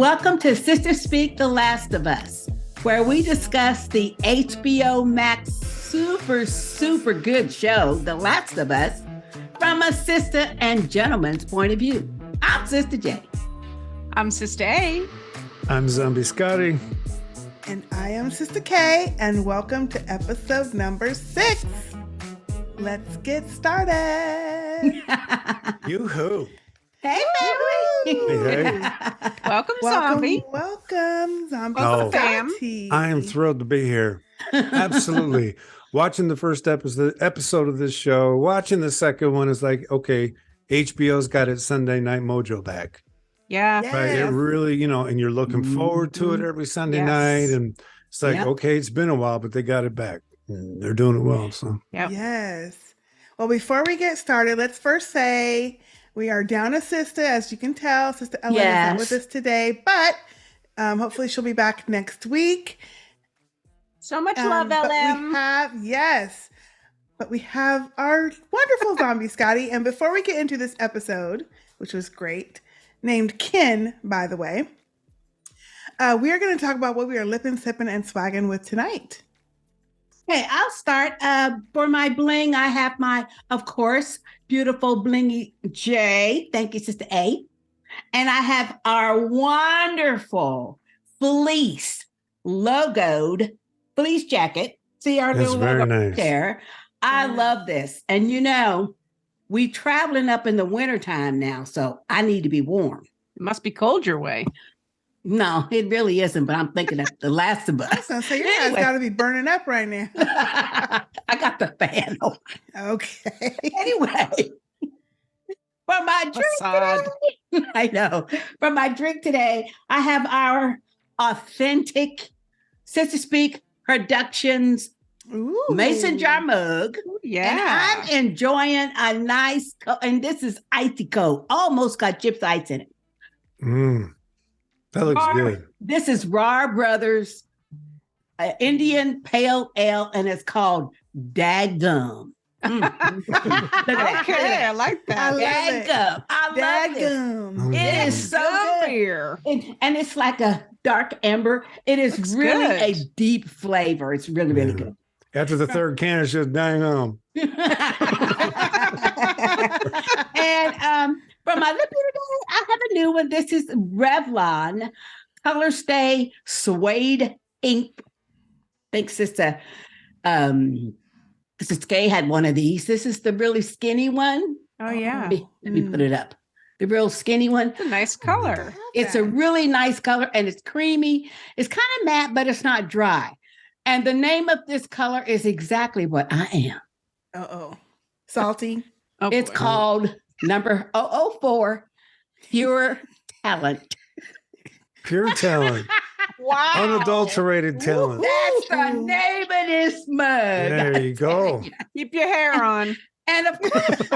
Welcome to Sistah Speak The Last of Us, where we discuss the HBO Max super good show, The Last of Us, from a sister and gentleman's point of view. I'm Sister J. I'm Sister A. I'm Zombie Scotty. And I am Sister K, and welcome to episode number 6. Let's get started. Yoo-hoo. Hey, baby. Hey. Welcome, Zombie. Welcome, Zombie. Oh, fam. Scotty. I am thrilled to be here. Absolutely. Watching the first episode of this show, watching the second one is like, okay, HBO's got its Sunday night mojo back. Yeah. Yes. Right. It really, and you're looking forward to it every Sunday Yes. night. And it's like, Yep. okay, it's been a while, but they got it back. And they're doing it well. So Yep. Yes. Well, before we get started, let's first say we are down a sister, as you can tell. Sister Ellie is not with us today, but hopefully she'll be back next week. So much love, But LM. but we have our wonderful Zombie Scotty. And before we get into this episode, which was great, named Kin, by the way, we are going to talk about what we are lipping, sipping, and swagging with tonight. Okay, I'll start. For my bling, I have my, of course, beautiful blingy J. Thank you, Sister A. And I have our wonderful fleece logoed fleece jacket. See our That's little very logo nice. there. I love this. And we traveling up in the wintertime now, so I need to be warm. It must be cold your way. No, it really isn't, but I'm thinking of The Last of I was Us. going to say, your guys got to be burning up right now. I got the fan on. Okay. Anyway, for my drink Facade. today, I know. For my drink today, I have our authentic Sistah Speak Productions Ooh. mason jar mug. Yeah. And I'm enjoying a nice, and this is icy cold. Almost got chips ice in it. That looks good. This is Raw Brothers Indian Pale Ale, and it's called Daggum. Look at that. Okay, I like that. I love it. Daggum. I love it. Daggum. It is so Good good. beer. And it's like a dark amber. It is Looks really good. a deep flavor. It's really, really good. After the third can, it's just dang on. And for my lip today, I have a new one. This is Revlon Color Stay Suede Ink. I think Sister Kay had one of these. This is the really skinny one. Oh, yeah. Let me put it up. The real skinny one. It's a nice color. It's a really nice color and it's creamy. It's kind of matte, but it's not dry. And the name of this color is exactly what I am. Uh-oh. Salty. Oh, It's boy. called number 004, Pure Talent. Pure talent. Wow. Unadulterated talent. That's the name of this mug. There you go. Keep your hair on. And of course,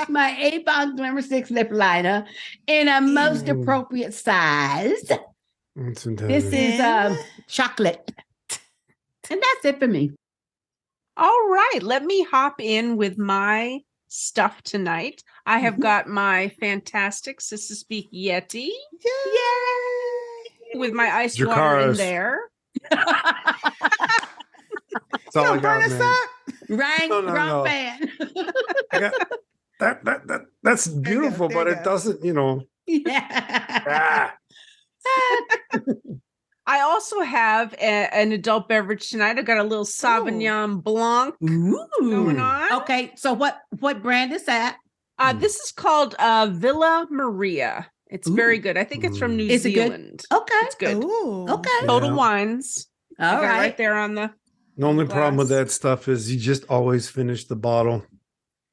my Avon Glamour 6 lip liner in a most Ooh. appropriate size. It's This fantastic. is chocolate. And that's it for me. All right, let me hop in with my stuff tonight. I have got my fantastic Sistah Speak Yeti Yay! with my ice Your water in cars. there. That's all I Don't burn got, us man. up. Wrong No. fan. I got, that's beautiful, there but you it go. doesn't, Yeah. ah, I also have an adult beverage tonight. I've got a little Sauvignon Blanc Ooh. going on. Okay, so what brand is that? This is called Villa Maria. It's very good. I think it's from New Is it good? Zealand. Okay. It's good. Ooh. Okay. Total Yeah. Wines. All I got it right. right there on the. the only problem with Glass. that stuff is you just always finish the bottle.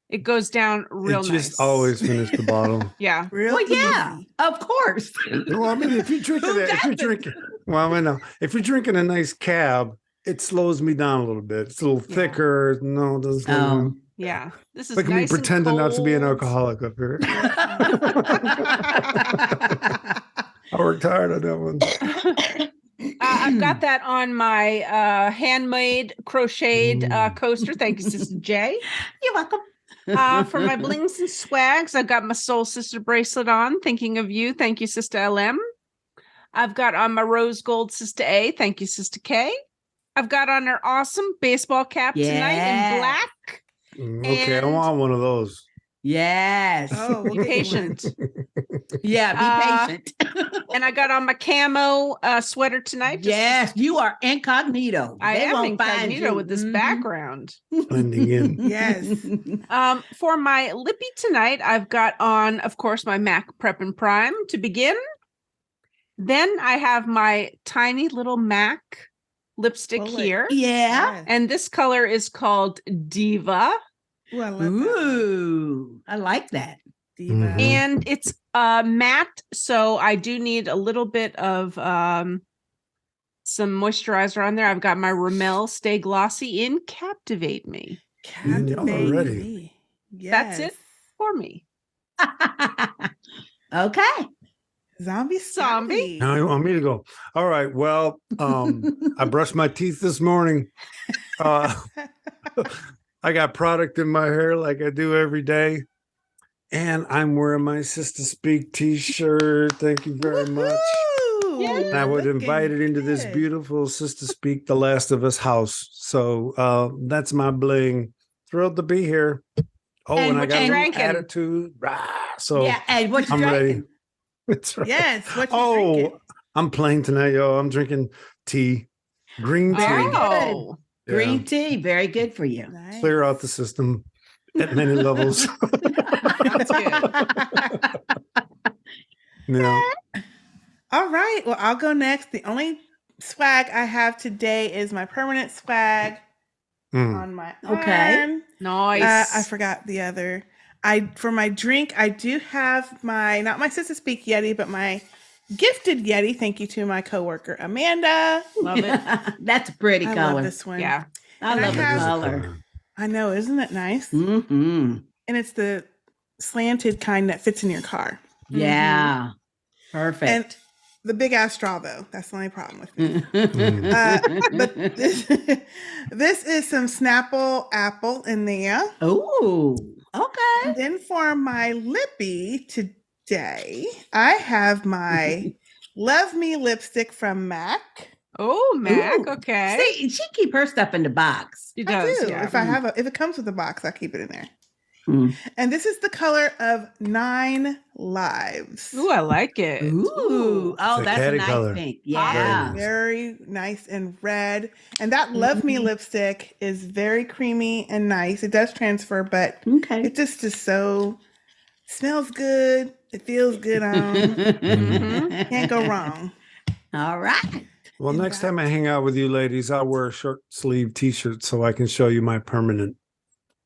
It goes down real You nice. just always finish the bottle. Yeah. Real Well, yeah, easy. of course. Well, I mean, if you're drinking Who that, if you're doesn't? drinking, well, I know if you're drinking a nice cab, it slows me down a little bit. It's a little Yeah. thicker. No, it doesn't slow me down. Yeah. This is Look at me nice and pretending not to be an cold. alcoholic up here. I worked hard on that one. I've got that on my handmade crocheted coaster. Thank you, Sister J. You're welcome. For my blings and swags, I've got my Soul Sister bracelet on. Thinking of you. Thank you, Sister LM. I've got on my rose gold Sister A. Thank you, Sister K. I've got on her awesome baseball cap tonight in black. Okay, I want one of those. Yes. Oh, we'll Be get you one. patient. Yeah, be patient. And I got on my camo sweater tonight. Yes, you are incognito. I They am won't find incognito you. with this Mhm. background. Blending in. Yes. For my lippy tonight, I've got on, of course, my MAC Prep and Prime to begin. Then I have my tiny little MAC lipstick Bullet. here. Yeah. Yes. And this color is called Diva. Ooh, I love that. Ooh, I like that. Diva. Mhm. And it's matte, so I do need a little bit of some moisturizer on there. I've got my Rimmel Stay Glossy in Captivate Me. Captivate already. me. Yes. That's it for me. Okay. Zombie Zombie. Now you want me to go. All right. Well, I brushed my teeth this morning. I got product in my hair like I do every day. And I'm wearing my Sistah Speak t-shirt. Thank you very much. Woohoo! Yay. I was Looking invited into this good. beautiful Sistah Speak The Last of Us house. So that's my bling. Thrilled to be here. Oh, And and I what got a you little drinking? attitude. So yeah, and what you I'm ready. drinking? That's right. Yes. What you Oh, drinking? I'm playing tonight, yo. I'm drinking tea. Green tea. Very good. Oh, Yeah. Green tea, very good for you. Nice. Clear out the system at many levels. That's good. Yeah. All right. Well, I'll go next. The only swag I have today is my permanent swag Mm. on my Okay. arm. nice. I forgot the other. For my drink, I do have my not my Sistah Speak Yeti, but my gifted Yeti. Thank you to my coworker Amanda. Love it. That's a pretty I color. love this one. Yeah. I And I love the have- color. I know, isn't it nice? Mm-hmm. And it's the slanted kind that fits in your car. Yeah. Perfect. And the big ass straw, though. That's the only problem with me. Mm-hmm. But this is some Snapple apple in there. Oh, okay. And then for my lippy today, I have my Love Me lipstick from MAC. Oh, Mac. Ooh. Okay. See, she keep her stuff in the box. She I does. do. Yeah. If it comes with a box, I keep it in there. Mm. And this is the color of 9 Lives. Ooh, I like it. Ooh. Oh, It's a that's a catty nice color. pink. Very Yeah. nice. Very nice and red. And that Love Me lipstick is very creamy and nice. It does transfer, but Okay. it just is so smells good. It feels good on. Can't go wrong. All right. Well, And next that- time I hang out with you ladies, I'll wear a short sleeve t-shirt so I can show you my permanent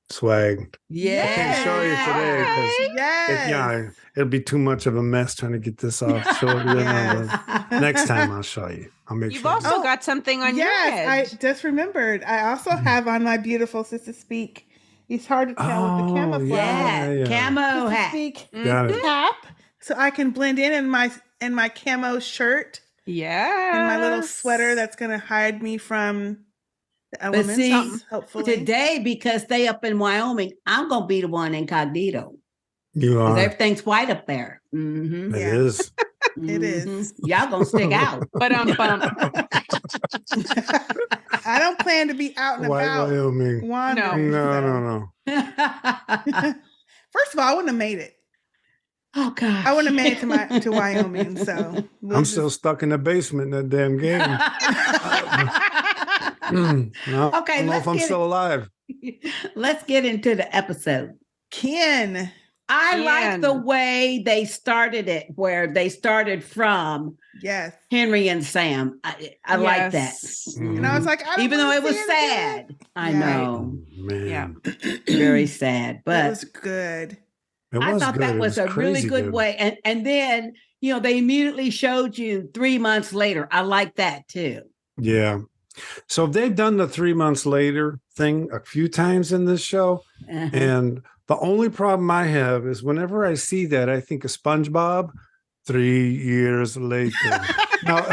swag. Yeah. I can't show you today because Yes. it'll be too much of a mess trying to get this off. Show it, Yes. next time I'll show you. I'll make You've sure. also Oh, got something on your Yes, head. I just remembered. I also have on my beautiful Sistah Speak. It's hard to tell with the Oh, camouflage. Yeah. Yeah. Camo Sistah hat. Speak Got it. cap, so I can blend in my camo shirt Yeah. and my little sweater that's gonna hide me from the elements. see, hopefully Today, because they up in Wyoming, I'm gonna be the one incognito. You 'Cause are. everything's white up there. Mhm. It Yeah. is. It is. Y'all gonna stick out. But I don't plan to be out and White about Wyoming. wandering. No. so. First of all, I wouldn't have made it. Oh God. I wouldn't have made it to Wyoming. So I'm still stuck in the basement in that damn game. I Okay, don't know let's if I'm get still alive. Let's get into the episode. Ken. I like Ken. the way they started it, where they started from Yes. Henry and Sam. I like that. Yes. And I was like, I don't Even though wanna it was see again. sad. I Yeah. know. Man. Very sad. That But was good. It I was thought good. that It was a really crazy good way. And then, they immediately showed you 3 months later. I like that too. Yeah. So they've done the 3 months later thing a few times in this show. Uh-huh. And the only problem I have is whenever I see that, I think of SpongeBob 3 years later. Now,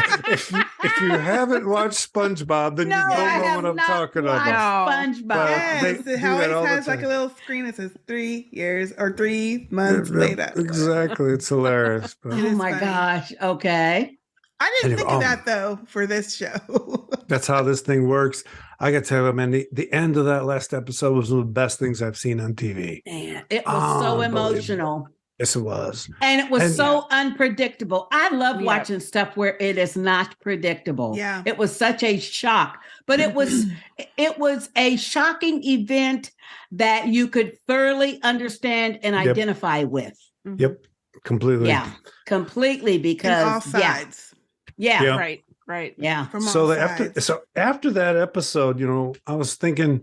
If you haven't watched SpongeBob, then No, you I don't know have what I'm not talking watched about. SpongeBob. But Yes, they it do that all always the has like time. a little screen that says 3 years or 3 months later. Exactly. It's hilarious. But It Oh is my funny. gosh. Okay. I didn't Anyway, think of that though for this show. that's how this thing works. I got to tell you, man, the end of that last episode was one of the best things I've seen on TV. Man, it was so Unbelievable. emotional. Yes, it was. And it was And- so unpredictable. I love Yeah. watching stuff where it is not predictable. Yeah. It was such a shock, but it was a shocking event that you could thoroughly understand and Yep. identify with. Yep. Completely. Yeah, completely On because all sides. yeah, Yeah. Right. yeah. From So all after sides. after that episode, I was thinking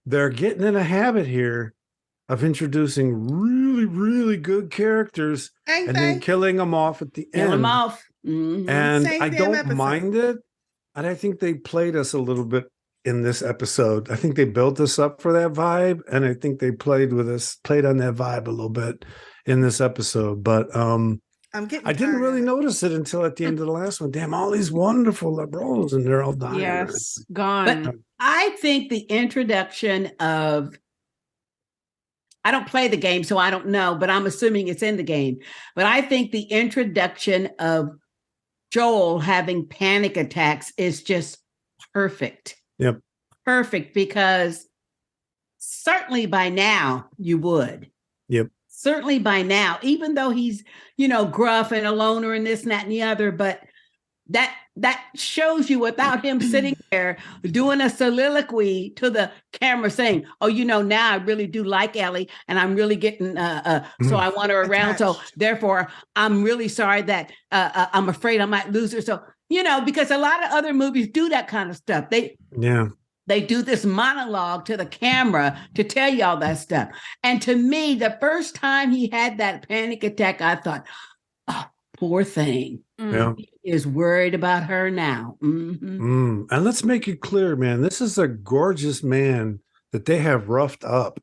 they're getting in a habit here of introducing really, really good characters Ain't and they? then killing them off at the Kill end. them off. Mhm. And Same I damn don't episode. mind it. And I think they played us a little bit in this episode. I think they built us up for that vibe. And I think they played on that vibe a little bit in this episode. But I'm getting I didn't tired really of it. notice it until at the end of the last one. Damn, all these wonderful liberals and they're all dying. Yes, gone. But I think the introduction of I don't play the game, so I don't know, but I'm assuming it's in the game. But I think the introduction of Joel having panic attacks is just perfect. Yep. Perfect, because certainly by now you would. Yep. Certainly by now, even though he's, gruff and a loner and this and that and the other, but that shows you without him sitting there doing a soliloquy to the camera saying, oh, now I really do like Ellie and I'm really getting, so I want her around. So Attached. therefore I'm really sorry that I'm afraid I might lose her. So, because a lot of other movies do that kind of stuff. They do this monologue to the camera to tell you all that stuff. And to me, the first time he had that panic attack, I thought, oh, poor thing. Yeah. He is worried about her now. Mhm. And let's make it clear, man, this is a gorgeous man that they have roughed up.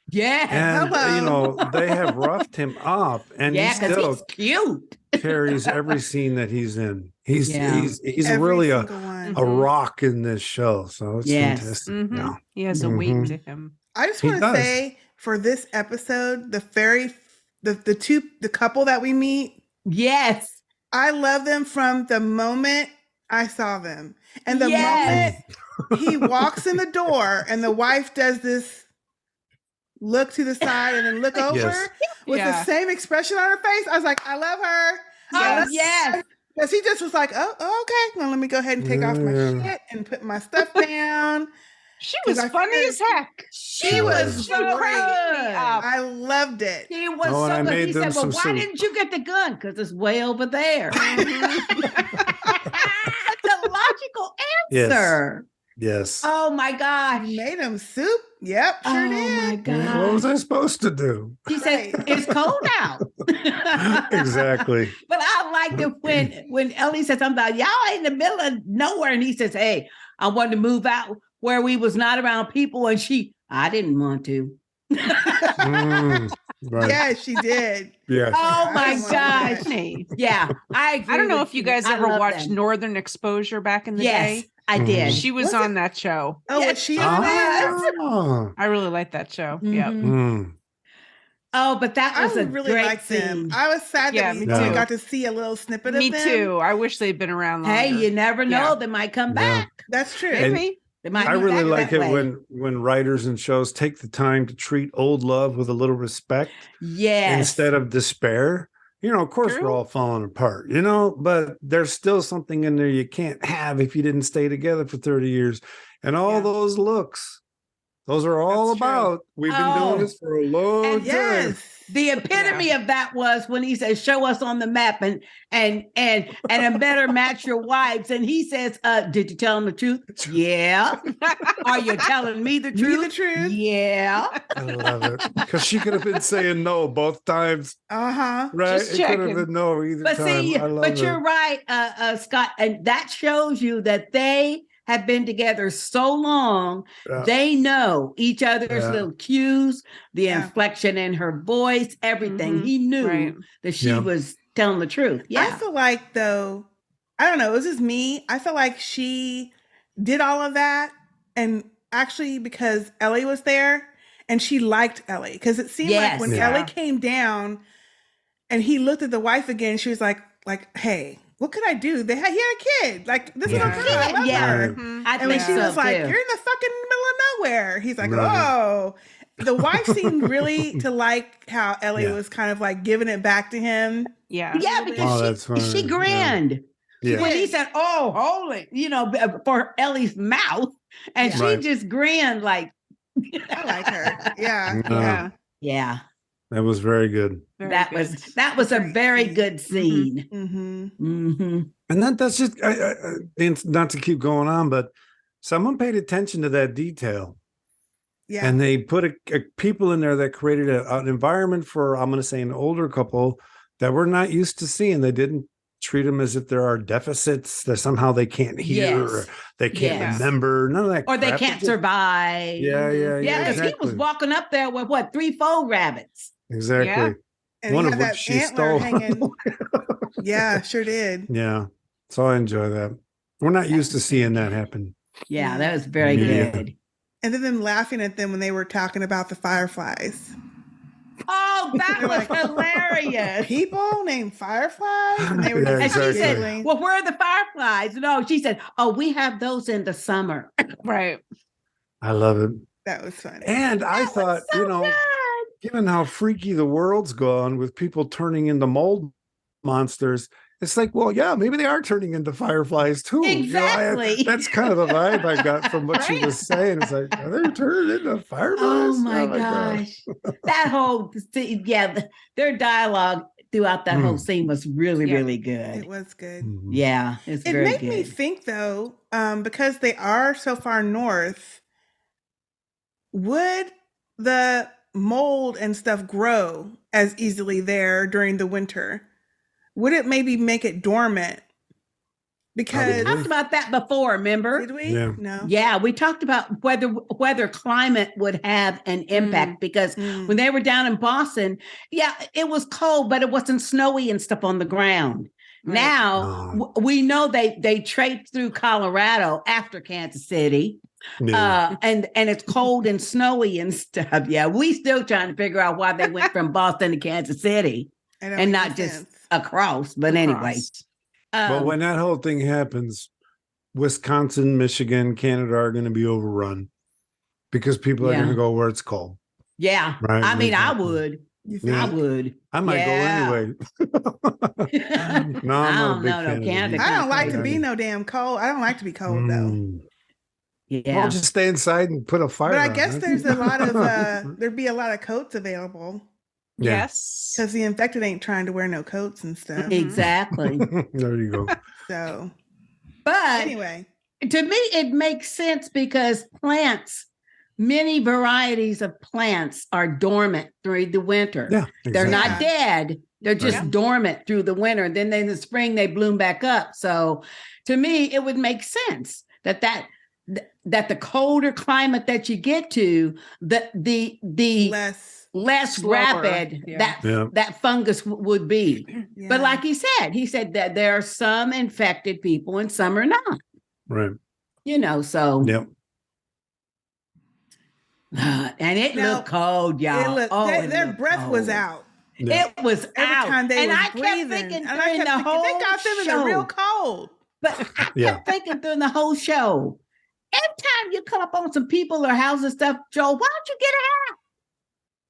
Yeah. And, Hello. they have roughed him up and Yeah, he because still he's cute. carries every scene that he's in. He's Yeah. he's Every really single one. a rock in this show. So it's Yes. fantastic. Mhm. Yeah. He has a weight Mhm. to him. I just He want to does. say for this episode, the couple that we meet, Yes. I love them from the moment I saw them. And the Yes. moment he walks in the door and the wife does this look to the side and then look over Yes. with Yeah. the same expression on her face, I was like, I love her. Oh, yes. Because he just was like, oh, okay. Well, let me go ahead and take off my Yeah. shit and put my stuff down. She was 'Cause I funny figured- as heck. She was She cracked me up. I loved it. He was Oh, and I so good. made He them said, well, some why soup. didn't you get the gun? Because it's way over there. That's a logical Yes. answer. Yes. Oh, my gosh. Made him soup. Yep, sure Oh, my did. God. What was I supposed to do? He said, Right. it's cold out. Exactly. But I liked it when Ellie said something about y'all ain't in the middle of nowhere. And he says, hey, I wanted to move out where we was not around people. And I didn't want to. Right. Yeah, she did. Yeah. Oh I my didn't want gosh. that. Yeah, I agree. I don't know with if you guys ever love watched them. Northern Exposure back in the Yes, day. I did. She was Was on it- that show. Oh, Yes, was she she on was. that? Oh. I really liked that show. Yeah. Mhm. Mm. Oh, but that I was a really great liked scene. them. I was sad Yeah, that we me too. got to see a little snippet Me of them. too. I wish they'd been around longer. Hey, you never know. Yeah. They might come Yeah. back. That's true. And- Maybe. They might I be really back like that it way. when writers and shows take the time to treat old love with a little respect Yes. instead of despair. Of course True. we're all falling apart, but there's still something in there you can't have if you didn't stay together for 30 years. And all Yeah. those looks, those are all That's true. about, we've been Oh. doing this for a long And time. Yes. The epitome of that was when he says, "Show us on the map and a better match your wives." And he says, "Did you tell him the truth?" Yeah. Are you telling me the Me truth? the truth. Yeah. I love it. Because she could have been saying no both times, Uh-huh. right? Just It could have checking. been no either But time. see, I love but it. you're right, Scott, and that shows you that they have been together so long, Yeah. they know each other's Yeah. little cues, the Yeah. inflection in her voice, everything. Mhm. He knew Right. that she Yeah. was telling the truth. I Yeah. feel like though I don't know. It was just me. I feel like she did all of that, and actually because Ellie was there, and she liked Ellie because it seemed like when Yeah. Ellie came down, and he looked at the wife again, she was like, hey, what could I do? He had a kid. Like, this is a girl. I love her. Mhm. I And when think she so was like, too. you're in the fucking middle of nowhere. He's like, Right. oh. The wife seemed really to like how Ellie was kind of like giving it back to him. Yeah. Yeah, Oh, because that's she funny. grinned. Yeah. When he said, "Oh, holy," for Ellie's mouth, and Yeah. she Right. just grinned like, I like her. Yeah. No, Yeah. yeah. that was very good. Very that good. was a Great very scene. good scene. Mm-hmm. And that's just not to keep going on, but someone paid attention to that detail. Yeah. And they put people in there that created an environment for, I'm going to say, an older couple that we're not used to seeing. They didn't treat them as if there are deficits that somehow they can't hear, or Yes. they can't Yes. remember, none of that. Or they crap. can't just- survive. Yeah, Yeah, because exactly. he was walking up there with what, 3 faux rabbits. Exactly. And One he of had which that she antler stole. hanging. Yeah, sure did. Yeah. So I enjoy that. We're not used to seeing that happen. Yeah, that was very Yeah. good. And then them laughing at them when they were talking about the fireflies. Oh, that They're was like, hilarious. People named Fireflies? And they were Yeah, And just she exactly. said, "Well, where are the fireflies?" No, she said, "Oh, we have those in the summer." Right. I love it. that was funny. And I That thought, was so good. given how freaky the world's gone with people turning into mold monsters, it's like, well, yeah, maybe they are turning into fireflies too. Exactly. That's kind of the vibe I got from what she Right. was saying. It's like, are they turning into fireflies? Oh my God. gosh. That whole their dialogue throughout that whole scene was really, Yeah. really It good. was good. Mhm. Yeah, it's It very made good. me think though, because they are so far north, would the mold and stuff grow as easily there during the winter? Would it maybe make it dormant? Because We talked about that before, remember? did we? Yeah. No. Yeah, we talked about whether climate would have an impact because Mm. when they were down in Boston, yeah, it was cold, but it wasn't snowy and stuff on the ground. Right. Now we know they traipsed through Colorado after Kansas City, Yeah. and it's cold and snowy and stuff. Yeah, we still trying to figure out why they went from Boston to Kansas City It don't and make not any just sense. across. But anyway, Across. But when that whole thing happens, Wisconsin, Michigan, Canada are going to be overrun because people are Yeah. going to go where it's cold. yeah, Right, I mean, I exactly. would. You Yeah. I think? would. I might Yeah. go anyway. No, I I'm not a don't big know. fan No, of Canada. the I don't like to kinda be crazy. no damn cold. I don't like to be cold though. Mm. Yeah. Well, just stay inside and put a fire. But I on guess it. there's a lot of there'd be a lot of coats available Yeah. Yes. because the infected ain't trying to wear no coats and stuff. Exactly. There you go. So But anyway, to me, it makes sense because many varieties of plants are dormant during the winter. Yeah, They're exactly. not dead. They're just Yeah. dormant through the winter. Then in the spring, they bloom back up. So to me, it would make sense that the colder climate that you get to, the less Slower. rapid Yeah. that fungus would be. yeah. But like he said that there are some infected people and some are not. Right. So Yep. and it Now, looked cold, y'all. their breath was out. Yeah. It was Every out. time they and was I breathing, kept thinking and during the whole they got them in show, the real cold. but I Yeah. kept thinking during the whole show, every time you come up on some people or houses and stuff, Joe, why don't you get a hat?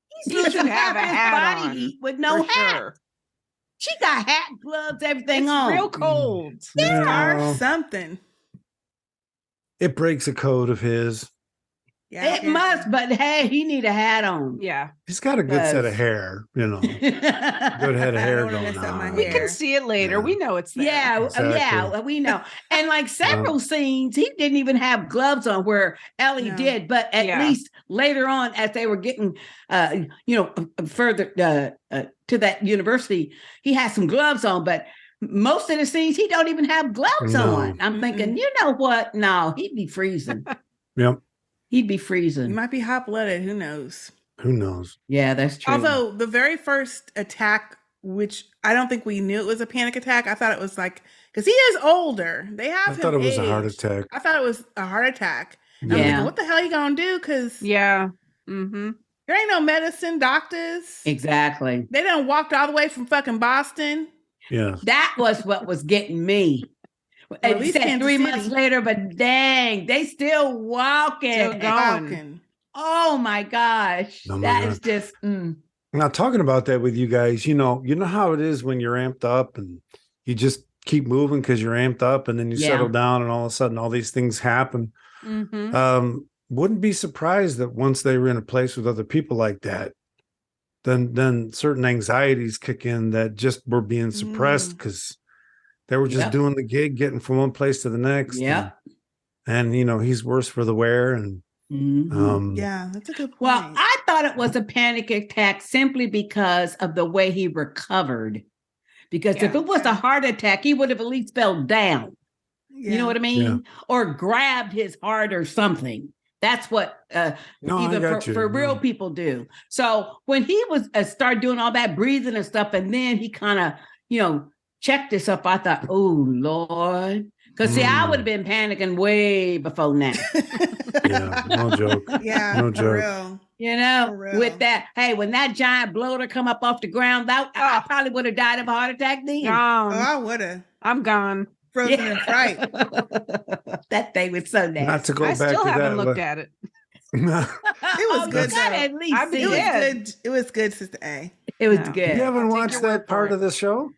He's You should losing have a half his hat body on, heat with no For hat. sure. She got hat, gloves, everything It's on. real cold. Or No, something. it breaks a code of his. Yeah, It must, but hey, he need a hat on. Yeah. He's got a good set of Yes. hair, good Good head of I hair don't wanna going mess up my on. We hair. can see it later. Yeah. We know it's there. Yeah, Exactly. we know. And like several scenes, he didn't even have gloves on where Ellie No. did, but at Yeah. least later on, as they were getting, further to that university, he had some gloves on, but most of the scenes, he don't even have gloves No. on. I'm thinking, you know what? No, he'd be freezing. Yep. He'd be He freezing. might be hot blooded. Who knows? Who knows? Yeah, that's true. Although the very first attack, which I don't think we knew it was a panic attack, I thought it was like because he is older. They have I him thought it was a heart aged. attack. I thought it was a heart attack. I'm Yeah. thinking, what the hell are you gonna do? Because Yeah. Mm-hmm. there ain't no medicine, doctors. Exactly. They done walked all the way from fucking Boston. Yeah. That was what was getting me. at And you least said Kansas 3 City. months later, but dang, they still walking. Still going. Falcon. Oh my gosh. Oh my That God. is just Now, talking about that with you guys, you know how it is when you're amped up and you just keep moving because you're amped up, and then you Yeah. settle down, and all of a sudden all these things happen. Mm-hmm. Wouldn't be surprised that once they were in a place with other people like that, then certain anxieties kick in that just were being suppressed because they were just Yep. doing the gig, getting from one place to the next. Yep. And he's worse for the wear. And Yeah, that's a good point. Well, I thought it was a panic attack simply because of the way he recovered. Because if Yeah. it was a heart attack, he would have at least fell down. Yeah. You know what I mean? Or grabbed his heart or something. That's what No, I even got you. for real people do. So when he was started doing all that breathing and stuff, and then he kind of, checked himself, I thought, oh, Lord. Because see, I would have been panicking way before now. Yeah, no joke. Yeah, No for joke. real. You For real. with that, hey, when that giant bloater come up off the ground, I probably would have died of a heart attack then. Gone. Oh, I would have. I'm gone. Frozen in fright. That thing was so nasty. Not to go I back still to haven't that. looked at it. It was good, You gotta though. at least I see It was it. Yeah. good. It was good, Sister A. It was No. good. You haven't I'll take watched your word that for part it. of the show?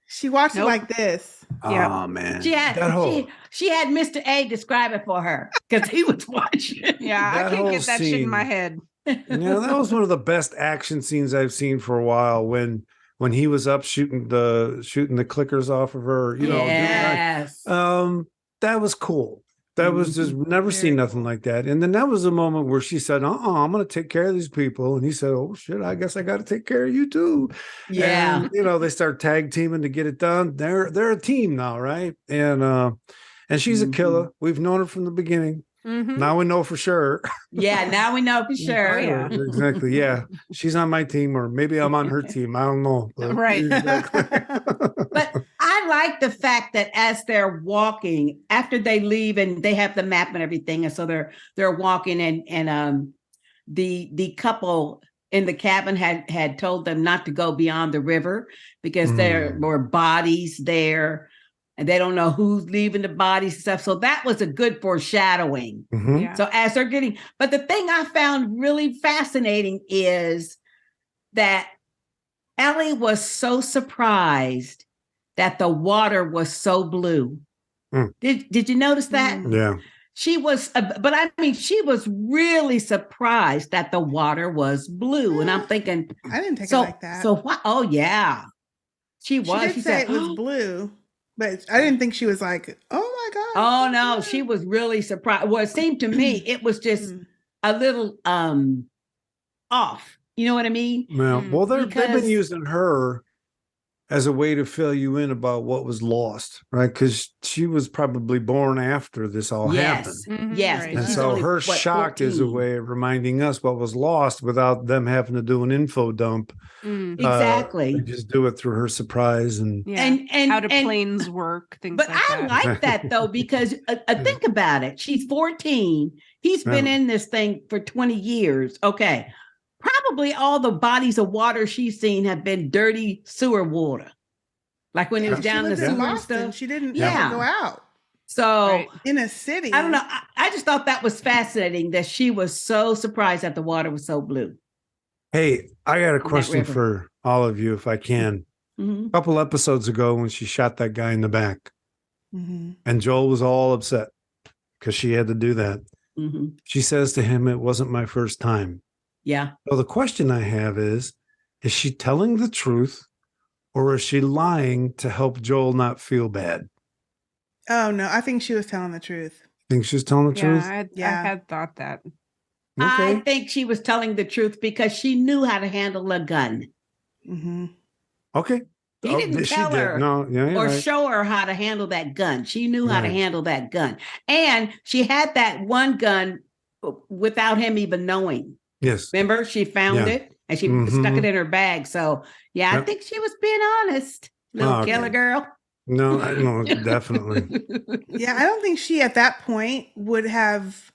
She watched Nope. it like this. Yeah. Oh man. She had that whole she had Mr. A describe it for her because he was watching. Yeah, I That can't whole get that shit in my scene. head. that was one of the best action scenes I've seen for a while when he was up shooting the clickers off of her, doing that. Yes. That was cool. That was just never seen Very nothing cool. like that. And then that was a moment where she said, I'm going to take care of these people. And he said, oh shit, I guess I got to take care of you too. Yeah. And, they start tag teaming to get it done. They're a team now. Right. And she's a killer. We've known her from the beginning. Mm-hmm. Now we know for sure. Yeah, now we know for sure. Oh, yeah. Exactly. Yeah. She's on my team, or maybe I'm on her team. I don't know. But Right. Exactly. But I like the fact that as they're walking, after they leave and they have the map and everything, and so they're walking, and the couple in the cabin had told them not to go beyond the river because there were bodies there. And they don't know who's leaving the bodies and stuff. So that was a good foreshadowing. Mhm. Yeah. So as they're getting, but the thing I found really fascinating is that Ellie was so surprised that the water was so blue. Mm. Did you notice that? Yeah. She was, but I mean, she was really surprised that the water was blue. And I'm thinking, I didn't take so, it like that. so what? Oh yeah, she was. She did say said, it was blue, but I didn't think she was like, oh my God. Oh no, she was really surprised. Well, it seemed to me it was just a little off. You know what I mean? Well, they've been Because- using her as a way to fill you in about what was lost, right? Because she was probably born after this all happened. Mhm, Yes. right. And She's so only, her what, shock is a 14? way of reminding us what was lost without them having to do an info dump. Mm. Exactly. They just do it through her surprise. And Yeah. And How do planes work? Things But like I that. like that though, because think about it. She's 14. He's been Yeah. in this thing for 20 years. Okay. Probably all the bodies of water she's seen have been dirty sewer water. Like when it was She down in the lived in sewer and Boston. stuff. She didn't Yeah. ever go out So Right. in a city. I don't know. I just thought that was fascinating that she was so surprised that the water was so blue. hey, I got a that question river. for all of you, if I can. Mhm. A couple episodes ago when she shot that guy in the back, Mhm. and Joel was all upset because she had to do that. Mhm. She says to him, it wasn't my first time. Yeah. So the question I have is she telling the truth or is she lying to help Joel not feel bad? Oh no, I think she was telling the truth. Think she's telling the Yeah, truth? I Yeah. had thought that. I Okay. think she was telling the truth because she knew how to handle a gun. Mm-hmm. Okay. He didn't she tell did. her No, yeah, you're or right. show her how to handle that gun. She knew how to Right. handle that gun. And she had that one gun without him even knowing. Yes. Remember, she found Yeah. it and she Mhm. stuck it in her bag. So, yeah, I Yep. think she was being honest. Little Oh, okay. killer girl. No, I know, definitely. Yeah, I don't think she at that point would have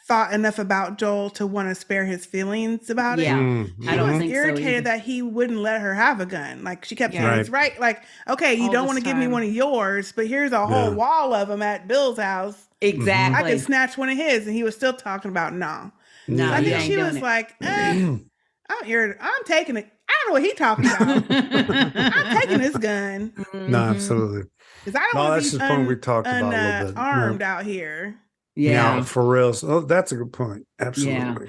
thought enough about Joel to want to spare his feelings about it. Yeah. She I don't was think so irritated either. that he wouldn't let her have a gun. Like she kept saying, Right. "It's right." Like, okay, you All don't this want to give me time. one of yours, but here's a whole Yeah. wall of them at Bill's house. I Exactly. could snatch one of his, and he was still talking about no. No, So I you think ain't she doing was it. like, I'm taking it. I don't know what he talking about. I'm taking this gun No, absolutely. because I don't No, want that's to just be point we talked about a little bit. armed out here. Yeah, Yeah. for real. Oh, that's a good point. Absolutely.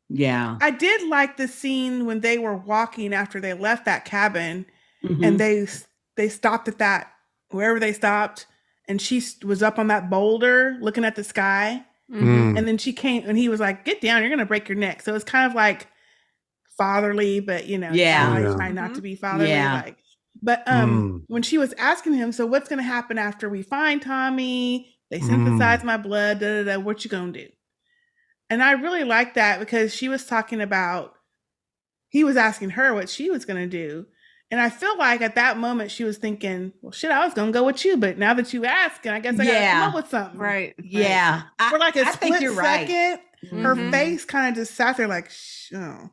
Yeah. I did like the scene when they were walking after they left that cabin, Mhm. and they stopped at that wherever they stopped, and she was up on that boulder looking at the sky, Mm. and then she came and he was like, "Get down, you're gonna break your neck." So it's kind of like fatherly, but Yeah. I Yeah. try not to be fatherly. Yeah. Like, but when she was asking him, so what's gonna happen after we find Tommy? They synthesize my blood. Da, da, da, what you gonna do? And I really like that because she was talking about, he was asking her what she was going to do. And I feel like at that moment she was thinking, well, shit, I was going to go with you. But now that you ask, and I guess I got to come up with something. Right. Yeah. For like a I think split you're right. second, her Mhm. face kind of just sat there like, oh,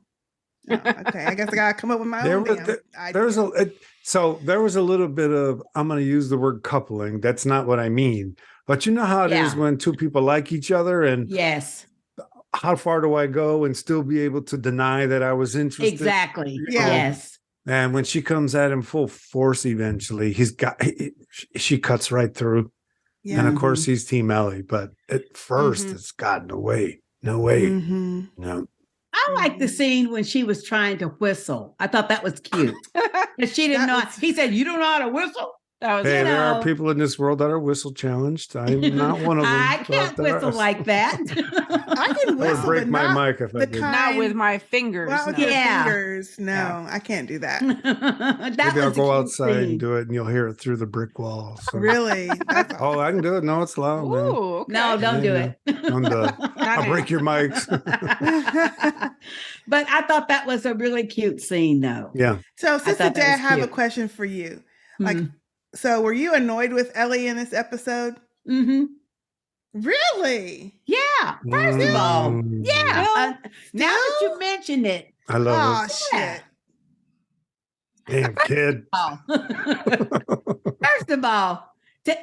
okay. I guess I got to come up with my own damn idea. So there was a little bit of, I'm going to use the word coupling. That's not what I mean. But you know how it is Yeah. when two people like each other, and Yes. how far do I go and still be able to deny that I was interested? Exactly. Yeah. Yes. And when she comes at him full force, eventually she cuts right through. Yeah. And of course, he's Team Ellie. But at first, it's God, no way. No way. No. I like the scene when she was trying to whistle. I thought that was cute. And she didn't know. He said, "You don't know how to whistle?" That was Hey, you there are know. people in this world that are whistle challenged. I'm not one of them. I can't but there whistle are- like that. I can I would whistle, break but my not mic if I the did. kind. not with my fingers. Not with no. your Yeah. fingers. No, I can't do that. That Maybe I'll was a go cute outside scene. and do it, and you'll hear it through the brick wall. So. Really? That's Oh, I can do it. No, it's loud, man. Ooh, okay. No, don't do Yeah, it. Don't do it. I'll now. break your mics. But I thought that was a really cute scene, though. Yeah. So, thought Sister that Dad, I was have a cute. question for you. Like, Mhm. so were you annoyed with Ellie in this episode? Mhm. Really? Yeah. First of all, Mm. yeah. Now that Still? you mention it, I love Oh, Yeah. shit. it. Damn kid. first of all,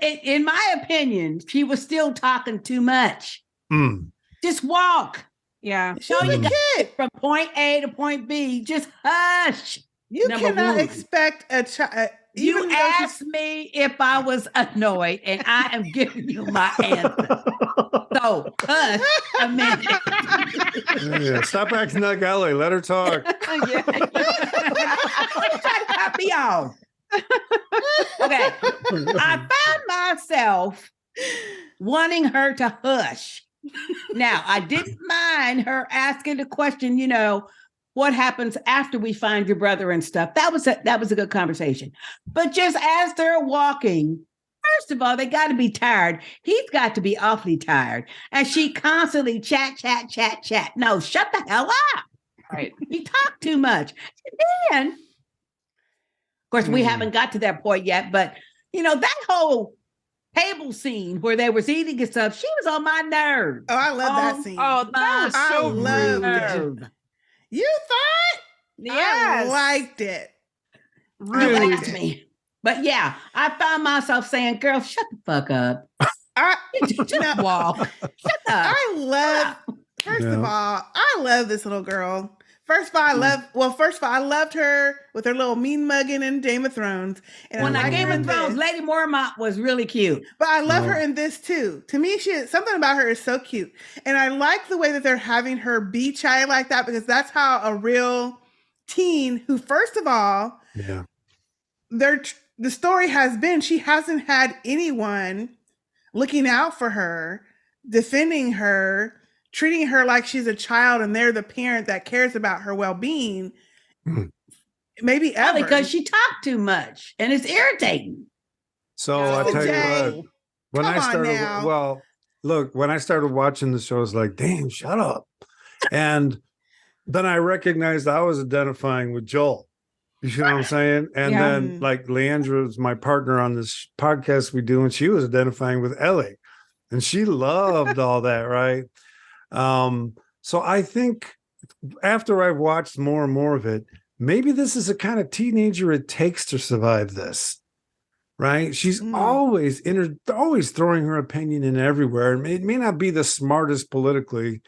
in my opinion, she was still talking too much. Mm. Just walk. Yeah. She's a you got kid. from point A to point B. Just hush. You Number cannot one. expect a child. You asked me if I was annoyed, and I am giving you my answer. So hush a minute. Yeah, stop acting like Ellie. Let her talk. Yeah. Quit trying to cut me off. Okay. I found myself wanting her to hush. Now, I didn't mind her asking the question, what happens after we find your brother and stuff. That was a good conversation. But just as they're walking, first of all, they got to be tired. He's got to be awfully tired. And she constantly chat. No, shut the hell up. Right. You talk too much. And then, of course, we haven't got to that point yet, but that whole table scene where they was eating and stuff, she was on my nerves. Oh, I love that scene. Oh, that was I so loved rude. it. You thought? Yes. I liked it. It Rude. liked me. But yeah, I found myself saying, girl, shut the fuck up. Just walk. Shut up. First of all, I love this little girl. First of all, I loved her with her little mean mugging in Game of Thrones. And When I I like Game her of in Thrones, this. Lady Mormont was really cute. But I love her in this too. To me, something about her is so cute. And I like the way that they're having her be shy like that, because that's how a real teen who, first of all, the story has been she hasn't had anyone looking out for her, defending her, treating her like she's a child and they're the parent that cares about her well-being. Maybe ever. Because she talked too much and it's irritating. So I tell Jay, you what, when I started, when I started watching the show, I was like, damn, shut up. And then I recognized I was identifying with Joel You know what I'm saying? And Yeah. then like Leandra's my partner on this podcast we do, and she was identifying with Ellie. And she loved all that, right? So I think after I've watched more and more of it, maybe this is the kind of teenager it takes to survive this. Right? She's always throwing her opinion in everywhere. It may not be the smartest politically.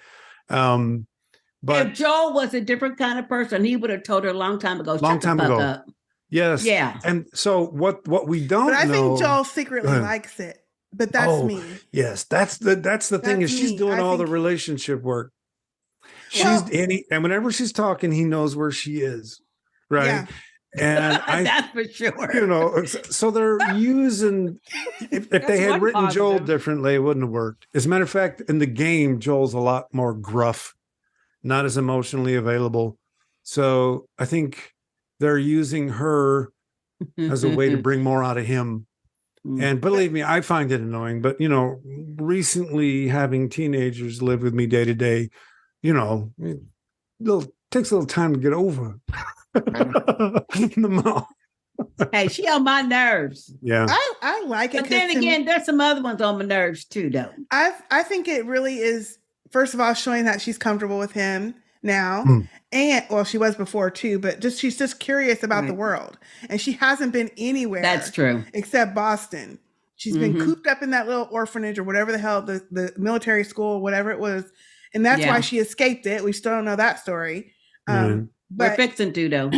But if Joel was a different kind of person, he would have told her a long time ago, long time ago. Up. Yes. Yeah. And so what we don't know. But I think Joel secretly likes it. But that's me. Yes, that's the thing is she's doing all the relationship work. And whenever she's talking, he knows where she is. Right. Yeah. And that's for sure. You know, so they're using if they had written positive. Joel differently, it wouldn't have worked. As a matter of fact, in the game, Joel's a lot more gruff, not as emotionally available. So I think they're using her as a way to bring more out of him. And believe me, I find it annoying. But you know, recently having teenagers live with me day to day, you know, it takes a little time to get over. Hey, she on my nerves. Yeah, I like it. But then again, there's some other ones on my nerves too, though. I think it really is. First of all, showing that she's comfortable with him now, and well, she was before too. But she's just curious about the world, and she hasn't been anywhere. That's true, except Boston. She's been cooped up in that little orphanage or whatever the hell the military school, whatever it was, and that's why she escaped it. We still don't know that story. But we're fixing to though.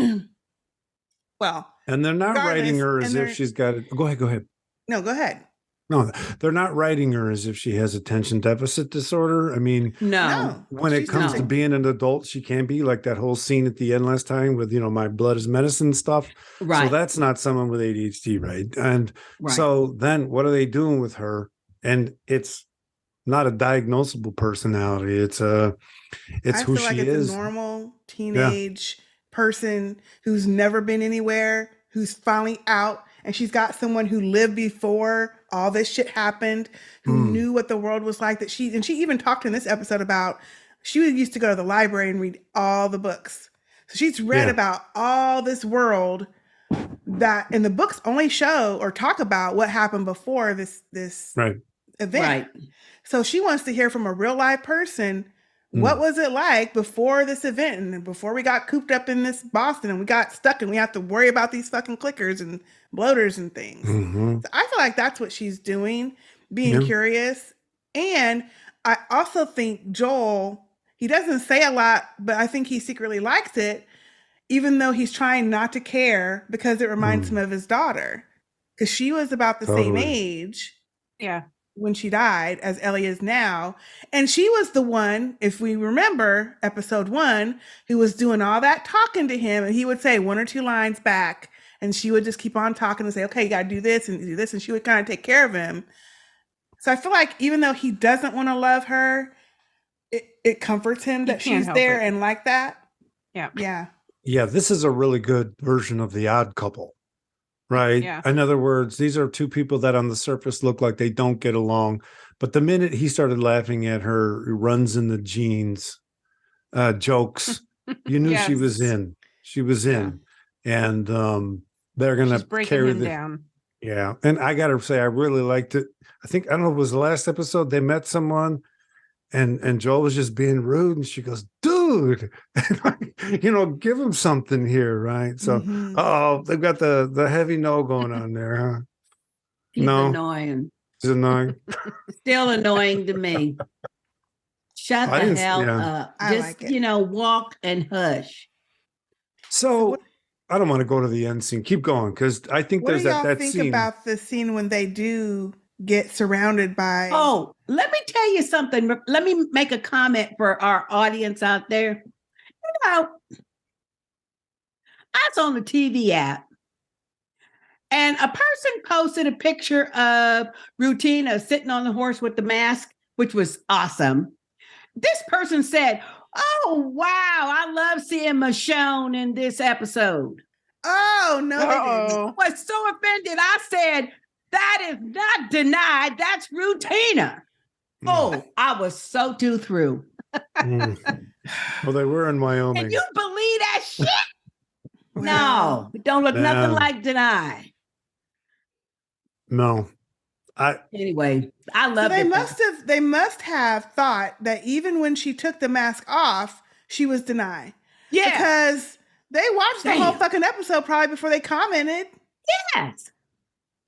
Well, and they're not writing her as if she's got it. Go ahead. No, go ahead. No, they're not writing her as if she has attention deficit disorder. I mean, no. When it comes to being an adult, she can be like that whole scene at the end last time with, you know, my blood is medicine stuff. Right. So that's not someone with ADHD, right? And so then what are they doing with her? And it's not a diagnosable personality. It's who she is. A normal teenage person who's never been anywhere, who's finally out, and she's got someone who lived before all this shit happened, who knew what the world was like. She even talked in this episode about she used to go to the library and read all the books. So she's read about all this world and the books only show or talk about what happened before this event. Right. So she wants to hear from a real life person. What was it like before this event and before we got cooped up in this Boston and we got stuck and we have to worry about these fucking clickers and bloaters and things. So I feel like that's what she's doing, being curious. And I also think Joel, he doesn't say a lot, but I think he secretly likes it, even though he's trying not to care because it reminds him of his daughter. Because she was about the same age. Yeah. When she died as Ellie is now. And she was the one, if we remember episode 1, who was doing all that talking to him. And he would say 1 or 2 lines back. And she would just keep on talking and say, okay, you got to do this and do this. And she would kind of take care of him. So I feel like even though he doesn't want to love her, it comforts him that she's there and like that. Yeah. Yeah. Yeah. This is a really good version of The Odd Couple. Right. Yeah. In other words, these are 2 people that on the surface look like they don't get along. But the minute he started laughing at her runs in the jeans jokes, you knew she was in. She was in. And they're going to carry him down. Yeah. And I got to say, I really liked it. I don't know if it was the last episode they met someone and Joel was just being rude. And she goes, dude, you know, give him something here. Right. So, they've got the heavy no going on there, huh? He's annoying. He's annoying. Still annoying to me. Shut the hell up. Just, you know, walk and hush. So I don't want to go to the end scene. Keep going. Cause I think there's that scene. What do y'all think about the scene when they do get surrounded by? Oh, let me tell you something. Let me make a comment for our audience out there. You know, I was on the TV app and a person posted a picture of Rutina sitting on the horse with the mask, which was awesome. This person said, oh, wow, I love seeing Michonne in this episode. Oh, no, they didn't. I was so offended. I said, that is not denied. That's Rutina. Oh, I was so through. Well, they were in Wyoming. Can you believe that shit? No, it don't look nothing like Denai. No. Anyway, I love it. They must have thought that even when she took the mask off, she was Denai. Yeah. Because they watched the whole fucking episode probably before they commented. Yes.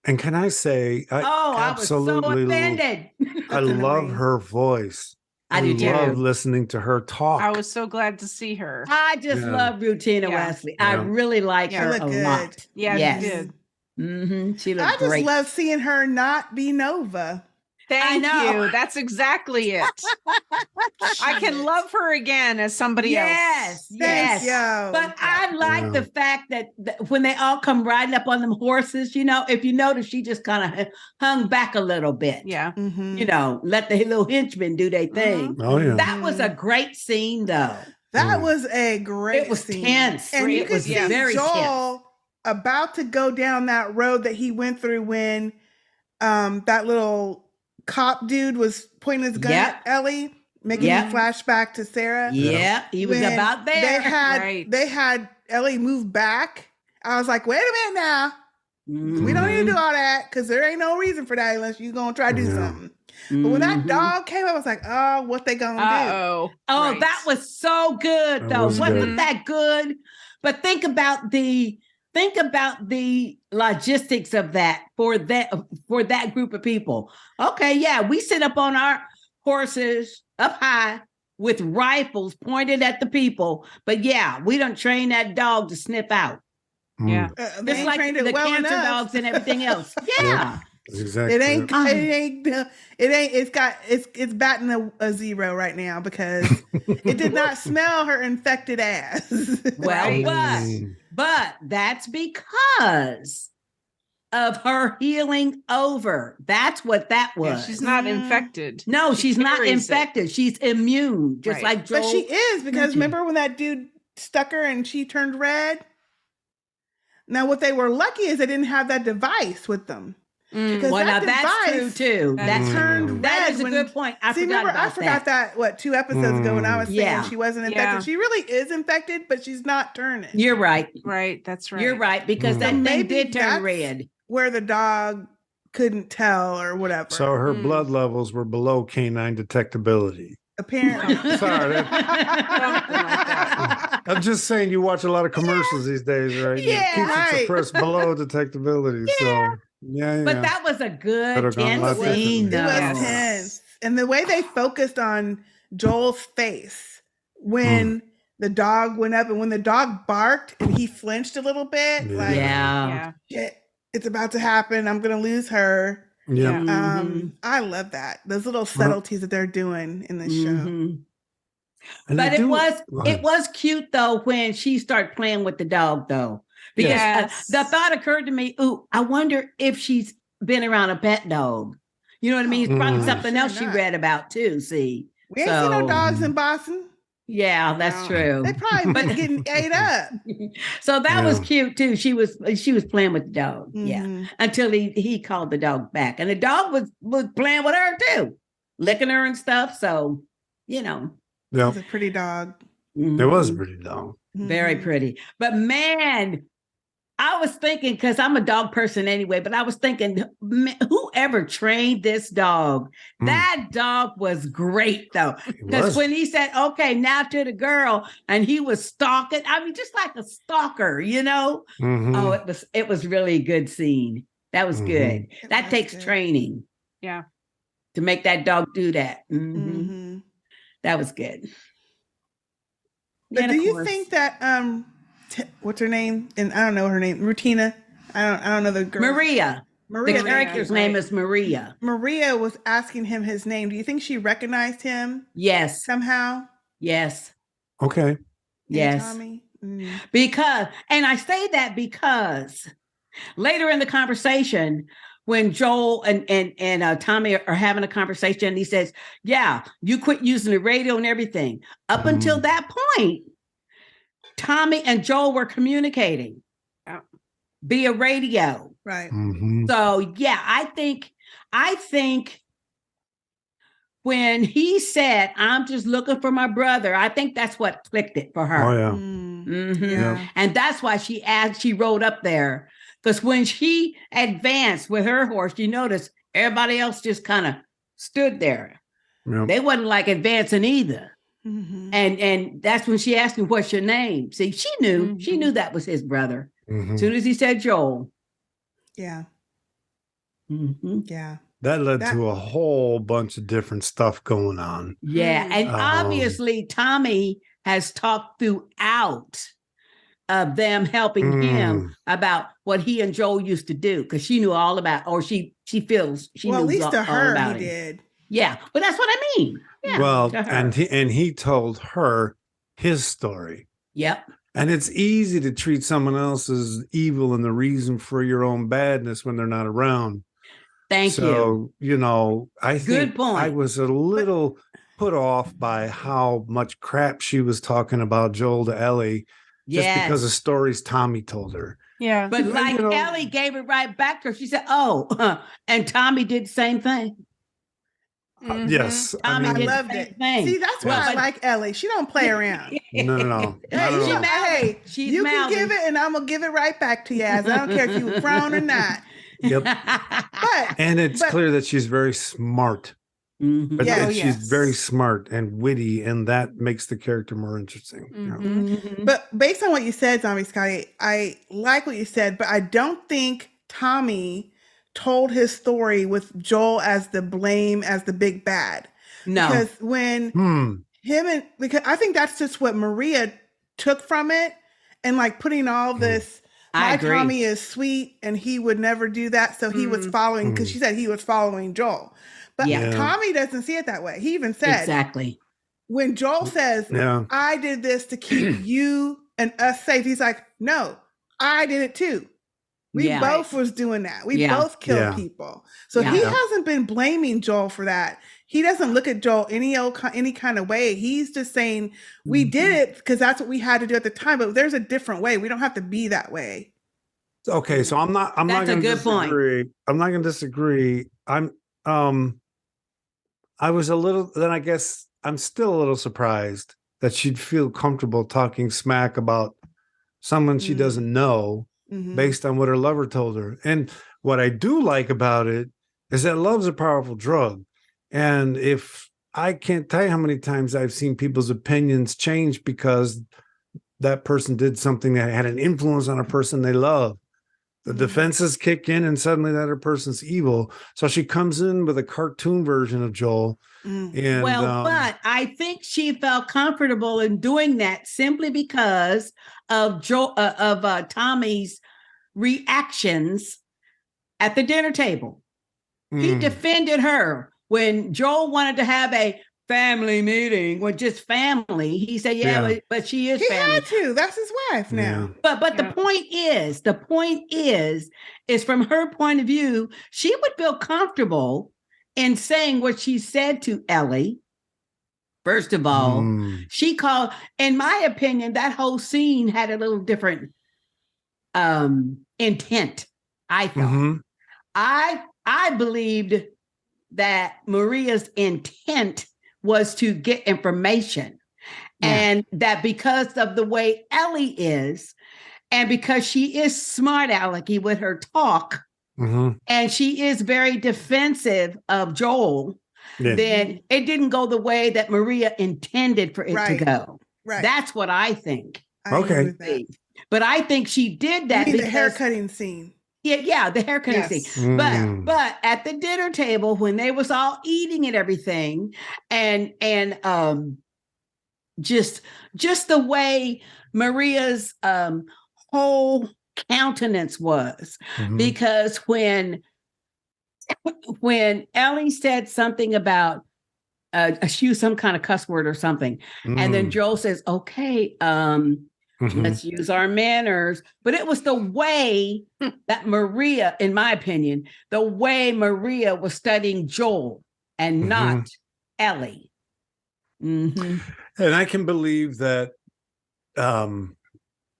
And can I say, I was so offended. I love her voice. I do too. Love listening to her talk. I was so glad to see her. I just love Rutina Wesley. I really like her a lot. Yeah, yes. She did. Mm-hmm. She looked great. I just love seeing her not be Nova. Thank you. That's exactly it. I can love her again as somebody else. Yes. But I like the fact that when they all come riding up on them horses, if you notice, she just kind of hung back a little bit. Yeah. Mm-hmm. Let the little henchmen do their thing. Oh, yeah. That was a great scene, though. That was a great scene. It was tense. And you could see very Joel tense. About to go down that road that he went through when that little cop dude was pointing his gun at Ellie, making a flashback to Sarah. Yeah, he was about there. They had Ellie move back. I was like, wait a minute now. We don't need to do all that because there ain't no reason for that unless you're going to try to do something. But when that dog came up, I was like, oh, what they going to do? Oh, that was so good, though. Wasn't that good? But think about the logistics of that for that group of people. Okay, yeah, we sit up on our horses up high with rifles pointed at the people, but yeah, we don't train that dog to snip out. Yeah, just like the cancer dogs and everything else. Yeah. Exactly. It's batting a 0 right now because it did not smell her infected ass. Well, but that's because of her healing over. That's what that was. Yeah, she's not infected. No, she's not infected. She's immune, just like Joel. But she is, because remember when that dude stuck her and she turned red? Now, what they were lucky is they didn't have that device with them. Because that's true too. That turned red. That is a good point. I forgot that 2 episodes ago when I was saying she wasn't infected. She really is infected, but she's not turning. You're right. Right. That's right. You're right, because that thing did turn red. Where the dog couldn't tell or whatever. So her blood levels were below canine detectability. Apparently. Sorry. I'm just saying, you watch a lot of commercials these days, right? Yeah. Keeps it suppressed below detectability. Yeah. So, yeah. But that was a good tense scene, though. It was tense. And the way they focused on Joel's face when the dog went up and when the dog barked and he flinched a little bit. Shit, it's about to happen. I'm going to lose her. Yeah. I love that. Those little subtleties that they're doing in this show. But it was cute though when she started playing with the dog though, because the thought occurred to me, ooh, I wonder if she's been around a pet dog. You know what I mean? It's probably something else she read about too. See, we ain't seen no dogs in Boston. Yeah, that's true. They probably been getting ate up. So that was cute too. She was playing with the dog. Yeah, until he called the dog back, and the dog was playing with her too, licking her and stuff. So it was a pretty dog. It was a pretty dog. Very pretty. But man, I was thinking, because I'm a dog person anyway, but I was thinking, whoever trained this dog, that dog was great though. Because when he said, okay, now to the girl, and he was stalking, I mean, just like a stalker, Oh, it was really a good scene. That was good. That takes training. Yeah. To make that dog do that. That was good. But do you think that what's her name? And I don't know her name. Rutina. I don't know the girl. Maria. The character's name is Maria. Maria was asking him his name. Do you think she recognized him? Yes. Somehow? Yes. Okay. Yes. Tommy? Because, and I say that because later in the conversation, when Joel and Tommy are having a conversation, and he says, yeah, you quit using the radio and everything. Up until that point, Tommy and Joel were communicating via radio. Right. So yeah, I think when he said, I'm just looking for my brother, I think that's what clicked it for her. Oh, yeah. Yeah. And that's why she rode up there. Because when she advanced with her horse, you notice everybody else just kind of stood there. Yep. They wasn't like advancing either. And that's when she asked him, what's your name? See, she knew that was his brother. As soon as he said Joel. Yeah. Yeah. That led to a whole bunch of different stuff going on. Yeah. And obviously Tommy has talked throughout of them helping him about what he and Joel used to do, because she knew all about, or she feels she knew at least all, to her about he him. did. Yeah, but that's what I mean. Yeah, well, and he told her his story. Yep. And it's easy to treat someone else as evil and the reason for your own badness when they're not around. Thank you. So, you know, I think good point. I was a little put off by how much crap she was talking about Joel to Ellie. Just because of stories Tommy told her. Yeah. But like Ellie gave it right back to her. She said, and Tommy did the same thing. Yes. Tommy I did loved the it. same thing. See, that's why I like Ellie. She don't play around. No. Hey, you can give it and I'm going to give it right back to you. I don't care if you frown or not. Yep. And it's clear that she's very smart. But she's very smart and witty, and that makes the character more interesting. But based on what you said, Zombie Scotty, I like what you said, but I don't think Tommy told his story with Joel as the blame, as the big bad. No. Because when because I think that's just what Maria took from it, and like putting all this, my Tommy is sweet and he would never do that. So he was following, because she said he was following Joel. But Tommy doesn't see it that way. He even said, exactly. When Joel says, I did this to keep you and us safe, he's like, no, I did it too. We both was doing that. We both killed people. So he hasn't been blaming Joel for that. He doesn't look at Joel any kind of way. He's just saying, we did it because that's what we had to do at the time. But there's a different way. We don't have to be that way. Okay, so I'm not going to disagree. I'm not going to disagree. I was a little, then I guess I'm still a little surprised that she'd feel comfortable talking smack about someone she doesn't know based on what her lover told her. And what I do like about it is that love's a powerful drug. And if I can't tell you how many times I've seen people's opinions change because that person did something that had an influence on a person they love. The defenses kick in and suddenly that other person's evil. So she comes in with a cartoon version of Joel. And, but I think she felt comfortable in doing that simply because of Tommy's reactions at the dinner table. He defended her when Joel wanted to have a family meeting with just family. He said, but she is family. He had to. That's his wife now. But the point is from her point of view, she would feel comfortable in saying what she said to Ellie. First of all, she called, in my opinion, that whole scene had a little different intent. I thought. I believed that Maria's intent was to get information, and that because of the way Ellie is, and because she is smart alecky with her talk, and she is very defensive of Joel, then it didn't go the way that Maria intended for it to go. Right. That's what I think. But I think she did that because the haircutting scene. Yeah, the haircutting scene. But at the dinner table, when they was all eating and everything, and just the way Maria's whole countenance was, because when Ellie said something about she used some kind of cuss word or something, and then Joel says, "Okay, let's use our manners." But it was the way that Maria, in my opinion, the way Maria was studying Joel and not Ellie. And I can believe that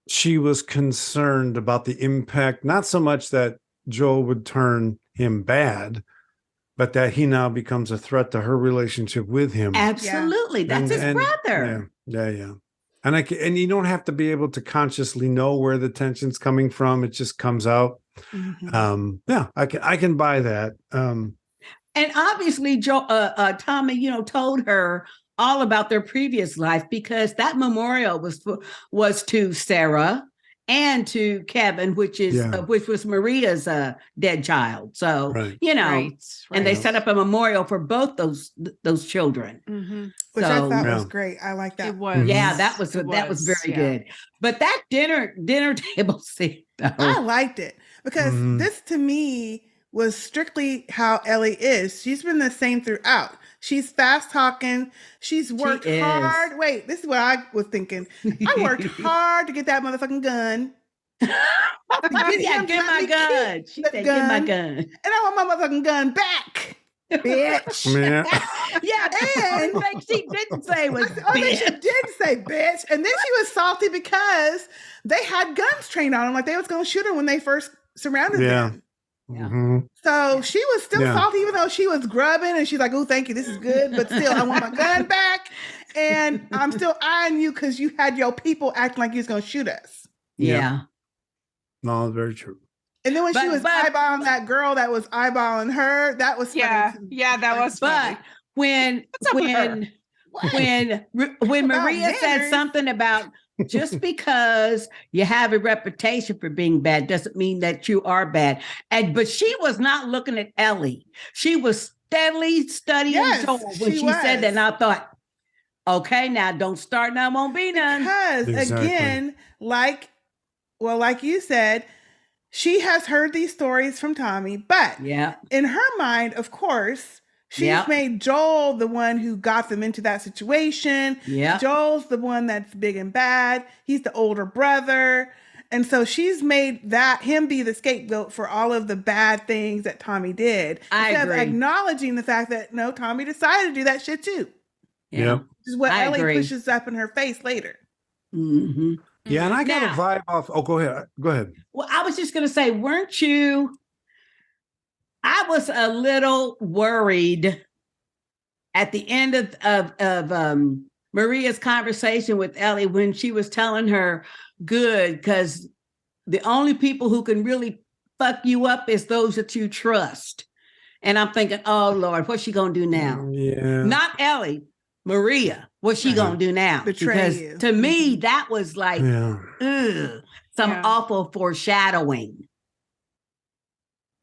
she was concerned about the impact, not so much that Joel would turn him bad, but that he now becomes a threat to her relationship with him. Absolutely. That's his brother. Yeah. And you don't have to be able to consciously know where the tension's coming from. It just comes out. Yeah, I can buy that. And obviously, Tommy, told her all about their previous life, because that memorial was to Sarah and to Kevin, which was Maria's dead child. So and they set up a memorial for both those children, which I thought was great. I like that. It was, that was very good. But that dinner table scene, though, I liked it because this to me was strictly how Ellie is. She's been the same throughout. She's fast talking. She's worked hard. Wait, this is what I was thinking. I worked hard to get that motherfucking gun. Get my gun. She said, get my gun. And I want my motherfucking gun back, bitch. And she didn't say was bitch. She did say bitch. And then she was salty because they had guns trained on them, like they was going to shoot her when they first surrounded them. So she was still salty, even though she was grubbing, and she's like, "Oh, thank you, this is good," but still, I want my gun back, and I'm still eyeing you because you had your people acting like you was gonna shoot us. Yeah. No, very true. And then when she was eyeballing that girl that was eyeballing her, that was funny too. That was funny. But when Maria said something about, just because you have a reputation for being bad doesn't mean that you are bad. But she was not looking at Ellie. She was steadily studying Joel when she said that. And I thought, okay, now don't start, now won't be none. Because again, like you said, she has heard these stories from Tommy, but in her mind, of course, she's made Joel the one who got them into that situation. Joel's the one that's big and bad. He's the older brother. And so she's made him be the scapegoat for all of the bad things that Tommy did. Instead of acknowledging the fact that, no, Tommy decided to do that shit too. Yeah. Which is what Ellie pushes up in her face later. Mm-hmm. Yeah, and I got a vibe off. Oh, go ahead. Well, I was just going to say, weren't you... I was a little worried at the end of Maria's conversation with Ellie when she was telling her, good, because the only people who can really fuck you up is those that you trust. And I'm thinking, oh, Lord, what's she going to do now? Yeah. Not Ellie, Maria. What's she going to do now? Betray you. To me, that was like, some awful foreshadowing.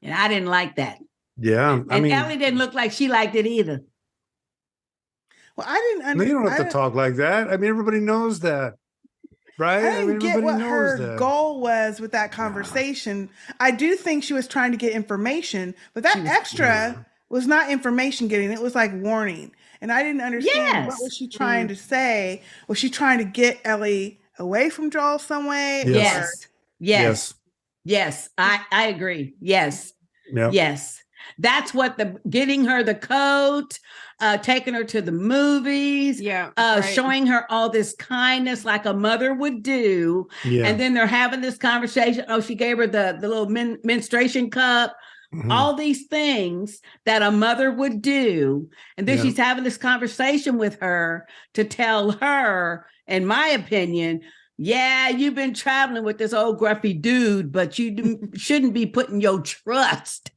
And I didn't like that. Yeah. And Ellie didn't look like she liked it either. Well, I didn't understand. You don't have to talk like that. I mean, everybody knows that. Right? I didn't get what her goal was with that conversation. I do think she was trying to get information, but that extra was not information getting. It was like warning. And I didn't understand what was she trying to say. Was she trying to get Ellie away from Joel some way? Yes. I agree. Yes. Yep. Yes. That's what getting her the coat, taking her to the movies, showing her all this kindness like a mother would do. Yeah. And then they're having this conversation. Oh, she gave her the little menstruation cup, all these things that a mother would do. And then she's having this conversation with her to tell her, in my opinion, you've been traveling with this old grumpy dude, but you shouldn't be putting your trust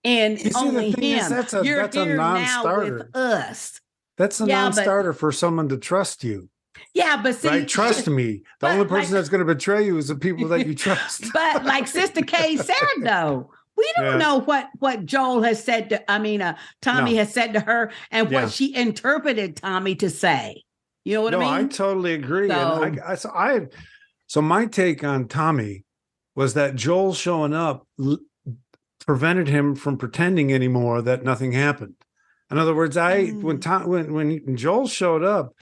in only him. That's You're a here non-starter. now with us. That's a non-starter for someone to trust you. Yeah, but see, right? Trust me. The only person that's going to betray you is the people that you trust. But like Sister Kay said, though, we don't know what Joel has said to. Tommy has said to her, and what she interpreted Tommy to say. You know what I mean? I totally agree. So my take on Tommy was that Joel showing up prevented him from pretending anymore that nothing happened. In other words, when Joel showed up,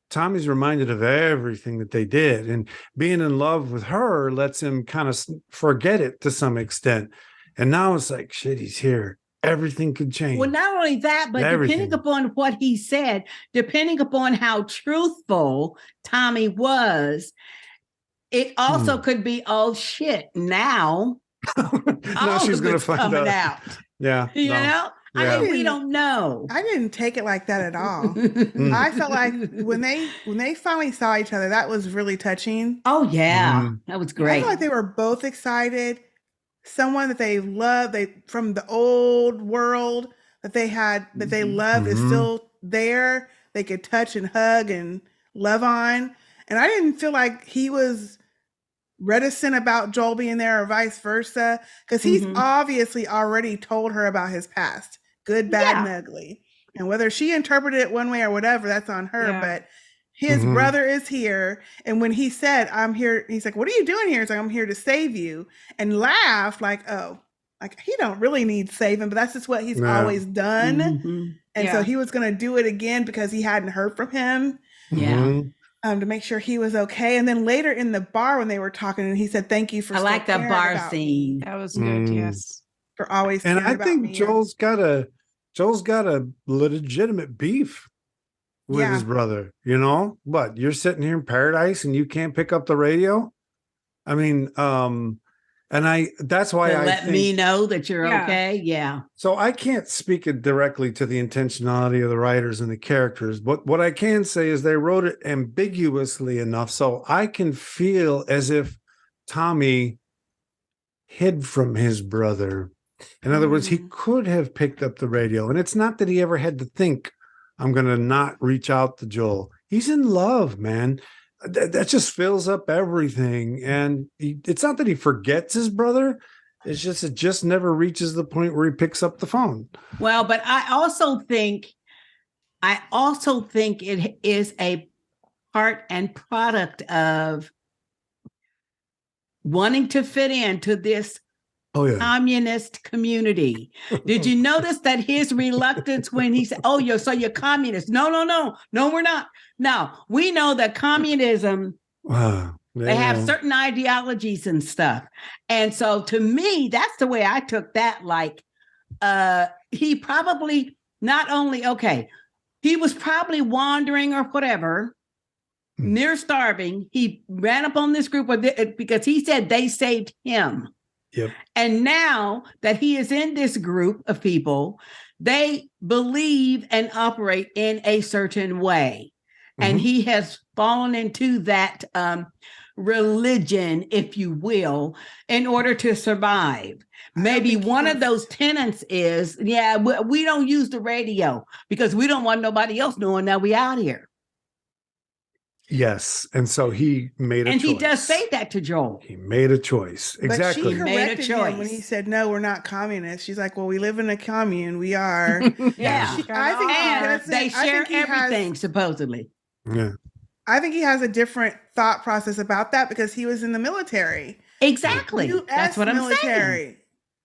Tommy's reminded of everything that they did, and being in love with her lets him kind of forget it to some extent. And now it's like, shit, he's here. Everything could change. Well, not only that, but depending upon what he said, depending upon how truthful Tommy was, it also could be, oh shit, now she's going to find out. Yeah. You know? I mean, we don't know. I didn't take it like that at all. I felt like when they finally saw each other, that was really touching. Oh yeah, that was great. I feel like they were both excited. Someone that they loved, from the old world that they loved is still there. They could touch and hug and love on. And I didn't feel like he was reticent about Joel being there or vice versa, because he's obviously already told her about his past, good, bad, and ugly. And whether she interpreted it one way or whatever, that's on her. Yeah. But his brother is here. And when he said, I'm here, he's like, what are you doing here? He's like, I'm here to save you. And laughed like, oh, like he don't really need saving, but that's just what he's always done. And so he was going to do it again because he hadn't heard from him. Yeah. To make sure he was okay. And then later in the bar when they were talking, and he said, thank you for I like that bar scene. That was good, yes. For always and I think Joel's got a legitimate beef with his brother. You know what? You're sitting here in paradise and you can't pick up the radio. I mean, and that's why I let me know that you're okay. Yeah. So I can't speak it directly to the intentionality of the writers and the characters, but what I can say is they wrote it ambiguously enough so I can feel as if Tommy hid from his brother. In other words, he could have picked up the radio, and it's not that he ever had to think, I'm going to not reach out to Joel. He's in love, man. That just fills up everything. And it's not that he forgets his brother. It's just, it just never reaches the point where he picks up the phone. Well, but I also think it is a part and product of wanting to fit into this communist community. Did you notice that his reluctance when he said, oh, you're communist? No, we're not. No, we know that communism, they have certain ideologies and stuff. And so to me, that's the way I took that. Like, he probably not only, he was probably wandering or whatever, near starving. He ran up on this group because he said they saved him. Yep. And now that he is in this group of people, they believe and operate in a certain way. And he has fallen into that religion, if you will, in order to survive. Maybe one of those tenets is, we don't use the radio because we don't want nobody else knowing that we out here. Yes. And so he made a choice. And he does say that to Joel. He made a choice. Exactly. But she corrected him when he said, no, we're not communists. She's like, well, we live in a commune. We are. I think they share everything, supposedly. Yeah. I think he has a different thought process about that because he was in the military. Exactly. That's what I'm saying.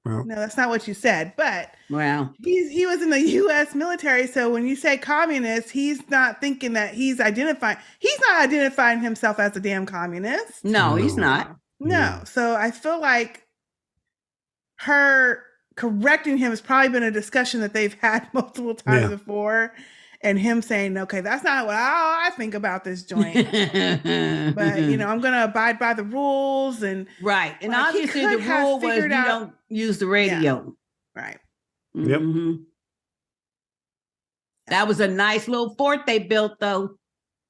Well, no, that's not what you said, but he was in the U.S. military. So when you say communist, he's not thinking that he's not identifying himself as a damn communist. No, he's not. No. So I feel like her correcting him has probably been a discussion that they've had multiple times before. And him saying, okay, that's not what I think about this joint. But, I'm going to abide by the rules. And right. And obviously the rule was you don't use the radio. Yeah. Right. Yep. Mm-hmm. That was a nice little fort they built, though.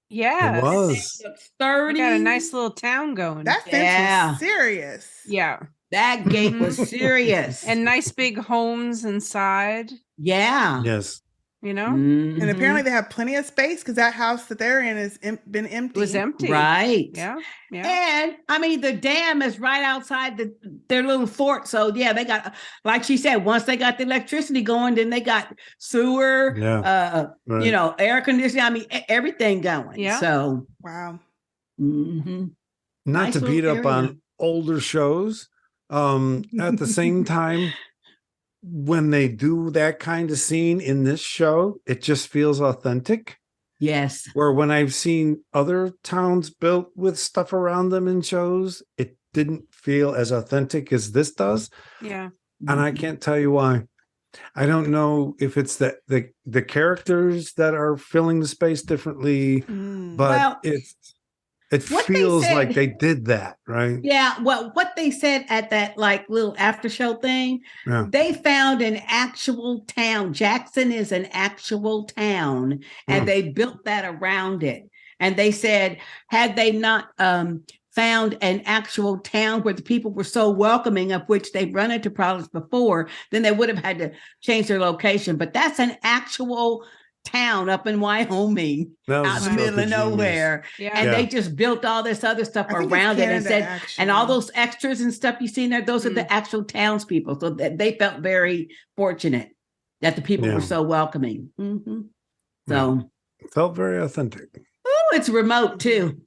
Yeah. It was. Sturdy. Got a nice little town going. That fence was serious. Yeah. That gate was serious. And nice big homes inside. Yeah. Yes. And apparently they have plenty of space because that house that they're in has been empty. It was empty. Right. Yeah. And I mean, the dam is right outside their little fort. So they got, like she said, once they got the electricity going, then they got sewer, air conditioning. I mean, everything going. Yeah. So. Wow. Not nice to beat up on older shows. At the same time, when they do that kind of scene in this show, it just feels authentic. Yes. Where when I've seen other towns built with stuff around them in shows, it didn't feel as authentic as this does. Yeah. And I can't tell you why. I don't know if it's the characters that are filling the space differently, but It feels like they did that, right? Yeah. Well, what they said at that like little after show thing, they found an actual town. Jackson is an actual town, and they built that around it. And they said, had they not found an actual town where the people were so welcoming, of which they've run into problems before, then they would have had to change their location. But that's an actual town up in Wyoming, out in the middle of nowhere. And they just built all this other stuff around it and said, actually. And all those extras and stuff you see in there, those are the actual townspeople. So they felt very fortunate that the people were so welcoming. So it felt very authentic. Oh, it's remote too.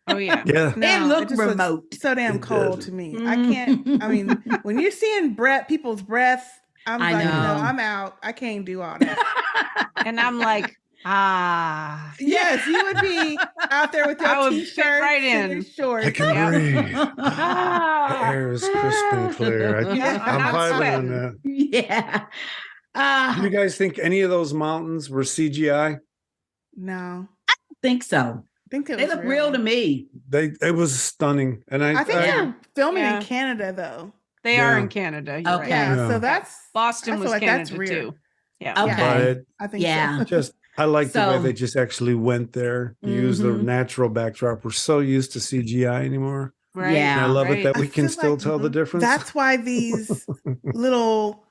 Oh yeah. Yeah. No, it looked remote. So damn cold to me. I can't, I mean, when you're seeing people's breath, I'm like, no, I'm out. I can't do all that. And I'm like, yes, you would be out there with your t-shirt right in your shorts. I can breathe. The air is crisp and clear. I'm vibing on that. Yeah. Do you guys think any of those mountains were CGI? No, I don't think so. I think they look real to me. It was stunning, and I think they're filming in Canada though. They are in Canada. You're right. Yeah, so that's Boston was like Canada too. Yeah. Okay. I think so. I like the way they just actually went there, use the natural backdrop. We're so used to CGI anymore. Right. Yeah. And I love it that we can still tell the difference. That's why these little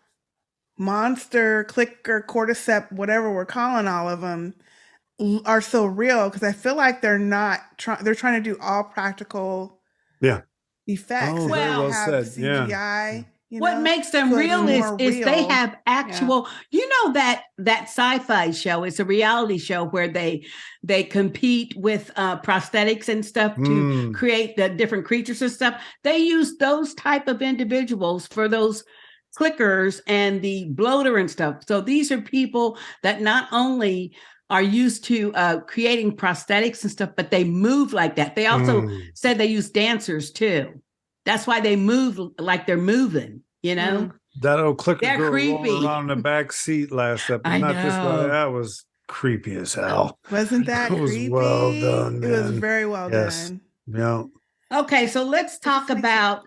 monster clicker cordyceps, whatever we're calling all of them, are so real, because I feel like they're not they're trying to do all practical effects. Oh, well have said. CGI. What makes them real is they have actual, that sci-fi show is a reality show where they compete with prosthetics and stuff to create the different creatures and stuff. They use those type of individuals for those clickers and the bloater and stuff. So these are people that not only are used to creating prosthetics and stuff, but they move like that. They also said they use dancers too. That's why they move like they're moving, That old clicker They're girl creepy. rolling around in the back seat last episode. I know. That was creepy as hell. Wasn't that creepy? Well done, man. It was very well done. Yeah. Okay, so let's talk about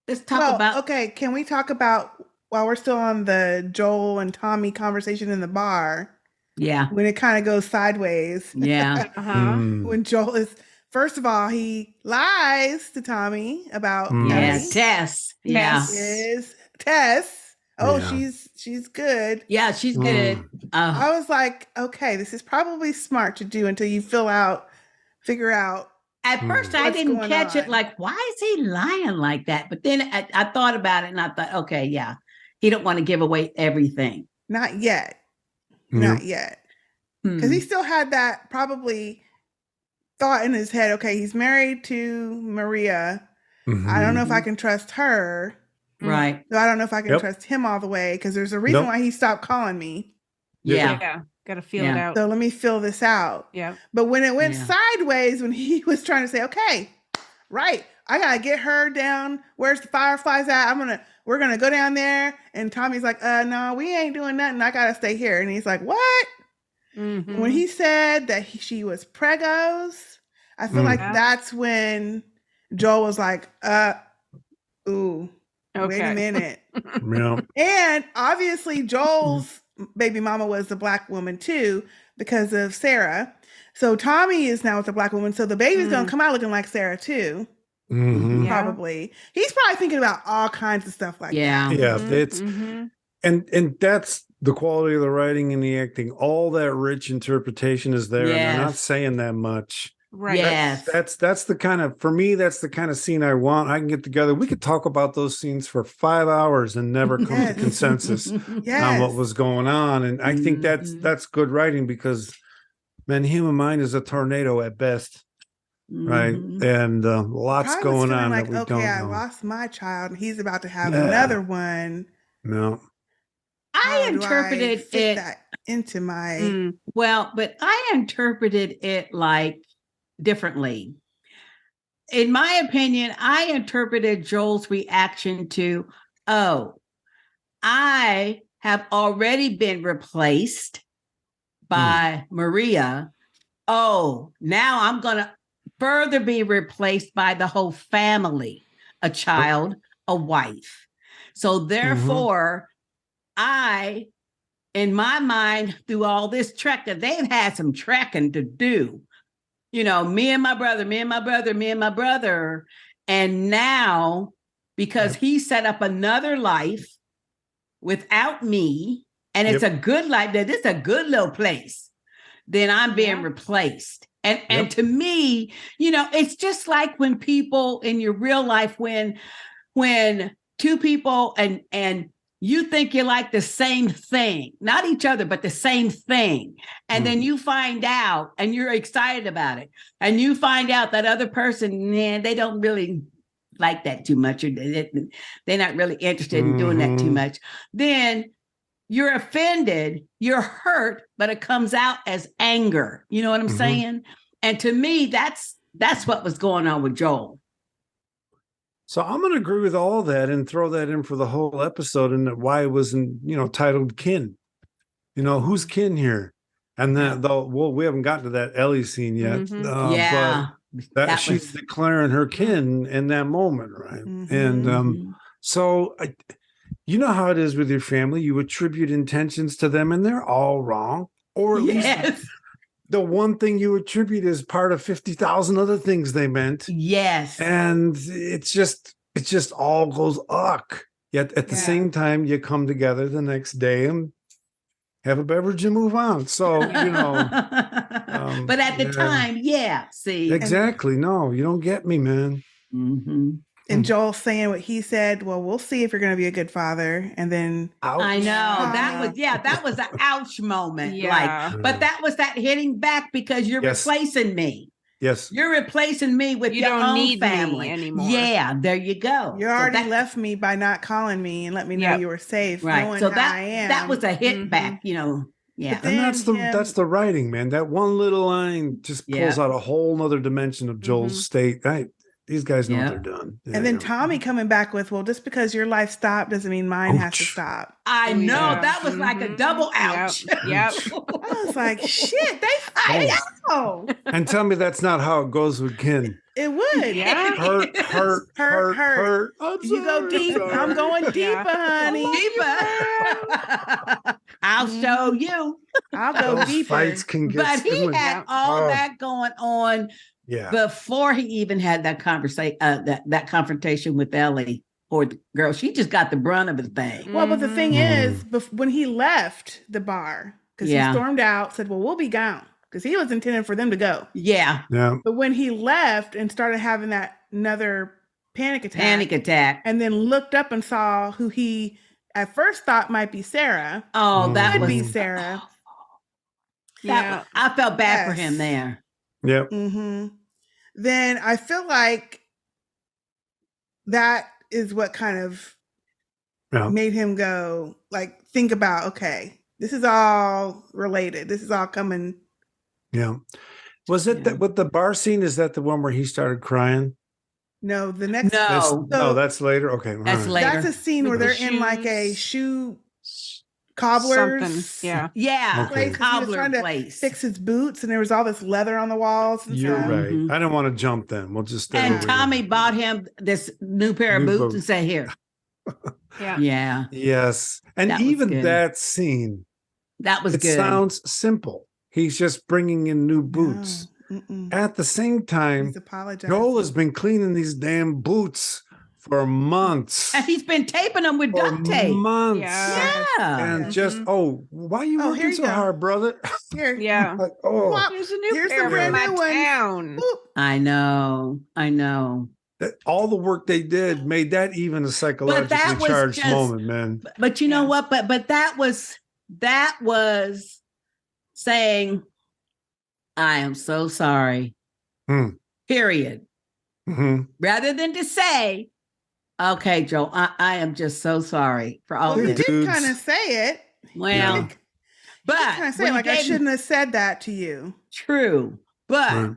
okay, can we talk about, while we're still on the Joel and Tommy conversation in the bar? Yeah. When it kind of goes sideways. Yeah. When Joel is, first of all, he lies to Tommy about Ellie. Tess. Yeah. Is Tess. Oh, she's good. Yeah, she's good. I was like, okay, this is probably smart to do until you figure out. At first, I didn't catch it. Like, why is he lying like that? But then I thought about it, and I thought, okay, yeah, he don't want to give away everything. Not yet. Not yet. Because he still had that probably thought in his head, okay, he's married to Maria. I don't know if I can trust her. Right. So I don't know if I can trust him all the way, because there's a reason why he stopped calling me. Yeah. Got to feel it out. So let me fill this out. Yeah. But when it went sideways, when he was trying to say, okay, right, I got to get her down. Where's the fireflies at? We're going to go down there. And Tommy's like, no, we ain't doing nothing. I got to stay here. And he's like, what? When he said that she was pregos, I feel like that's when Joel was like, ooh, wait a minute. And obviously Joel's baby mama was the black woman too, because of Sarah. So Tommy is now with the black woman. So the baby's going to come out looking like Sarah too. Probably. He's probably thinking about all kinds of stuff like that. Yeah. It's and that's the quality of the writing and the acting. All that rich interpretation is there, and they're not saying that much. Right. Yes. That's the kind of, for me, that's the kind of scene I want. I can get together. We could talk about those scenes for 5 hours and never come to consensus on what was going on. And I think that's good writing, because man, human mind is a tornado at best. Right. And lots going on like, that we okay, don't know. I lost my child and he's about to have another one. No. I interpreted it that into my but I interpreted it like differently. In my opinion, I interpreted Joel's reaction to, I have already been replaced by Maria, oh, now I'm going to further be replaced by the whole family, a child, a wife. So therefore, I, in my mind, through all this trekking, they've had some trekking to do. You know, me and my brother. And now, because he set up another life without me, and it's a good life, that it's a good little place, then I'm being replaced. And to me, you know, it's just like when people in your real life, when two people and you think you like the same thing, not each other, but the same thing. And then you find out and you're excited about it. And you find out that other person, man, they don't really like that too much. Or they're not really interested in doing that too much. Then you're offended, you're hurt, but it comes out as anger. You know what I'm saying? And to me, that's what was going on with Joel. So I'm going to agree with all that and throw that in for the whole episode, and why it wasn't, you know, titled Kin. You know, who's kin here? And then, though, well, we haven't gotten to that Ellie scene yet. But that she's declaring her kin in that moment, right? And so, you know how it is with your family. You attribute intentions to them, and they're all wrong, or at least the one thing you attribute is part of 50,000 other things they meant. Yes. And it just all goes uck. Yet at the same time, you come together the next day and have a beverage and move on. So, you know. But at the time, see. Exactly. No, you don't get me, man. And Joel saying what he said, well, we'll see if you're going to be a good father. And then I know that was an ouch moment. But that was that hitting back because you're replacing me. Yes. You're replacing me with your own need family anymore. Yeah, there you go. You already left me by not calling me and let me know you were safe. Right. So that was a hit back, you know. Yeah. And that's the writing, man. That one little line just pulls out a whole nother dimension of Joel's state. These guys know what they're doing. Yeah, and then Tommy coming back with, well, just because your life stopped doesn't mean mine has to stop. I know. That was like a double ouch. Yep. I was like, shit, I know. And tell me that's not how it goes with kin. It would. Yeah. Hurt. You go deep. I'm going deeper, honey. Deeper. I'll show you. I'll go deeper. Fights can get but he had all that going on before he even had that conversation, that confrontation with Ellie or the girl. She just got the brunt of the thing. Well, but the thing is, when he left the bar, because he stormed out, said, well, we'll be gone. Because he was intended for them to go. Yeah. But when he left and started having that another panic attack, and then looked up and saw who he at first thought might be Sarah. Oh, that would be Sarah. I felt bad for him there. Yep. Then I feel like that is what kind of made him go, like, think about, okay, this is all related. This is all coming. Yeah. Was it that with the bar scene? Is that the one where he started crying? No, the next. No, that's later. Okay. That's later. That's a scene where they're in like a shoe cobbler's. Yeah. Place. Cobbler he was trying place. to fix his boots, and there was all this leather on the walls. And You're stuff. right. I don't want to jump then. We'll just stay And Tommy bought him this new pair of boots and said, here. Yeah. Yes. And that even that scene. That was good. It sounds simple. He's just bringing in new boots. At the same time, Joel has been cleaning these damn boots for months. And he's been taping them with duct tape. Months. Yeah. And just, why are you working so hard, brother? Here. Yeah. Like, here's a new pair from my town. I know. All the work they did made that even a psychologically charged moment, man. But you know what? But that was saying, I am so sorry. Period. Rather than to say, okay, Joe, I am just so sorry for all this. He did kind of say it. Well, but kind of say like I shouldn't have said that to you. True. But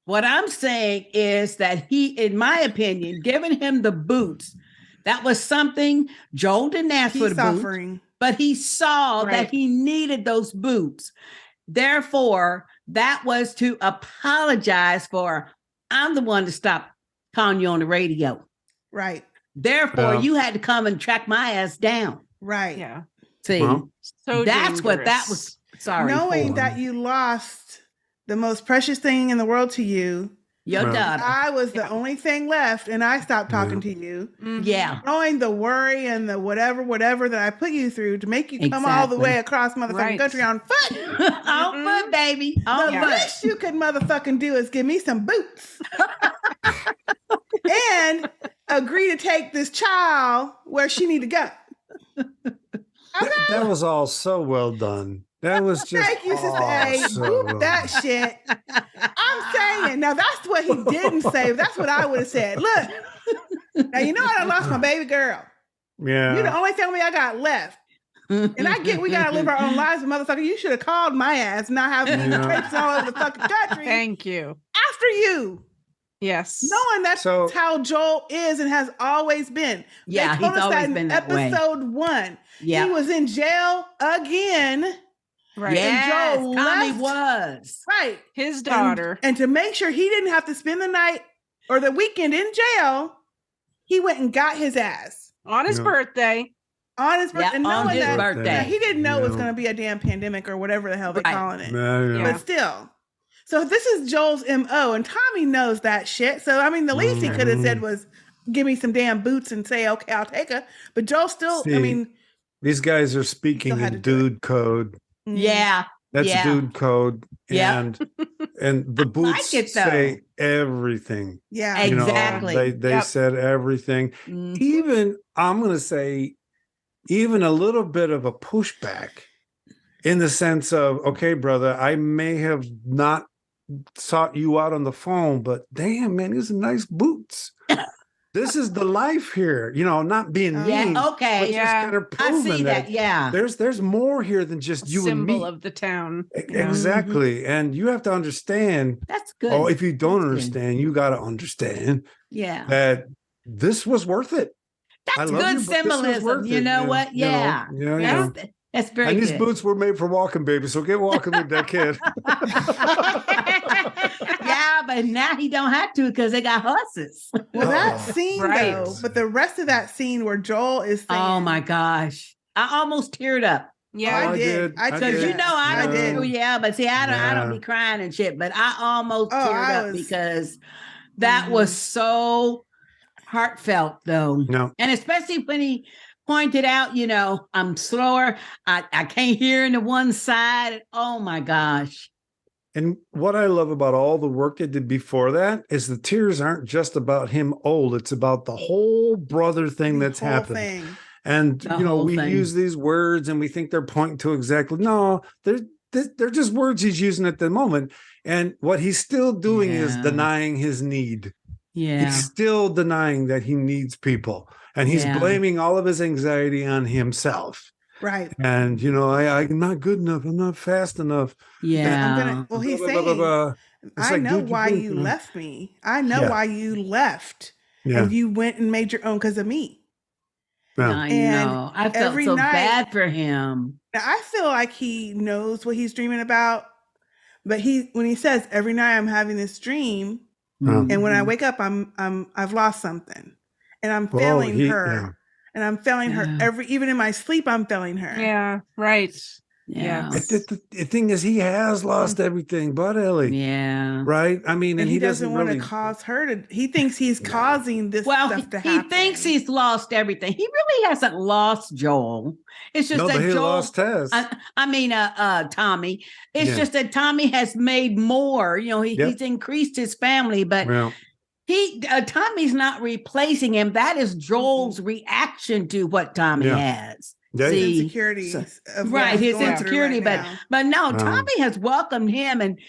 what I'm saying is that he, in my opinion, giving him the boots, that was something Joel didn't ask for the boots, but he saw that he needed those boots. Therefore, that was to apologize for, I'm the one to stop calling you on the radio. Right. Therefore, you had to come and track my ass down. Right. Yeah. See, so that's dangerous. what that was. Sorry. Knowing that you lost the most precious thing in the world to you. Your daughter. I was the only thing left, and I stopped talking to you. Yeah. Knowing the worry and the whatever that I put you through to make you come all the way across motherfucking country on foot. On foot, baby. On the foot. least you could motherfucking do is give me some boots. And agree to take this child where she need to go. Okay. That was all so well done. That was just thank you, Sister A. Boop that shit. I'm saying now that's what he didn't say. That's what I would have said. Look, now you know I lost my baby girl. Yeah, you're the only family I got left. And I get we gotta live our own lives, but motherfucker, you should have called my ass, not have me traipsing all over the fucking country. Thank you. After you. Yes. Knowing that's how Joel is and has always been. Yeah, they told he's us always that been in that episode 1. Yeah. He was in jail again. Right. Yes, and Joel Tommy left. Was. Right. His daughter. And to make sure he didn't have to spend the night or the weekend in jail, he went and got his ass. On his birthday. On his birthday. Yeah, and knowing on his that birthday. He didn't know it was going to be a damn pandemic or whatever the hell they're calling it. But still. So this is Joel's MO, and Tommy knows that shit. So, I mean, the least he could have said was, give me some damn boots and say, okay, I'll take her. But Joel still, these guys are speaking in dude code. Yeah. That's dude code. And the boots say everything. Yeah. Exactly. They said everything. Even, I'm going to say, even a little bit of a pushback in the sense of, okay, brother, I may have not sought you out on the phone, but damn, man, these are nice boots. This is the life here, not being mean. Okay. But just kind of proving I see that. Yeah. There's more here than just you and me. Symbol of the town. Exactly. And you have to understand. That's good. Oh, if you don't understand, you got to understand. Yeah. That this was worth it. That's good symbolism. You know what? Yeah. That's very good. And these boots were made for walking, baby. So get walking with that kid. Yeah, but now he don't have to because they got horses. Well, that scene though, but the rest of that scene where Joel is saying, oh my gosh, I almost teared up. Yeah, I did. Because I don't do. Yeah, but see, I don't be crying and shit. But I almost teared up because that was so heartfelt, though. No, and especially when he pointed out, I'm slower. I can't hear in the one side. Oh my gosh. And what I love about all the work they did before that is the tears aren't just about him old. It's about the whole brother thing that's happened. And, we use these words and we think they're pointing to exactly. No, they're just words he's using at the moment. And what he's still doing is denying his need. Yeah. He's still denying that he needs people. And he's blaming all of his anxiety on himself. Right. And, I'm not good enough. I'm not fast enough. Yeah. He's saying, I know why you left me. I know why you left. Yeah. And you went and made your own because of me. Yeah. I know. I felt so bad for him. Now, I feel like he knows what he's dreaming about. But when he says, every night I'm having this dream, and when I wake up, I've lost something. And I'm failing her. Yeah. And I'm failing her even in my sleep, I'm failing her. Yeah, right. Yeah. The thing is, he has lost everything but Ellie. Yeah. Right? I mean, and he doesn't want to cause her to, he thinks he's causing this stuff to happen. He thinks he's lost everything. He really hasn't lost Joel. It's just that he Joel lost Tess. Tommy. It's just that Tommy has made more. He's increased his family, but Tommy's not replacing him. That is Joel's reaction to what Tommy has. Yeah. His insecurity. His insecurity. But no, Tommy has welcomed him and,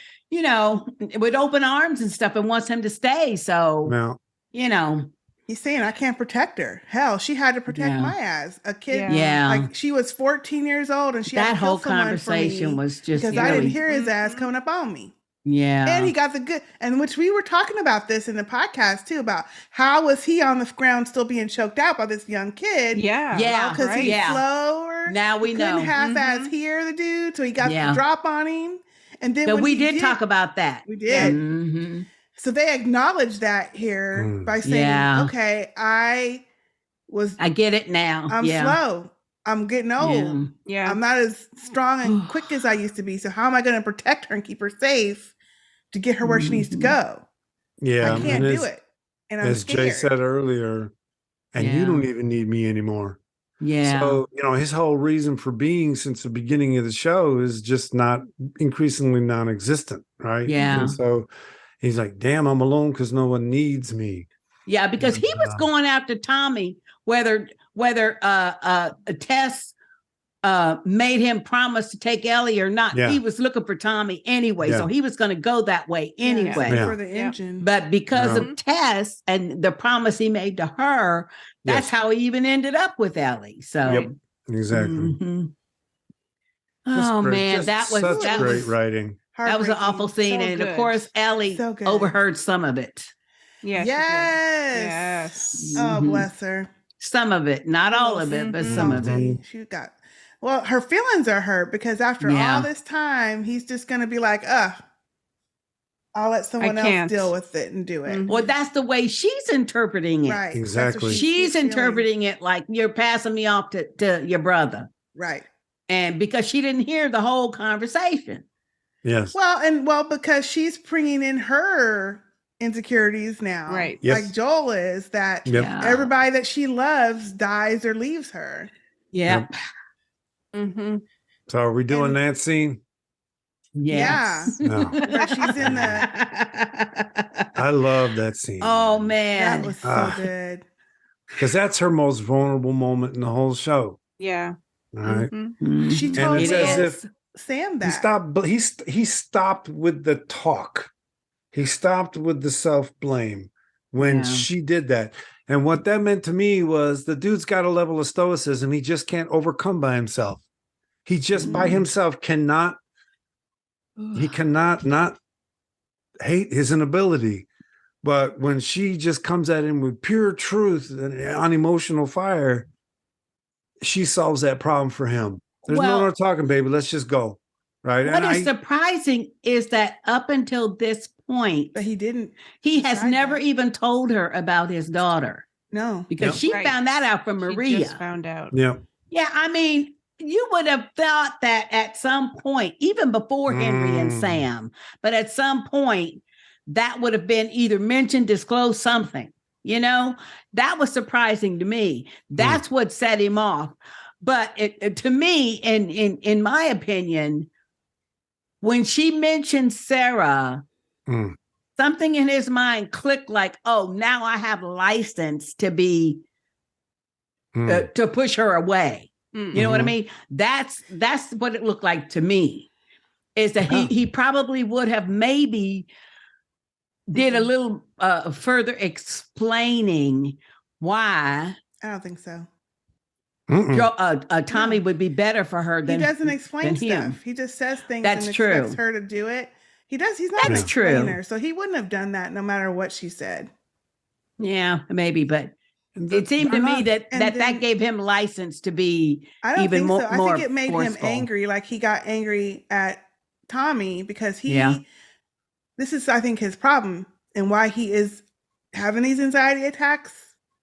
with open arms and stuff and wants him to stay. So, He's saying, I can't protect her. Hell, she had to protect my ass. A kid. Yeah. Like she was 14 years old and she had to kill whole conversation was just because I didn't hear his ass coming up on me. Yeah. And he got the good, and which we were talking about this in the podcast too, about how was he on the ground still being choked out by this young kid? Yeah. Yeah. Because he's slower. Now we know. Couldn't half-ass hear the dude, so he got the drop on him. And then But we did talk about that. We did. Mm-hmm. So they acknowledge that here by saying, okay, I get it now. I'm slow. I'm getting old. Yeah. I'm not as strong and quick as I used to be. So how am I going to protect her and keep her safe to get her where she needs to go? Yeah. I can't do it. And I'm as scared. Jay said earlier, and you don't even need me anymore. Yeah. So, his whole reason for being since the beginning of the show is just not increasingly non-existent, right? Yeah. And so he's like, damn, I'm alone because no one needs me. Yeah, because he was going after Tommy, whether Tess made him promise to take Ellie or not. He was looking for Tommy anyway. So he was going to go that way anyway. For the engine. But because of Tess and the promise he made to her, that's how he even ended up with Ellie. So exactly. Oh man, that was great writing. That was an awful scene. And of course, Ellie overheard some of it. Yes. Oh, bless her. Some of it, not all of it, but some of it. She got, well, her feelings are hurt because after all this time, he's just going to be like, I'll let someone else deal with it and do it. Well, that's the way she's interpreting it. Right. Exactly. She's interpreting it like you're passing me off to your brother. Right. And because she didn't hear the whole conversation. Yes. Well, because she's bringing in her insecurities now. Right. Like Joel is that everybody that she loves dies or leaves her. Yep. So are we doing that scene? Yes. Yeah. Where she's in the I love that scene. Oh man. That was so good. Because that's her most vulnerable moment in the whole show. Yeah. All right. She told it's as if Sam that. He stopped with the talk. He stopped with the self-blame when she did that. And what that meant to me was the dude's got a level of stoicism he just can't overcome by himself. He just by himself cannot not hate his inability. But when she just comes at him with pure truth and unemotional fire, she solves that problem for him. There's no more talking, baby. Let's just go. Right. What is surprising is that up until this point, but he has never even told her about his daughter. No. Because she found that out from Maria. She just found out. Yeah. Yeah. I mean, you would have thought that at some point, even before Henry and Sam, but at some point, that would have been either mentioned, disclosed, something. That was surprising to me. That's what set him off. But to me, in my opinion, when she mentioned Sarah, something in his mind clicked like, oh, now I have license to be to push her away. You know what I mean? That's what it looked like to me, is that he probably would have maybe did a little further explaining why. I don't think so. Tommy would be better for her than he doesn't explain stuff. Him. He just says things That's and true. expects her to do it. He's not an explainer, so he wouldn't have done that no matter what she said. Yeah, maybe, but it seemed to me that gave him license to be even more. I think it made him angry. Like he got angry at Tommy because this is, I think, his problem and why he having these anxiety attacks.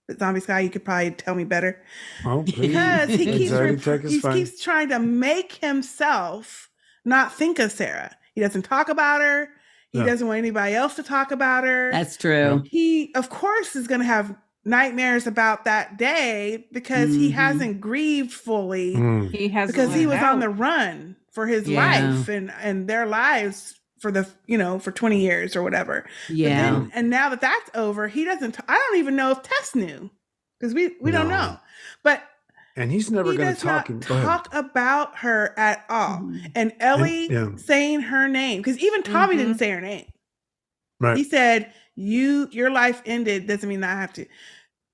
But Zombie Scotty, you could probably tell me better. Oh, because he keeps trying to make himself not think of Sarah. He doesn't talk about her. He doesn't want anybody else to talk about her. That's true. He, of course, is going to have nightmares about that day because he hasn't grieved fully. He has because he was on the run for his life and their lives for for 20 years or whatever. Yeah. And now that that's over, he doesn't. I don't even know if Tess knew because we don't know. And he's never going to talk about her at all. And Ellie saying her name, because even Tommy didn't say her name. Right. He said, your life ended, doesn't mean that I have to.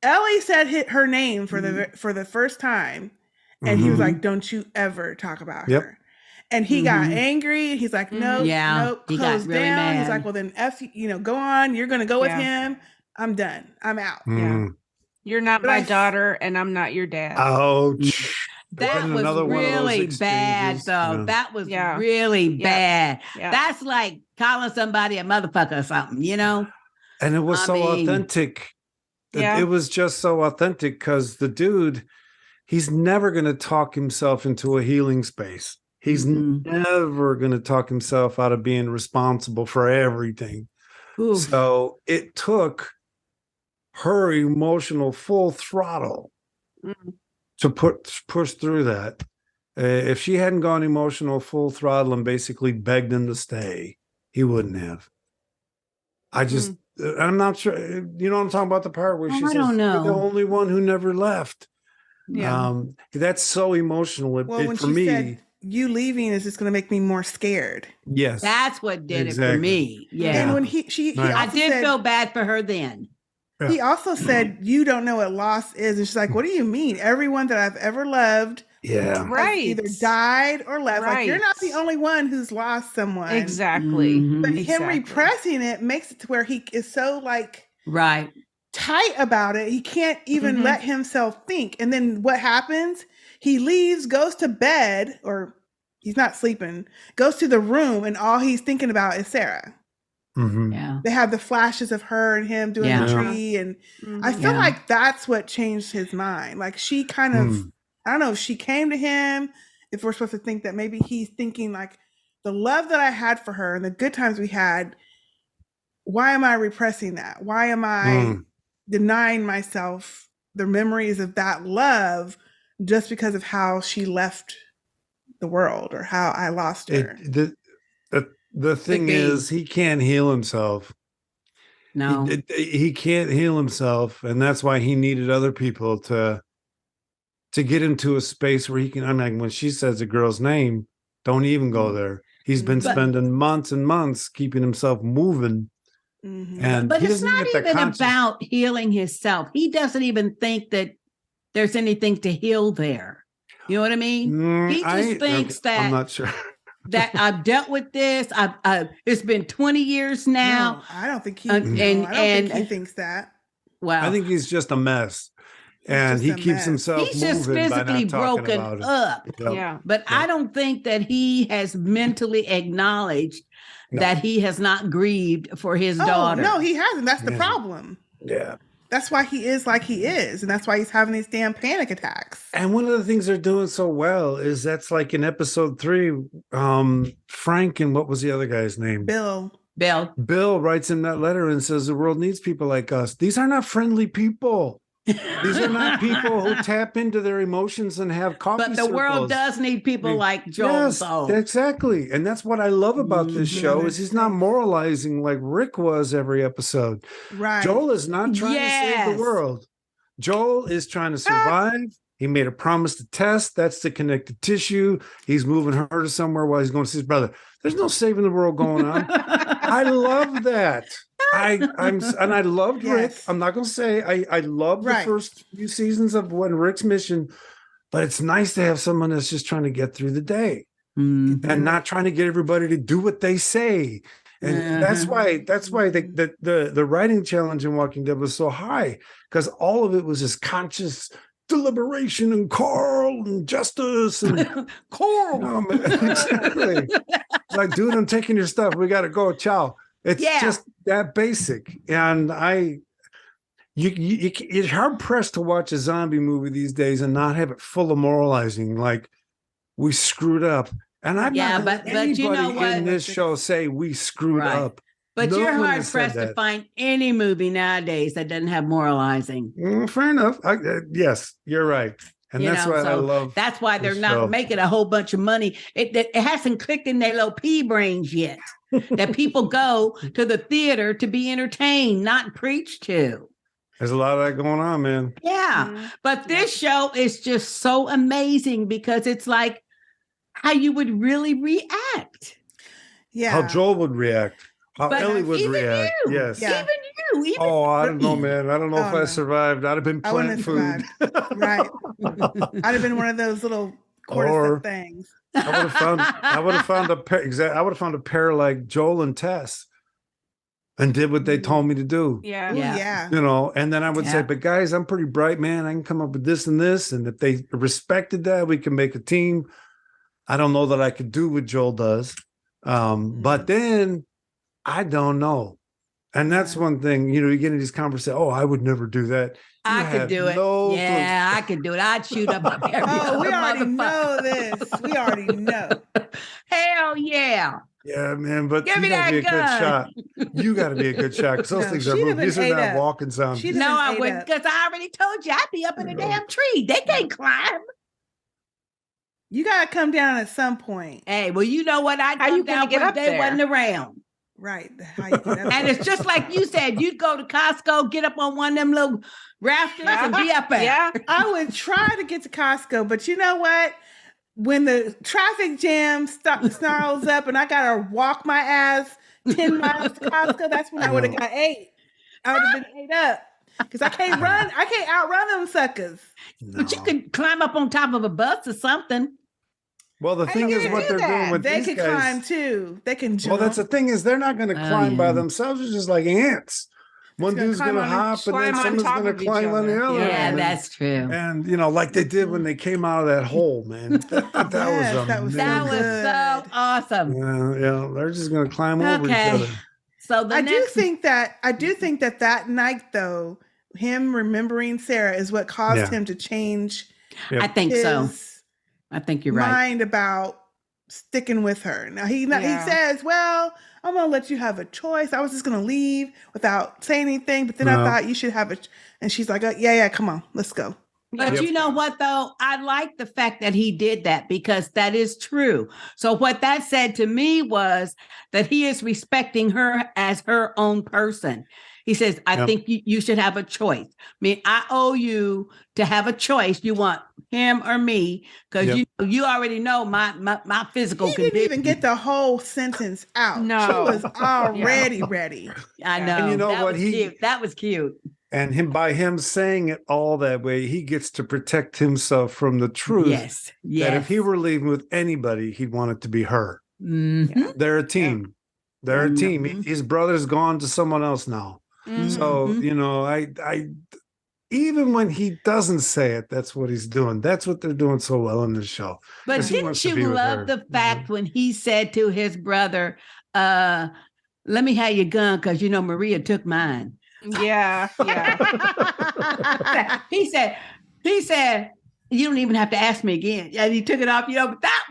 Ellie said her name for the first time. And he was like, don't you ever talk about her. And he got angry. He's like, nope, he close really down. mad. He's like, well then go on. You're going to go with him. I'm done. I'm out. Yeah. You're not my daughter, and I'm not your dad. Ouch. That was really bad, though. Yeah. That was really bad. Yeah. That's like calling somebody a motherfucker or something, you know? And it was authentic. Yeah. It was just so authentic because the dude, he's never going to talk himself into a healing space. He's never going to talk himself out of being responsible for everything. Oof. So it took her emotional full throttle to push through that. If she hadn't gone emotional full throttle and basically begged him to stay, he wouldn't have. I'm not sure. You know what I'm talking about? The part where she says, "You're the only one who never left." Yeah, that's so emotional. When for me, said, you leaving is just going to make me more scared. Yes, that's what did it for me. Yeah, and when he I did feel bad for her then. Yeah. He also said, "You don't know what loss is," and she's like, "What do you mean? Everyone that I've ever loved." Yeah. Has either died or left. Like, you're not the only one who's lost someone. Exactly. But him repressing it makes it to where he is so tight about it. He can't even let himself think. And then what happens? He leaves, goes to bed, or he's not sleeping, goes to the room, and all he's thinking about is Sarah. Mm-hmm. Yeah. They have the flashes of her and him doing the tree. And I feel like that's what changed his mind. Like, she kind of I don't know if she came to him, if we're supposed to think that maybe he's thinking like, the love that I had for her and the good times we had, why am I repressing that? Why am I denying myself the memories of that love just because of how she left the world or how I lost her? The thing is, he can't heal himself. No. He can't heal himself, and that's why he needed other people to get into a space where he can, I'm like, when she says a girl's name, don't even go there. He's been spending months and months keeping himself moving. And but it's not even about healing himself. He doesn't even think that there's anything to heal there. You know what I mean? He just thinks that I'm not sure. that I've dealt with this. It's been 20 years now. No, I don't think he I don't think he thinks that. Well, I think he's just a mess. And he keeps himself he's just physically broken up. Yep. Yeah. But I don't think that he has mentally acknowledged that he has not grieved for his daughter. No, he hasn't. That's the problem. Yeah. That's why he is like he is. And that's why he's having these damn panic attacks. And one of the things they're doing so well is that's like in episode 3, Frank and what was the other guy's name? Bill writes in that letter and says, the world needs people like us. These are not friendly people. These are not people who tap into their emotions and have coffee But the world does need people like Joel. Yes, exactly. And that's what I love about this show is he's not moralizing like Rick was every episode. Right. Joel is not trying to save the world. Joel is trying to survive. He made a promise to Tess. That's the connective tissue. He's moving her to somewhere while he's going to see his brother. There's no saving the world going on. I love that. I loved Rick. I'm not going to say I loved the first few seasons of when Rick's mission, but it's nice to have someone that's just trying to get through the day and not trying to get everybody to do what they say. And that's why the writing challenge in Walking Dead was so high, because all of it was this conscious deliberation and Carl and justice and Carl. No, exactly. Like, dude, I'm taking your stuff. We got to go. Ciao. It's just that basic. And you're hard pressed to watch a zombie movie these days and not have it full of moralizing. Like, we screwed up. And I've not heard anybody you know in this show say we screwed up. But you're hard pressed to find any movie nowadays that doesn't have moralizing. Fair enough. Yes, you're right. And that's why I love. That's why they're not making a whole bunch of money. It hasn't clicked in their little pea brains yet. That people go to the theater to be entertained, not preached to. There's a lot of that going on, man. Yeah. But this show is just so amazing because it's like how you would really react. Yeah. How Joel would react. How Ellie would react. You. Yes. Yeah. Even you. I don't know, man. I don't know if I survived. I'd have been plant food. Right. I'd have been one of those little cordyceps things. I would have found a pair like Joel and Tess. and did what they told me to do. Yeah. Ooh, yeah. You know, and then I would say, Yeah. but guys, I'm pretty bright, man. I can come up with this and this. And if they respected that, we can make a team. I don't know that I could do what Joel does. But then I don't know. And that's one thing, you know, you get into these conversations. Oh, I would never do that. I could do it. No Yeah, I could do it. I'd shoot up every Oh, we other already motherfucker. know this. We already know. Hell yeah. Yeah, man, but Give you me gotta be a that good shot. gun. You gotta be a good shot because those No, things are she'd have moving. been These are ate not up. walking sound. She'd No, been I ate wouldn't, up. because I already told you I'd be up in a damn tree. They can't climb. You gotta come down at some point. Hey, well, you know what? I'd How come you gonna down get when up they there? wasn't around. Right. How you get up And there. it's just like you said, you'd go to Costco, get up on one of them little rafters and be up there. Yeah. I would try to get to Costco, but you know what? When the traffic jam snarls up and I gotta walk my ass 10 miles to Costco, that's when I would have got ate. I would have been ate up. Because I can't outrun them suckers. But you could climb up on top of a bus or something. Well, the How thing you is gonna what do they're that? doing with They these can guys. climb too. They can jump. Well, that's the thing is they're not going to Oh, climb by yeah. themselves. They're just like ants. One gonna dude's climb going to on hop, and then climb on someone's top going of to each climb on the other. other. Yeah, and, that's true. and you know, like they did when they came out of that hole, man. That Yes, was that was amazing. That was so Good. awesome. Yeah, they're just going to climb over each Okay. other. So the I next do think that night though, him remembering Sarah is what caused Yeah. him to change I think his so. I think you're right. mind about sticking with her. Now he says, "Well, I'm gonna let you have a choice. I was just gonna leave without saying anything, but then I No. thought you should have a." And she's like, "Yeah, come on, let's go." But Yep. you know what, though? I like the fact that he did that because that is true. So what that said to me was that he is respecting her as her own person. He says, I Yep. think you should have a choice. I mean, I owe you to have a choice. You want him or me because Yep. you already know my physical He condition. didn't even get the whole sentence out. No. She was already ready. I know. And you know that what? was cute. That was cute. And by him saying it all that way, he gets to protect himself from the truth Yes. Yes. that if he were leaving with anybody, he'd want it to be her. Mhm. They're a team. They're a team. Mhm. His brother's gone to someone else now. So, Mhm. you know, I even when he doesn't say it, that's what he's doing. That's what they're doing so well in the show. But 'Cause he didn't wants to be you with love her. the fact when he said to his brother, let me have your gun because you know Maria took mine. Yeah. Yeah. he said, you don't even have to ask me again. Yeah, he took it off, you know, but that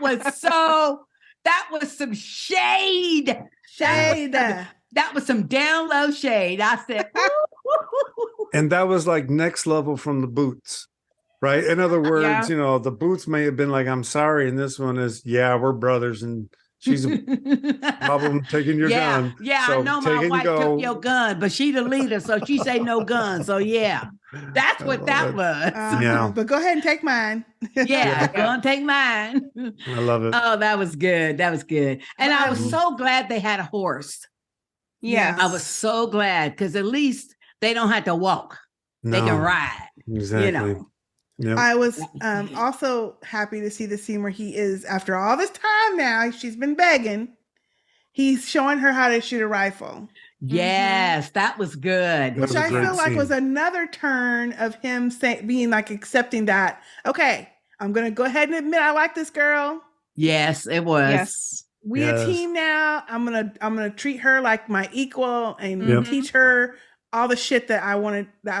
was some shade. Shade. That was some down low shade. I said, And that was like next level from the boots, right? In other words, Yeah. you know, the boots may have been like, I'm sorry. And this one is, yeah, we're brothers. And she's a problem taking your gun. Yeah, So I know take my it and wife go. took your gun, but she the leader, so she say no gun. So yeah, that's I what love that it. was. Yeah. But go ahead and take mine. Yeah, go and take mine. I love it. Oh, that was good. That was good. And I was Mhm. so glad they had a horse. Yes. I was so glad because at least they don't have to walk. They can No, ride. Exactly. You know. Yep. I was also happy to see the scene where he is, after all this time now, she's been begging. He's showing her how to shoot a rifle, Yes, that was good. That which was a I great feel like scene. was another turn of him being like accepting that, okay, I'm going to go ahead and admit I like this girl. Yes, it was. Yes. We Yes. a team now. I'm gonna treat her like my equal and Yep. teach her all the shit that I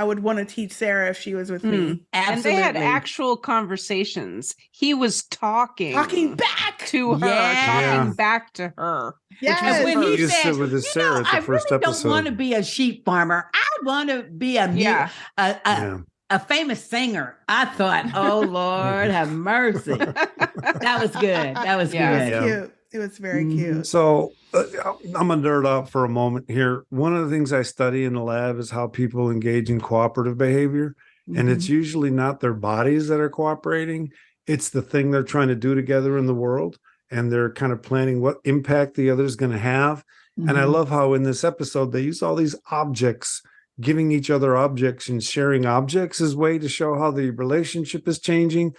would want to teach Sarah if she was with me. And Absolutely. they had actual conversations. He was talking Back. to her, Yeah. talking back to her. Yes. And when he used to says, with his you Sarah know, at the I first really episode. don't want to be a sheep farmer. I want to be Yeah. Yeah. a famous singer. I thought, oh Lord, have mercy. That was good. That was Yeah. good. Yeah. Cute. It was very Mhm. cute. So I'm gonna nerd out for a moment here. One of the things I study in the lab is how people engage in cooperative behavior. And it's Mm-hmm. usually not their bodies that are cooperating. It's the thing they're trying to do together in the world. And they're kind of planning what impact the other is going to have. And I Mhm. love how in this episode, they use all these objects, giving each other objects and sharing objects as a way to show how the relationship is changing.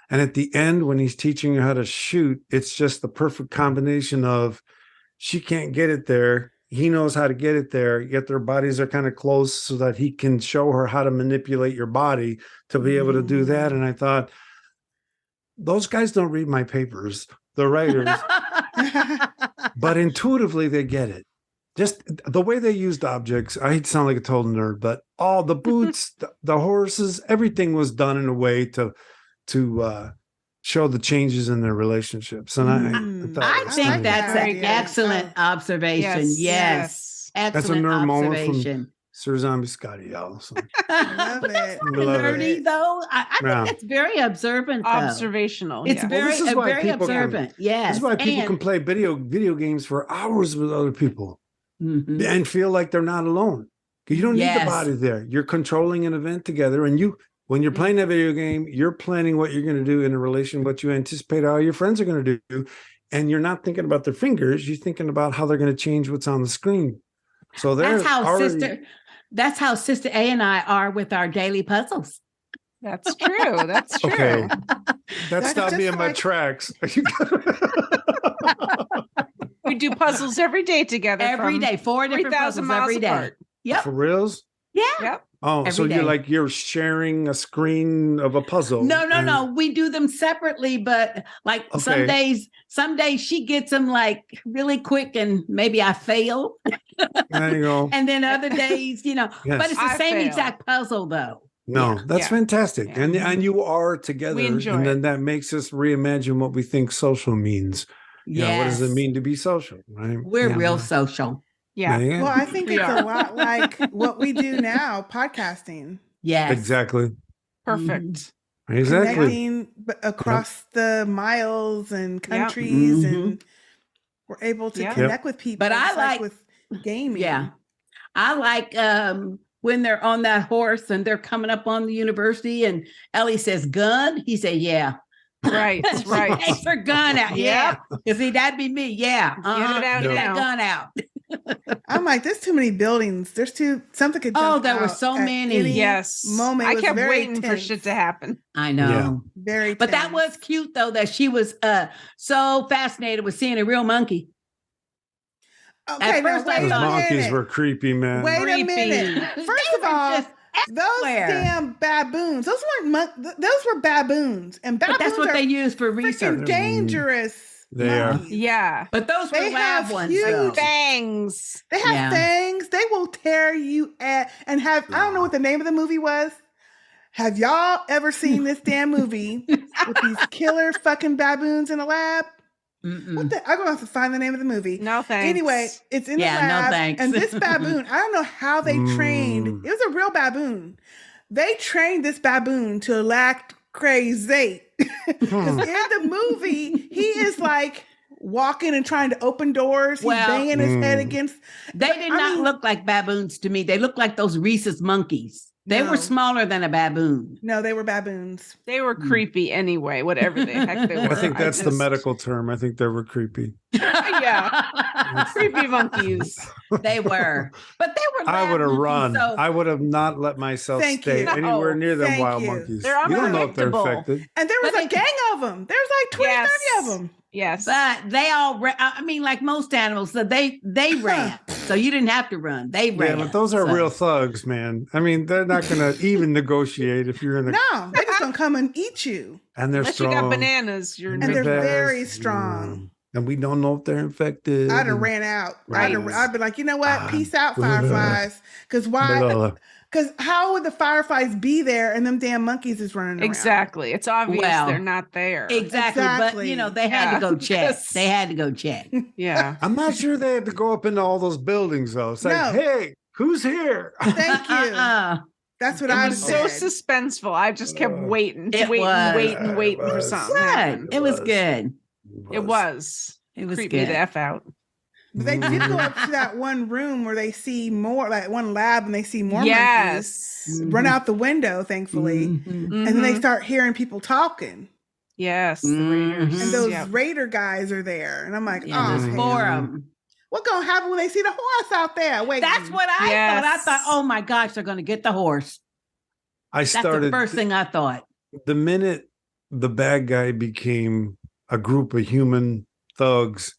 And at the end, when he's teaching her how to shoot, it's just the perfect combination of she can't get it there. he knows how to get it there, yet their bodies are kind of close so that he can show her how to manipulate your body to be able to do that. And I thought, those guys don't read my papers, the writers, but intuitively they get it. Just the way they used objects. I hate to sound like a total nerd, but all the boots, the horses, everything was done in a way to show the changes in their relationships. And I think that's an excellent observation. Yes. Excellent that's a nerd moment observation. from Sir Zombie Scotty, Allison. I love it. Nerdy, though. I think it's very observant, though. Observational. It's very observant. Yes. This is why people can play video games for hours with other people and feel like they're not alone. You don't need the body there. You're controlling an event together, and when you're playing that video game, you're planning what you're going to do in a relation, what you anticipate how your friends are going to do, and you're not thinking about their fingers. You're thinking about how they're going to change what's on the screen. So that's how Sister A and I are with our daily puzzles. That's true. That's true. Okay. That stopped me in my tracks. We do puzzles every day together. Every day, 4 different puzzles every day. Apart. Yep. For reals? Yeah. Yep. Oh, every so day. you're sharing a screen of a puzzle. No. We do them separately, but like some days she gets them like really quick and maybe I fail. There you go. And then other days, but it's the same exact puzzle though. No, that's fantastic. Yeah. And you are together. We enjoy and then that makes us reimagine what we think social means. Yeah. What does it mean to be social? Right? We're real social. Yeah. Well, I think it's a lot like what we do now, podcasting. Yes. Exactly. Perfect. Exactly. Connecting across the miles and countries, and we're able to connect with people. But I like with gaming. Yeah. I like when they're on that horse and they're coming up on the university and Ellie says, gun. He said, yeah. Right. Right. Takes her gun out. Yeah. You see, that'd be me. Yeah. Get it out Get that now. gun out. I'm like, there's too many buildings. There's something could jump there were out so at many. any Yes. moment. I kept waiting for tense. shit to happen. I know. Yeah. Very But that tense. was cute though, that she was so fascinated with seeing a real monkey. Okay, At first I wait thought- a Monkeys minute. were creepy, man. Wait Creepy. a minute. First They of were all, just those everywhere. damn baboons. Those were baboons. And But baboons that's what are they use for research. freaking dangerous. They are. monkeys. Yeah. But those were They lab have ones. huge though. Fangs. They have Yeah. fangs. They will tear you at and have. I don't know what the name of the movie was. Have y'all ever seen this damn movie with these killer fucking baboons in a lab? What the? I'm gonna have to find the name of the movie. No thanks. Anyway, it's in the Yeah, no lab, thanks. and this baboon. I don't know how they trained. It was a real baboon. They trained this baboon to act crazy. Because in the movie, he is like walking and trying to open doors. He's banging his head against. They did not look like baboons to me. They looked like those rhesus monkeys. They were smaller than a baboon. No, they were baboons. They were creepy anyway, whatever the heck they were. I think that's the medical term. I think they were creepy. Yeah. Creepy monkeys. They were. But they were I would have lab run. monkeys, so- I would have not let myself Thank stay you. anywhere near them Thank wild you. monkeys. They're You don't know if they're unpredictable. infected. And there was But a gang of them. There's like 20, 30 of them. Yes. But they all I mean, like most animals, so they ran. So you didn't have to run. They ran. Yeah, but those are real thugs, man. I mean, they're not going to even negotiate if you're in a... No, they're just gonna come and eat you. And they're Unless strong. you got bananas, you're And they're Best. very strong. And we don't know if they're infected. I'd have ran out. Right. I'd be like, you know what? Peace out, blah, blah. fireflies. Because why? Blah. Because how would the fireflies be there and them damn monkeys is running around? Exactly. It's obvious Well, they're not there. Exactly. Exactly. But they had to go check. Yes. They had to go check. Yeah. I'm not sure they had to go up into all those buildings, though. It's like, No. hey, who's here? Thank you. That's what It I was said. so suspenseful. I just kept waiting It was. waiting for something. to Good. happen. It was good. It was. It was Creep me good. the F out. But they did go up to that one room where they see more, like one lab, and they see more monkeys Yes. run out the window, thankfully. Mhm. And then they Mhm. start hearing people talking. Yes. The Mhm. Raiders. And those Yep. raider guys are there. And I'm like, Yeah, oh, there's Mhm. 4 of them. what's going to happen when they see the horse out there? Wait. That's what I Yes. thought. I thought, oh my gosh, they're going to get the horse. I That's started the first thing I thought. the minute the bad guy became a group of human thugs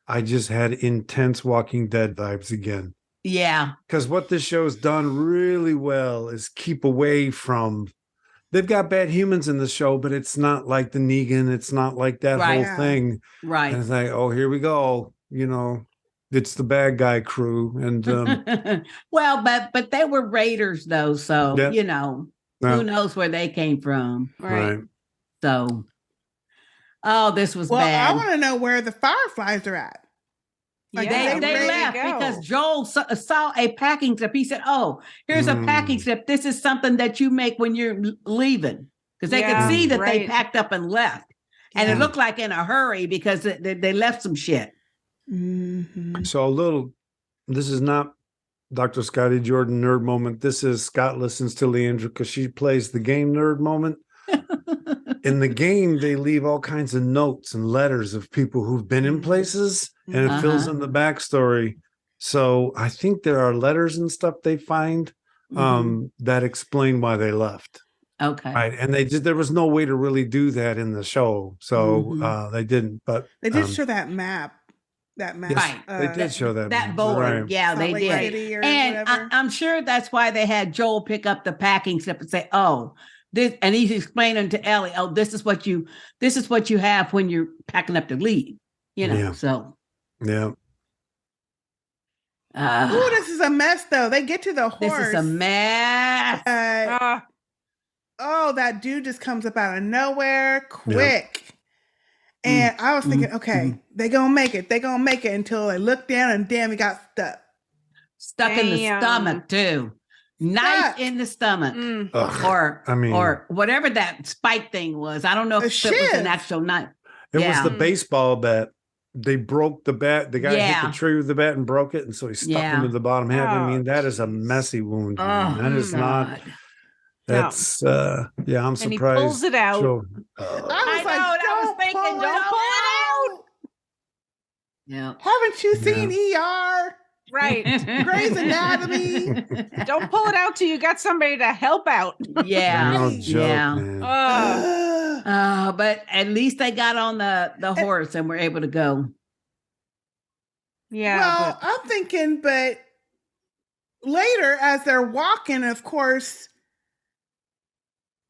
I just had intense Walking Dead vibes again. Yeah. Because what this show's done really well is keep away from. They've got bad humans in the show, but it's not like the Negan. It's not like that whole thing. Right. And it's like, oh, here we go. It's the bad guy crew. And well, but they were raiders though, so who knows where they came from. Right. So this was bad. Well, I want to know where the Fireflies are at. Like they left because Joel saw a packing slip. He said, "Oh, here's a packing slip. This is something that you make when you're leaving." Because they could see that they packed up and left. And it looked like in a hurry because they left some shit. Mm-hmm. So this is not Dr. Scotty Jordan nerd moment. This is Scott listens to Leandra because she plays the game nerd moment. In the game, they leave all kinds of notes and letters of people who've been in places, and it fills in the backstory. So I think there are letters and stuff they find that explain why they left. Okay. Right. And there was no way to really do that in the show. So they didn't, but they did show that map. Yes, they did show that board. Right. Yeah, they did. And I'm sure that's why they had Joel pick up the packing slip and say, "Oh, this," and he's explaining to Ellie, "Oh, this is what you have when you're packing up to leave." So yeah. This is a mess, though. They get to the horse. This is a mess. That dude just comes up out of nowhere quick. Yeah. And I was thinking, okay, they gonna make it. They gonna make it until they look down and damn, he got stuck. Stuck in the stomach too. Knife in the stomach. Or whatever that spike thing was. I don't know if it was an actual knife. It was the baseball bat. They broke the bat. The guy hit the tree with the bat and broke it, and so he stuck him to the bottom half. I mean, that is a messy wound. That is not. That's I'm surprised. And he pulls it out. I was thinking, don't pull it out. Yeah. Haven't you seen ER? Right. Grey's Anatomy. Don't pull it out till you got somebody to help out. Yeah. No joke, man. But at least they got on the horse and were able to go. Yeah. Well, I'm thinking, but later as they're walking, of course,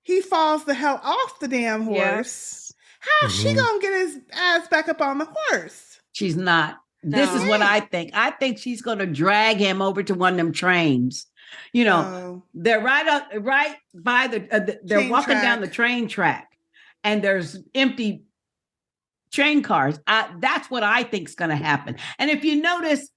he falls the hell off the damn horse. Yes. How's she gonna get his ass back up on the horse? She's not. No. This is what I think. I think she's gonna drag him over to one of them trains. They're right by they're walking down the train track, and there's empty train cars. That's what I think is gonna happen. And if you notice,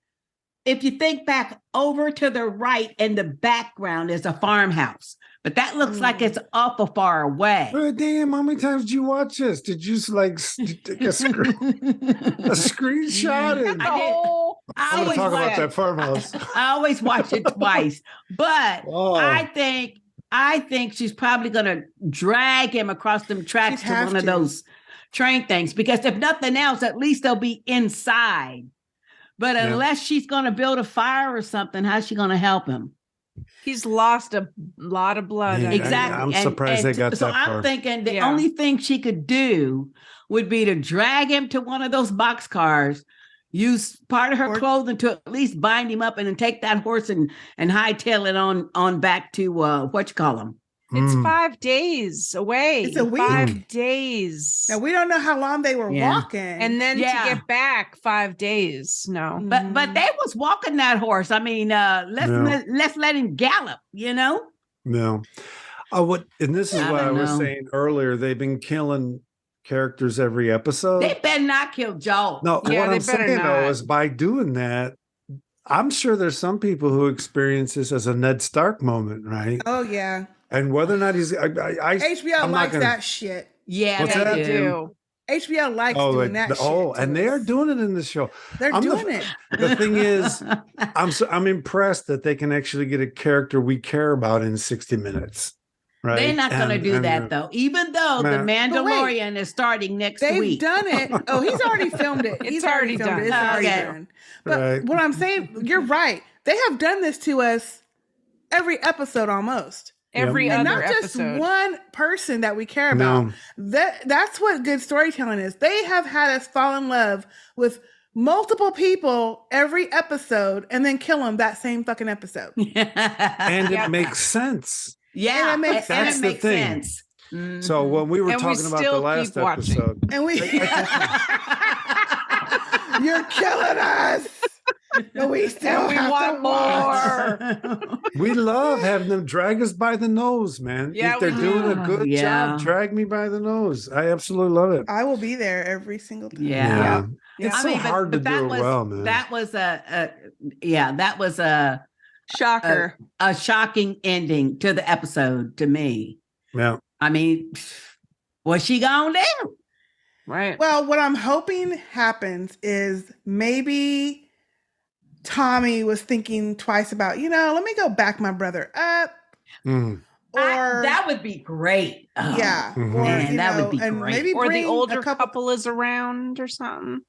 if you think back over to the right in the background is a farmhouse. But that looks like it's awful far away. Oh, damn, how many times did you watch this? Did you take a screenshot? I want to talk about that farmhouse. I always watch it twice. But I think she's probably going to drag him across them tracks to one of those train things. Because if nothing else, at least they'll be inside. But unless she's going to build a fire or something, how's she going to help him? He's lost a lot of blood. Yeah, exactly. I'm surprised they got that far. So I'm thinking the only thing she could do would be to drag him to one of those boxcars, use part of her clothing to at least bind him up, and then take that horse and hightail it on back to what you call him. It's 5 days away. It's a week. 5 days. Now we don't know how long they were walking, and then to get back 5 days. No, but they was walking that horse. I mean, let's let him gallop. No. And this is what I was saying earlier. They've been killing characters every episode. They better not kill Joel. No, what I'm saying though is by doing that, I'm sure there's some people who experience this as a Ned Stark moment, right? Oh yeah. And whether or not he's, HBO likes that shit. Yeah, they do. HBO likes doing that shit. Oh, and they are doing it in the show. They're doing it. The thing is, I'm impressed that they can actually get a character we care about in 60 minutes. Right? They're not going to do that though. Even though The Mandalorian is starting next week. They've done it. Oh, he's already filmed it. He's already done it. It's already done. But what I'm saying, you're right. They have done this to us every episode almost. Every other not episode. Just one person that we care about. That's what good storytelling is. They have had us fall in love with multiple people every episode and then kill them that same fucking episode. And it makes sense. Yeah, And it makes That's and it the makes thing. sense. So when we were And we talking about the still last keep watching. episode, And you're killing us. But we still And we have want to watch. more. we love having them drag us by the nose, man. Yeah, if they're we doing do. a good Yeah. job, drag me by the nose. I absolutely love it. I will be there every single time. Yeah. It's I so mean, hard to do it well, man. That was that was a Shocker. shocking ending to the episode to me. Yeah. I mean, what's she gonna do? Right. Well, what I'm hoping happens is maybe Tommy was thinking twice about, let me go back my brother up. Mm. Or that would be great. Oh, yeah. Mhm. Or, Man, that would be and great. maybe Or the bring older a couple is around or something.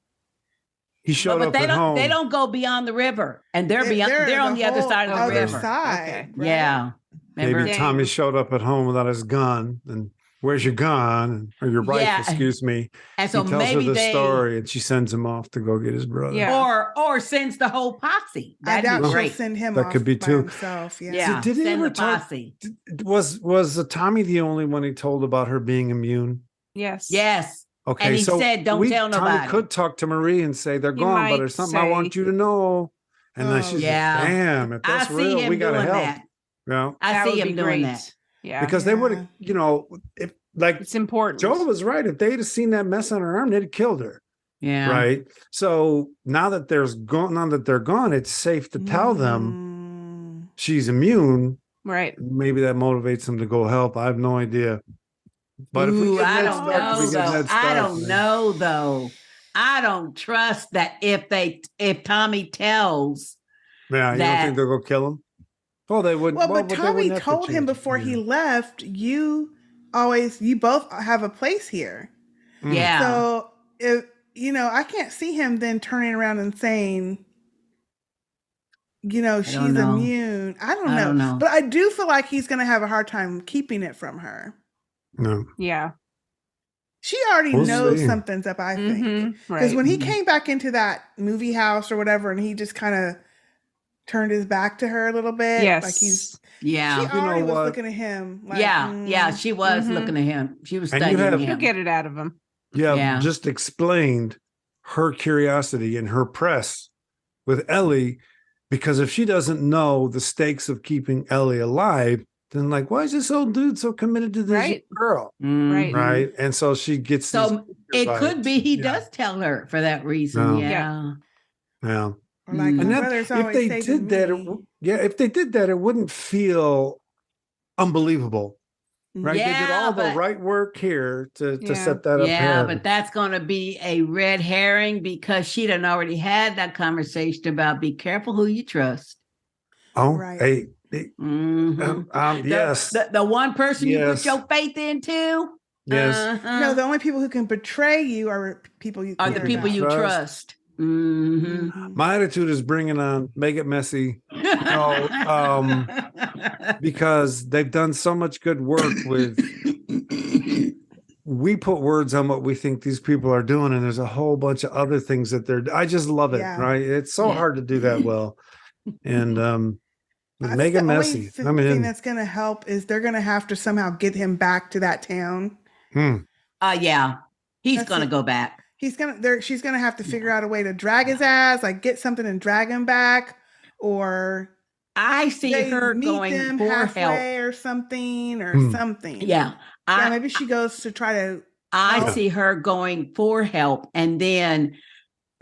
He showed But up they at don't. home. They don't go beyond the river, and they're beyond. They're on the other whole side of the other river. side, Okay. right? Yeah. Remember? Maybe Tommy showed up at home without his gun, and where's your gun or your rifle? Yeah. Excuse me. And so he tells maybe her the they, story, and she sends him off to go get his brother. Yeah. or sends the whole posse. I That'd doubt be she'll great. send him That off could be by too. himself. Yeah. Yeah, Did he send ever the talk- posse. Was Tommy the only one he told about her being immune? Yes. Yes. Okay, And he so said, "Don't tell Tommy nobody." could talk to Marie and say they're He gone, but might there's something I say- want you to know. And then Oh, she's yeah. like, "Damn, if I that's see real, him we gotta doing help." that. Yeah, I That see would him be doing great. that. Yeah. because they would have, if like It's important. Joel was right. If they'd have seen that mess on her arm, they'd have killed her. Yeah. Right. So now that they're gone, it's safe to tell them she's immune. Right. Maybe that motivates them to go help. I have no idea. But if we Ooh, get I Ned don't Stark, we know get though. Ned I Stark, don't man. know though. I don't trust that if Tommy tells. Yeah, you don't that- think they'll go kill him? Oh, they wouldn't. Well, well, but they Tommy wouldn't have to told him change it. before he Yeah. left, you both have a place here. Mm. Yeah. So if I can't see him then turning around and saying, she's know. immune. I don't I don't know. But I do feel like he's going to have a hard time keeping it from her. No. Yeah. She already We'll knows see. something's up, I think. Mhm. Because Right. when he came back into that movie house or whatever, and he just kind of turned his back to her a little bit. Yes. Like she Yeah. already was what? looking at him. Like, Yeah. She was Mhm. looking at him. She was And you studying have- him. You'll get it out of him. Yeah, Yeah. just explained her curiosity and her press with Ellie, because if she doesn't know the stakes of keeping Ellie alive, then why is this old dude so committed to this Right. girl? Mhm. Right. Right. And so she gets So these it could be he vibes. does tell her for that reason. No. Yeah. Yeah. Or like, Mm. my And that, brother's if always they saving did that, me. if they did that, it wouldn't feel unbelievable. Right. They did Yeah, all the but- right work here to Yeah. set that up. Yeah, here. but that's going to be a red herring because she done already had that conversation about be careful who you trust. Oh, Right. hey, Mhm. yes. The one person you Yes. put your faith into. Yes. uh-huh, No, the only people who can betray you are people you are the care people about. you trust. Mhm. Mhm. My attitude is bring it on, make it messy, because they've done so much good work with. We put words on what we think these people are doing, and there's a whole bunch of other things that they're. I just love it, Yeah. right? It's so Yeah. hard to do that well, and I make think it the messy. only thing that's going to help is they're going to have to somehow get him back to that town. Yeah, he's That's going to it. go back. She's going to have to figure out a way to drag his ass, like get something and drag him back, or I see they her meet going them for help. halfway or something, something. Yeah, Yeah, maybe she goes to try to. I help. see her going for help, and then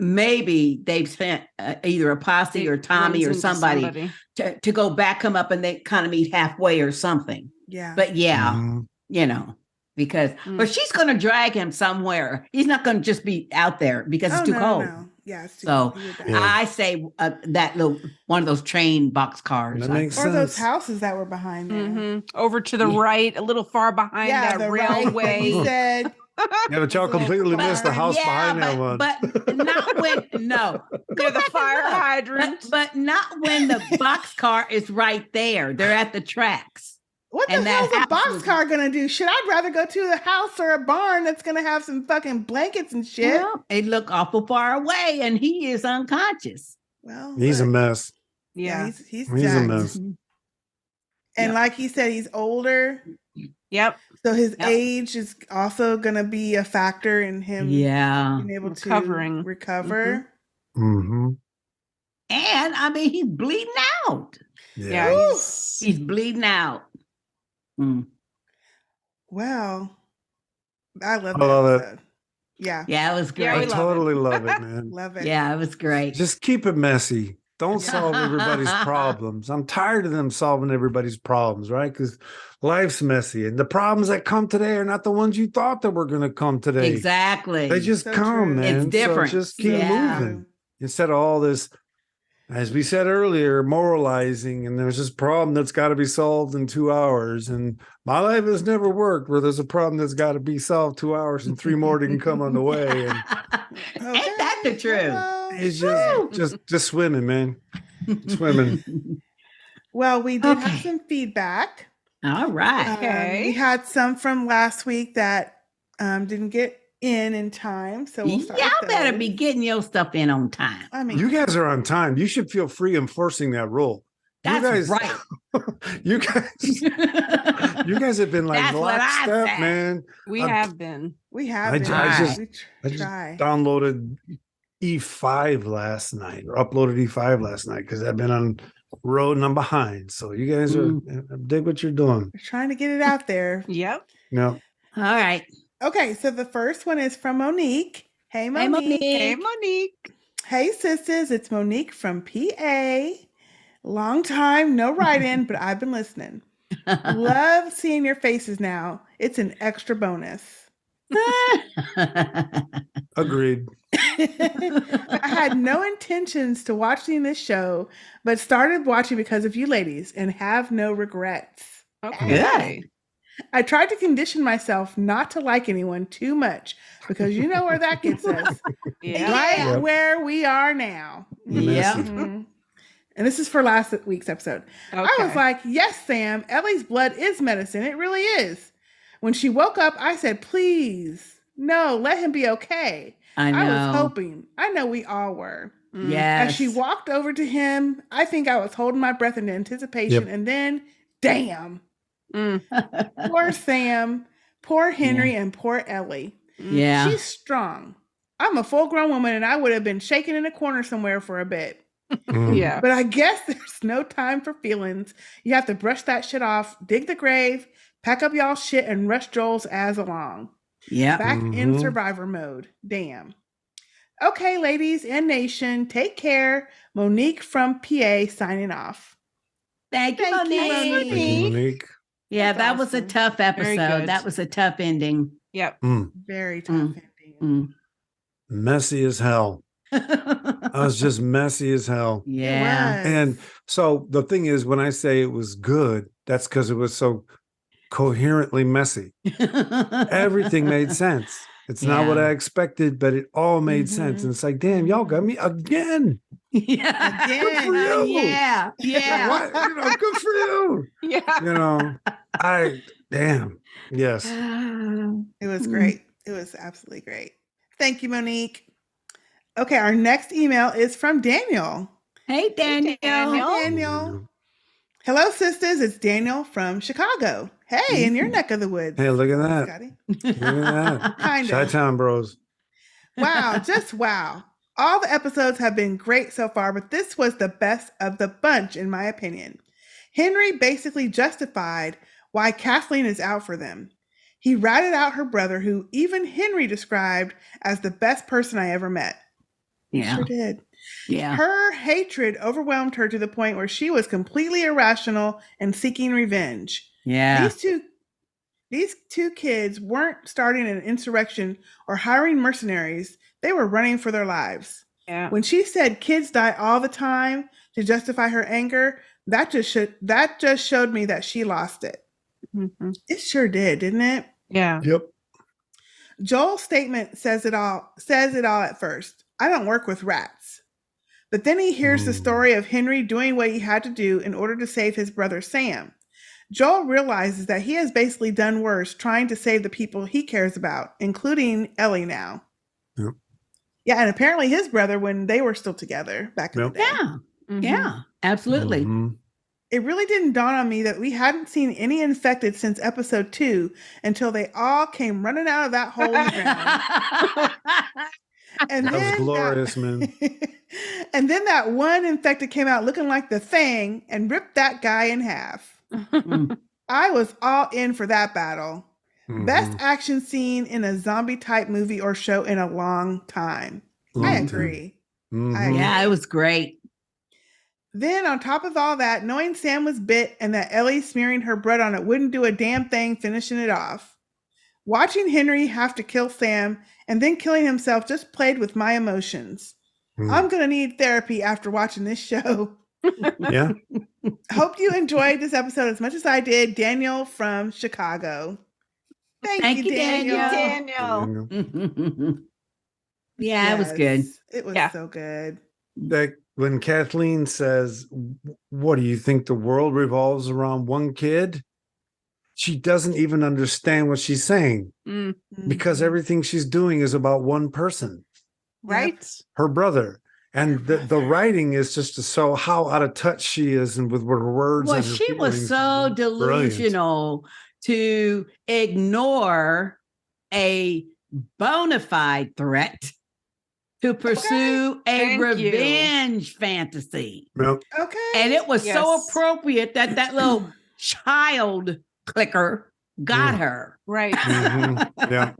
maybe they've sent either a posse It or Tommy or runs into somebody to go back him up, and they kind of meet halfway or something. Yeah. But yeah, Mhm. because but she's going to drag him somewhere. He's not going to just be out there because it's too cold. No. Yeah, it's too So, cold. He would die. Yeah. I say that little one of those train box cars. That makes Or those sense. houses that were behind there. Mhm. Over to the Yeah. right, a little far behind that the right that railway. you said. Yeah, but y'all completely missed the house behind that one. but not when no. Near the back and fire look. hydrant. But not when the box car is right there. They're at the tracks. What the hell's a boxcar gonna do? Should I rather go to a house or a barn that's gonna have some fucking blankets and shit? Well, it look awful far away, and he is unconscious. Well, he's a mess. Yeah, he's a mess. And like he said, he's older. Yep. So his age is also gonna be a factor in him being able to recover. Mm-hmm. And I mean, he's bleeding out. Yeah, he's bleeding out. Well, I love it. Yeah. Yeah, it was great. I totally love it, man. Love it. Yeah, it was great. Just keep it messy. Don't solve everybody's problems. I'm tired of them solving everybody's problems, right? Because life's messy. And the problems that come today are not the ones you thought that were going to come today. Exactly. They just come, man. It's different. So just keep moving. Instead of all this, as we said earlier, moralizing, and there's this problem that's got to be solved in 2 hours. And my life has never worked where there's a problem that's got to be solved 2 hours and 3 more can come on the way. And ain't that the truth? It's just swimming, man. Swimming. Well, we did have some feedback. All right. Okay. We had some from last week that didn't get in time. So we'll start y'all better be getting your stuff in on time. I mean, you guys are on time. You should feel free enforcing that rule. That's right. You guys have been like lockstep, man. We have been. I just downloaded E5 last night, or uploaded E5 last night, because I've been on road and I'm behind. So you guys are dig what you're doing. We're trying to get it out there. Yep. Yeah. All right. Okay, so the first one is from Monique. Hey, Monique. Hey, Monique. Hey, sisters. It's Monique from PA. Long time, no write-in, but I've been listening. Love seeing your faces now. It's an extra bonus. Agreed. I had no intentions to watching this show, but started watching because of you ladies and have no regrets. Okay. I tried to condition myself not to like anyone too much because you know where that gets us. Right where we are now. Yeah. Mm-hmm. And this is for last week's episode. Okay. I was like, yes, Sam, Ellie's blood is medicine. It really is. When she woke up, I said, please, no, let him be okay. I know. I was hoping. I know we all were. Yes. As she walked over to him, I think I was holding my breath in anticipation. And then, damn. Poor Sam, poor Henry, and poor Ellie. Yeah. She's strong. I'm a full-grown woman, and I would have been shaking in a corner somewhere for a bit. Yeah. But I guess there's no time for feelings. You have to brush that shit off, dig the grave, pack up y'all shit, and rush Joel's ass along. Yeah. Back in survivor mode. Damn. Okay, ladies and nation, take care. Monique from PA signing off. Thank you, Monique. Yeah, that was a tough episode. That was a tough ending. Yep. Very tough ending. Messy as hell. I was just messy as hell. Yeah. And so the thing is, when I say it was good, that's because it was so coherently messy. Everything made sense. It's not what I expected, but it all made sense. And it's like, damn, y'all got me again. Yeah. Good for you. Yeah. Yeah. Good for you. Yeah. Damn. Yes. It was great. It was absolutely great. Thank you, Monique. Okay, our next email is from Daniel. Hey, Daniel. Daniel. Hello, sisters. It's Daniel from Chicago. Hey, in your neck of the woods. Hey, look at that. Scotty. Look at that. Kind of. Chi-Town bros. Wow, just wow. All the episodes have been great so far, but this was the best of the bunch, in my opinion. Henry basically justified why Kathleen is out for them. He ratted out her brother, who even Henry described as the best person I ever met. Yeah. Sure did. Yeah. Her hatred overwhelmed her to the point where she was completely irrational and seeking revenge. Yeah. These two kids weren't starting an insurrection or hiring mercenaries. They were running for their lives. Yeah. When she said kids die all the time to justify her anger, that just showed me that she lost it. Mm-hmm. It sure did, didn't it? Yeah. Yep. Joel's statement says it all at first. I don't work with rats. But then he hears the story of Henry doing what he had to do in order to save his brother Sam. Joel realizes that he has basically done worse trying to save the people he cares about, including Ellie now. Yep. Yeah, and apparently his brother when they were still together back in the day. Yeah. Mm-hmm. Yeah, absolutely. Mm-hmm. It really didn't dawn on me that we hadn't seen any infected since episode 2 until they all came running out of that hole in the ground. And that was glorious, man. And then that one infected came out looking like the Thing and ripped that guy in half. I was all in for that battle. Mm-hmm. Best action scene in a zombie type movie or show in a long time. I agree. Mm-hmm. Yeah, it was great. Then on top of all that, knowing Sam was bit and that Ellie smearing her blood on it wouldn't do a damn thing finishing it off. Watching Henry have to kill Sam and then killing himself just played with my emotions. I'm going to need therapy after watching this show. Yeah. Hope you enjoyed this episode as much as I did. Daniel from Chicago. Thank you, Daniel. Yeah, it was good. It was so good. Like when Kathleen says, what do you think the world revolves around one kid? She doesn't even understand what she's saying because everything she's doing is about one person. Right. Her brother. And the writing is just to show how out of touch she is and with her words. Well, and her she was so delusional to ignore a bona fide threat to pursue a revenge fantasy. Yep. Okay. And it was so appropriate that little child clicker got her. Right. Mm-hmm. Yeah.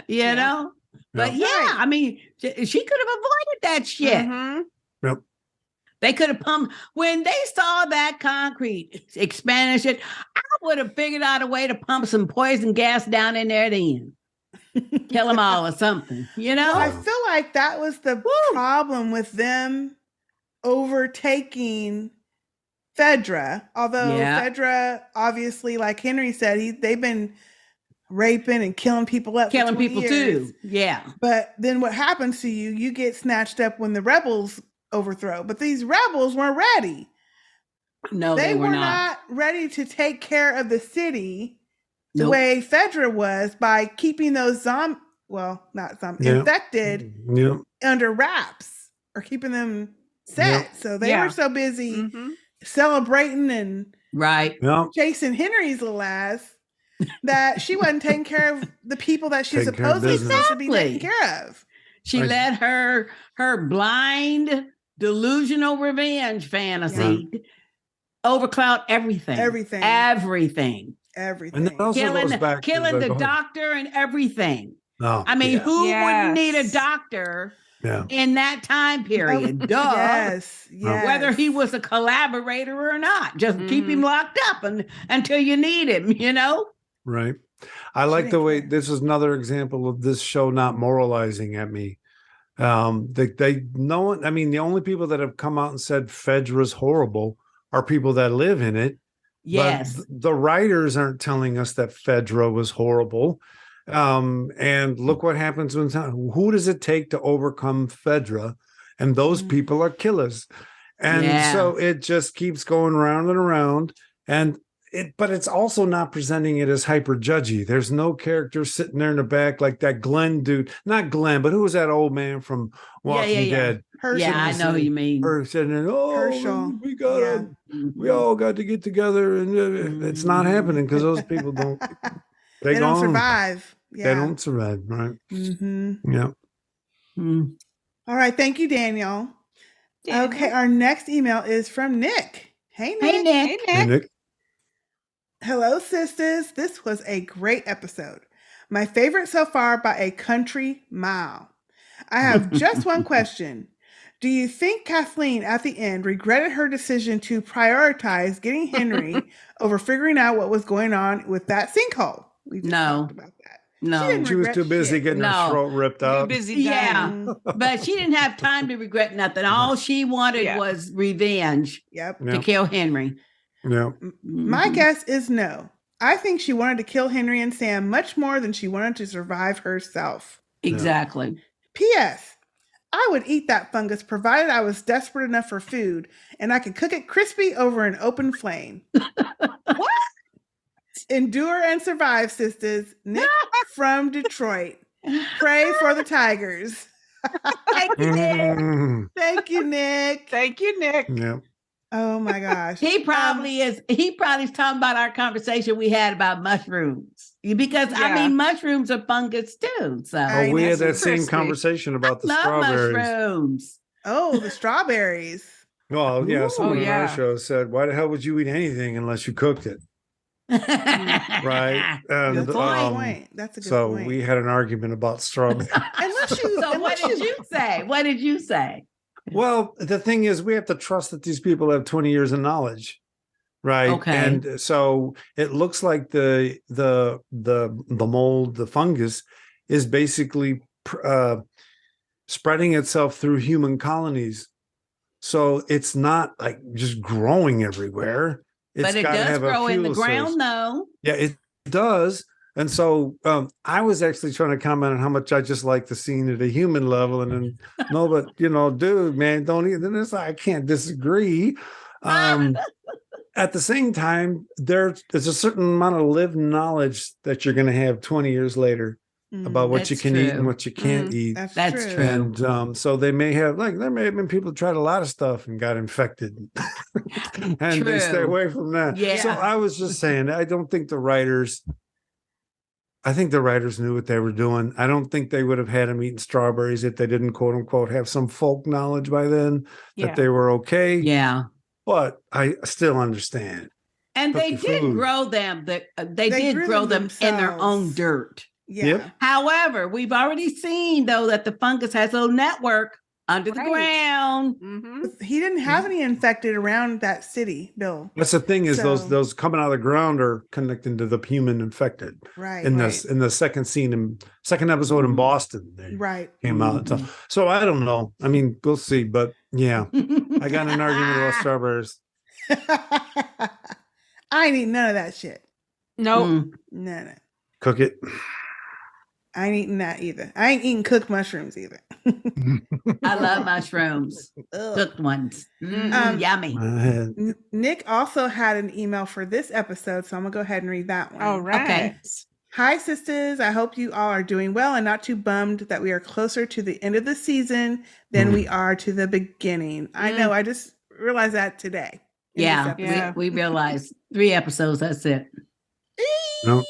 You know? But I mean, she could have avoided that shit. Mm-hmm. Yep. They could have pumped. When they saw that concrete expanding shit, I would have figured out a way to pump some poison gas down in there then. Kill them all or something, you know? Well, I feel like that was the problem with them overtaking Fedra. Although Fedra, obviously, like Henry said, they've been raping and killing people up. Killing people years. too. Yeah. But then what happens to you? You get snatched up when the rebels overthrow. But these rebels weren't ready. No, they were not ready to take care of the city the Nope. way Fedra was by keeping those infected under wraps or keeping them set. So they were so busy celebrating and chasing Henry's little ass that she wasn't taking care of the people that she's supposedly supposed to be taking care of. She let her blind, delusional revenge fantasy overcloud everything. Everything. And it also killing goes back killing to the doctor and everything. Oh, I mean, who wouldn't need a doctor in that time period? Duh. Yes. Whether he was a collaborator or not, just keep him locked up until you need him, you know? Right. I like the way this is another example of this show not moralizing at me. The only people that have come out and said Fedra's horrible are people that live in it. Yes. But the writers aren't telling us that Fedra was horrible. And look what happens who does it take to overcome Fedra? And those people are killers. And so it just keeps going round and around. But it's also not presenting it as hyper judgy. There's no character sitting there in the back like that Glenn dude. Not Glenn, but who was that old man from Walking Dead? Herschel. Yeah, I know who you mean. Herschel. We all got to get together, and it's not happening because those people don't. They don't survive. Yeah. They don't survive, right? Mm-hmm. Yeah. All right, thank you, Daniel. Okay, our next email is from Nick. Hey, Nick. Hey, Nick. Hello, sisters. This was a great episode. My favorite so far by a country mile. I have just one question. Do you think Kathleen at the end regretted her decision to prioritize getting Henry over figuring out what was going on with that sinkhole? We just talked about that. No, she was too busy getting her throat ripped out. Too busy dying. But she didn't have time to regret nothing. All she wanted was revenge to kill Henry. Yeah. My guess is no. I think she wanted to kill Henry and Sam much more than she wanted to survive herself. Exactly. P.S. I would eat that fungus provided I was desperate enough for food and I could cook it crispy over an open flame. What? Endure and survive, sisters. Nick from Detroit. Pray for the Tigers. Thank you, Nick. Thank you, Nick. Thank you, Nick. Yeah. Oh my gosh. He probably is. He probably's talking about our conversation we had about mushrooms. Because I mean, mushrooms are fungus too. So we had that same conversation about the strawberries. Mushrooms. Oh, the strawberries. Well, yeah, someone on our show said, "Why the hell would you eat anything unless you cooked it?" Right? And, That's a good point. That's a good point. So point. we had an argument about strawberries. What did you say? What did you say? Well, the thing is, we have to trust that these people have 20 years of knowledge, right? Okay. And so it looks like the mold, the fungus, is basically spreading itself through human colonies. So it's not like just growing everywhere. But it does grow in the ground, though. Yeah, it does. And so I was actually trying to comment on how much I just like the scene at a human level. And then, no, but, dude, man, don't even. Then I can't disagree. At the same time, there's a certain amount of lived knowledge that you're going to have 20 years later about what you can eat and what you can't eat. That's true. And so they may have, there may have been people who tried a lot of stuff and got infected. And they stay away from that. Yeah. So I was just saying, I think the writers knew what they were doing. I don't think they would have had them eating strawberries if they didn't, quote unquote, have some folk knowledge by then that they were okay. Yeah. But I still understand. And they did grow them. They did grow them in their own dirt. Yeah. Yep. However, we've already seen, though, that the fungus has a little network under the ground. Mm-hmm. He didn't have any infected around that city, Bill. That's the thing is those coming out of the ground are connecting to the human infected. Right. In the second episode in Boston, they came out. So I don't know. I mean, we'll see. But yeah, I got in an argument about strawberries. I ain't eating none of that shit. Nope. No. Cook it. I ain't eating that either. I ain't eating cooked mushrooms either. I love mushrooms. Cooked ones. Yummy. Nick also had an email for this episode, so I'm going to go ahead and read that one. All right. Okay. Hi, sisters. I hope you all are doing well and not too bummed that we are closer to the end of the season than we are to the beginning. I know. I just realized that today. Yeah. We realized 3 episodes. That's it. No.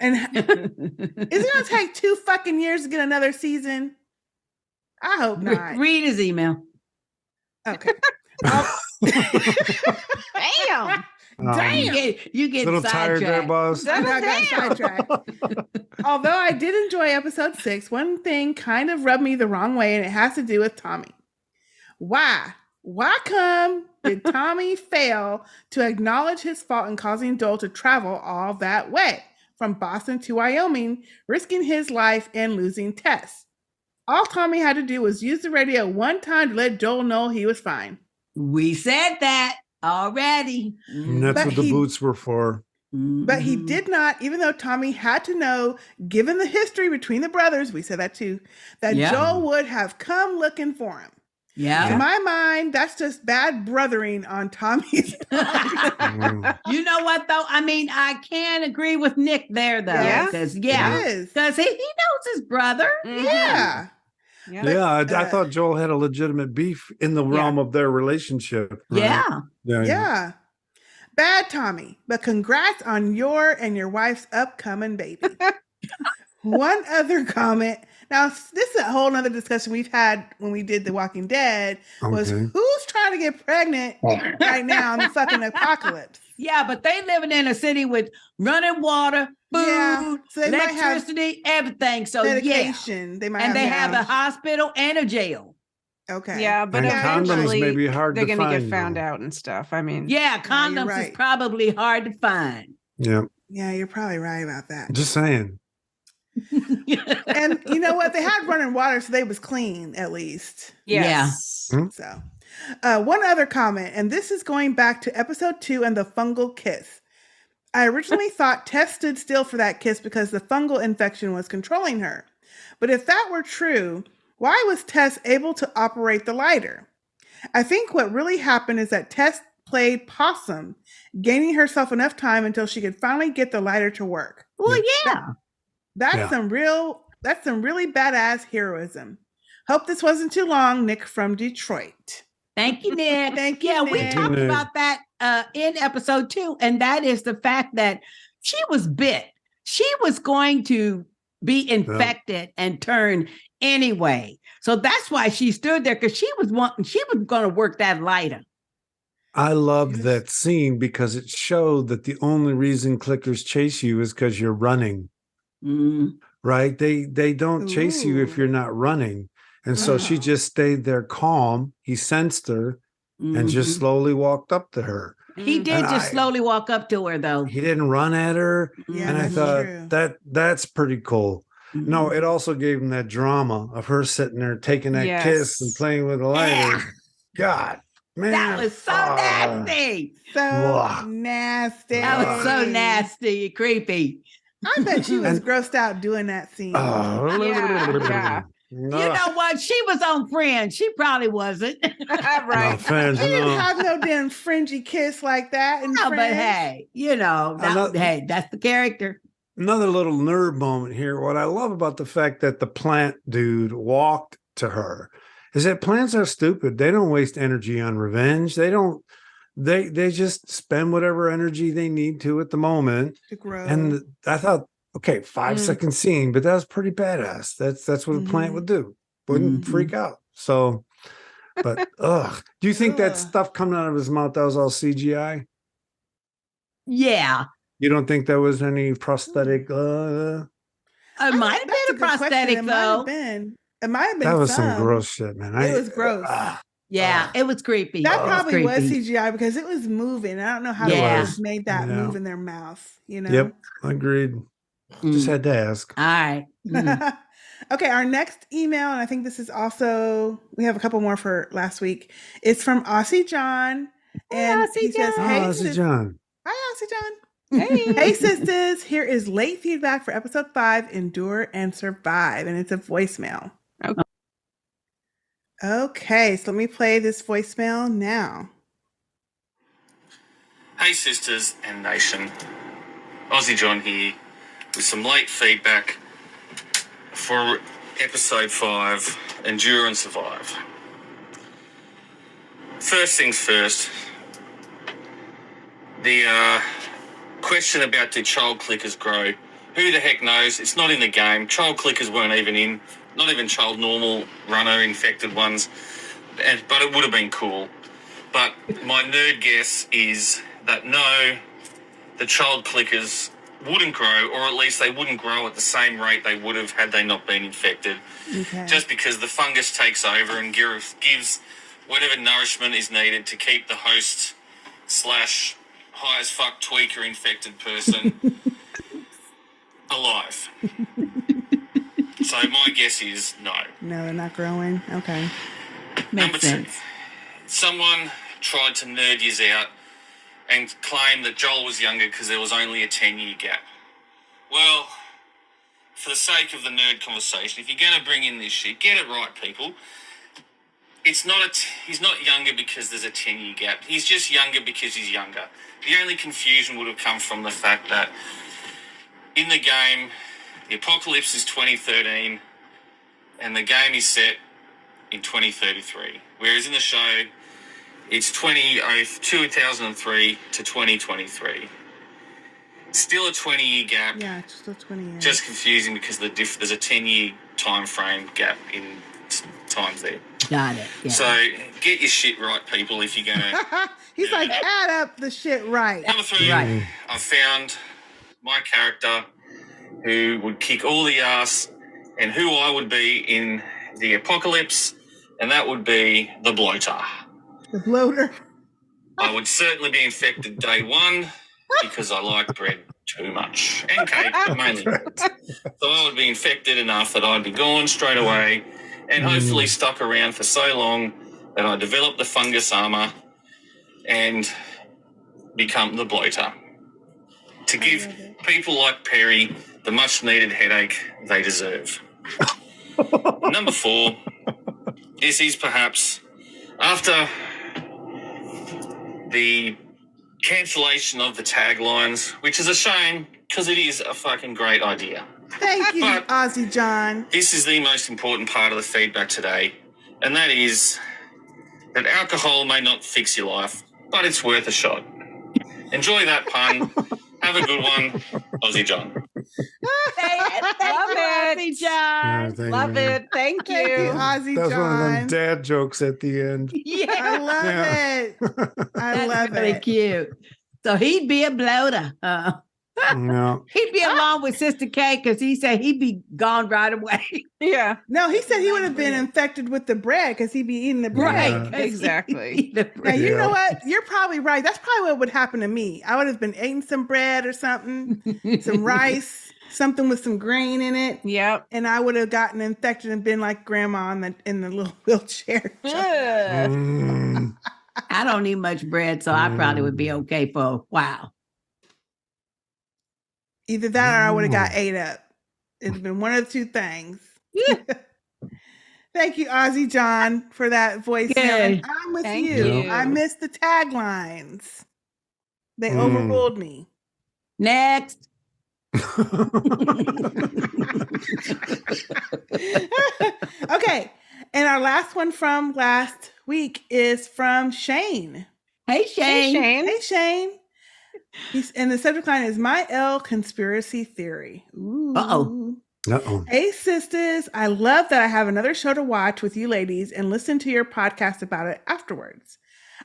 And is it going to take 2 fucking years to get another season? I hope not. Read his email. Okay. Damn. You get little tired there, boss. I got sidetracked. Although I did enjoy episode 6, one thing kind of rubbed me the wrong way, and it has to do with Tommy. Why come did Tommy fail to acknowledge his fault in causing Joel to travel all that way from Boston to Wyoming, risking his life and losing Tess? All Tommy had to do was use the radio one time to let Joel know he was fine. We said that already. And that's what the boots were for. But he did not, even though Tommy had to know, given the history between the brothers, we said that too, that Joel would have come looking for him. Yeah. To my mind, that's just bad brothering on Tommy's part. You know what, though? I mean, I can agree with Nick there, though. Because he knows his brother. Yeah. I thought Joel had a legitimate beef in the realm of their relationship. Right? Yeah. Bad Tommy, but congrats on your and your wife's upcoming baby. One other comment. Now, this is a whole nother discussion we've had when we did The Walking Dead, was who's trying to get pregnant right now in the fucking apocalypse? Yeah, but they living in a city with running water, food, so they electricity, everything. So medication. They might have a hospital and a jail. Okay. Yeah, but condoms may be hard they're to going to find, get found out and stuff. I mean, condoms is probably hard to find. Yeah. Yeah, you're probably right about that. Just saying. And you know what? They had running water, so they was clean at least. Yes. Yeah. So, one other comment, and this is going back to episode 2 and the fungal kiss. I originally thought Tess stood still for that kiss because the fungal infection was controlling her. But if that were true, why was Tess able to operate the lighter? I think what really happened is that Tess played possum, gaining herself enough time until she could finally get the lighter to work. Well, yeah. That's some really badass heroism. Hope this wasn't too long, Nick from Detroit. Thank you, Nick. Thank you, Yeah, Nick. we talked about that in episode 2, and that is the fact that she was bit. She was going to be infected and turn anyway. So that's why she stood there, because she was going to work that lighter. I loved that scene because it showed that the only reason clickers chase you is because you're running. Right? They don't chase you if you're not running. And so she just stayed there calm. He sensed her and just slowly walked up to her. He did slowly walk up to her, though. He didn't run at her. Yeah, and I thought that's pretty cool. No, it also gave him that drama of her sitting there taking that kiss and playing with the lighter. God, man. That was so nasty. So nasty. That was so nasty, creepy. I bet she was grossed out doing that scene. Yeah. You know what? She was on Friends. She probably wasn't. Right. No, Friends, she didn't have no damn fringy kiss like that. No, but hey, that's the character. Another little nerd moment here. What I love about the fact that the plant dude walked to her is that plants are stupid. They don't waste energy on revenge. They just spend whatever energy they need to at the moment to grow. And I thought, okay, 5-second scene, but that was pretty badass. That's what a plant would do. Wouldn't freak out. So, but do you think that stuff coming out of his mouth, that was all CGI? Yeah. You don't think there was any prosthetic? It might have been a prosthetic, though. It might have been. That was some gross shit, man. It was gross. It was creepy. That probably was CGI because it was moving. I don't know how they made that move in their mouth. You know. Yep, agreed. Just had to ask. All right. Okay, our next email, and I think this is also, we have a couple more for last week. It's from Aussie John. And he says, hey, Aussie John. Hi, Aussie John. Hey. Hey, sisters. Here is late feedback for episode 5, Endure and Survive. And it's a voicemail. Okay, so let me play this voicemail now. Hey, sisters and nation. Aussie John here with some late feedback for episode 5, Endure and Survive. First things first, the question about do child clickers grow? Who the heck knows? It's not in the game. Child clickers weren't even in, not even child normal runner infected ones, but it would have been cool. But my nerd guess is that no, the child clickers wouldn't grow, or at least they wouldn't grow at the same rate they would have had they not been infected. Okay. Just because the fungus takes over and gives whatever nourishment is needed to keep the host / high as fuck tweaker infected person alive. So my guess is no. No, they're not growing. Okay. Number 2, someone tried to nerd yous out and claim that Joel was younger because there was only a 10-year gap. Well, for the sake of the nerd conversation, if you're going to bring in this shit, get it right, people. He's not younger because there's a 10-year gap. He's just younger because he's younger. The only confusion would have come from the fact that in the game, the apocalypse is 2013, and the game is set in 2033. Whereas in the show, it's 2003 to 2023. Still a 20-year gap. Yeah, it's still 20 years. Just confusing because there's a 10-year time frame gap in times there. Got it. Yeah. So get your shit right, people, if you're going to... He's like, add up the shit right. Number 3, I found my character who would kick all the ass and who I would be in the apocalypse, and that would be the bloater. The bloater. I would certainly be infected day 1 because I like bread too much. And cake, but mainly bread. So I would be infected enough that I'd be gone straight away and hopefully stuck around for so long that I develop the fungus armor and become the bloater. To give people like Perry the much-needed headache they deserve. Number 4, this is perhaps, after the cancellation of the taglines, which is a shame because it is a fucking great idea. Thank you, But Aussie John. this is the most important part of the feedback today, and that is that alcohol may not fix your life, but it's worth a shot. Enjoy that pun. Have a good one, Aussie John. Love it. Aussie John. Yeah, Love it. Thank you. Thank you, Aussie That's John. one of them dad jokes at the end. Yeah, I love it. I that's love really it. cute. So he'd be a bloater. No. He'd be along with Sister K because he said he'd be gone right away. Yeah. No, he said he would have been infected with the bread because he'd be eating the bread. Right. Exactly. Now, you know Yeah. what? You're probably right. That's probably what would happen to me. I would have been eating some bread or something, some rice, something with some grain in it. Yep. And I would have gotten infected and been like grandma in the little wheelchair. Ugh. Mm. I don't eat much bread, so I probably would be okay for a while. Either that or I would have got ate up. It's been one of the two things. Thank you, Aussie John, for that voicemail. And I'm with Thank you. you. I missed the taglines. They overruled me. Next. Okay. And our last one from last week is from Shane. Hey, Hey, Shane. Shane. Hey, Shane. And the subject line is My L Conspiracy Theory. Ooh. Uh-oh. Uh-oh. Hey, sisters. I love that I have another show to watch with you ladies and listen to your podcast about it afterwards.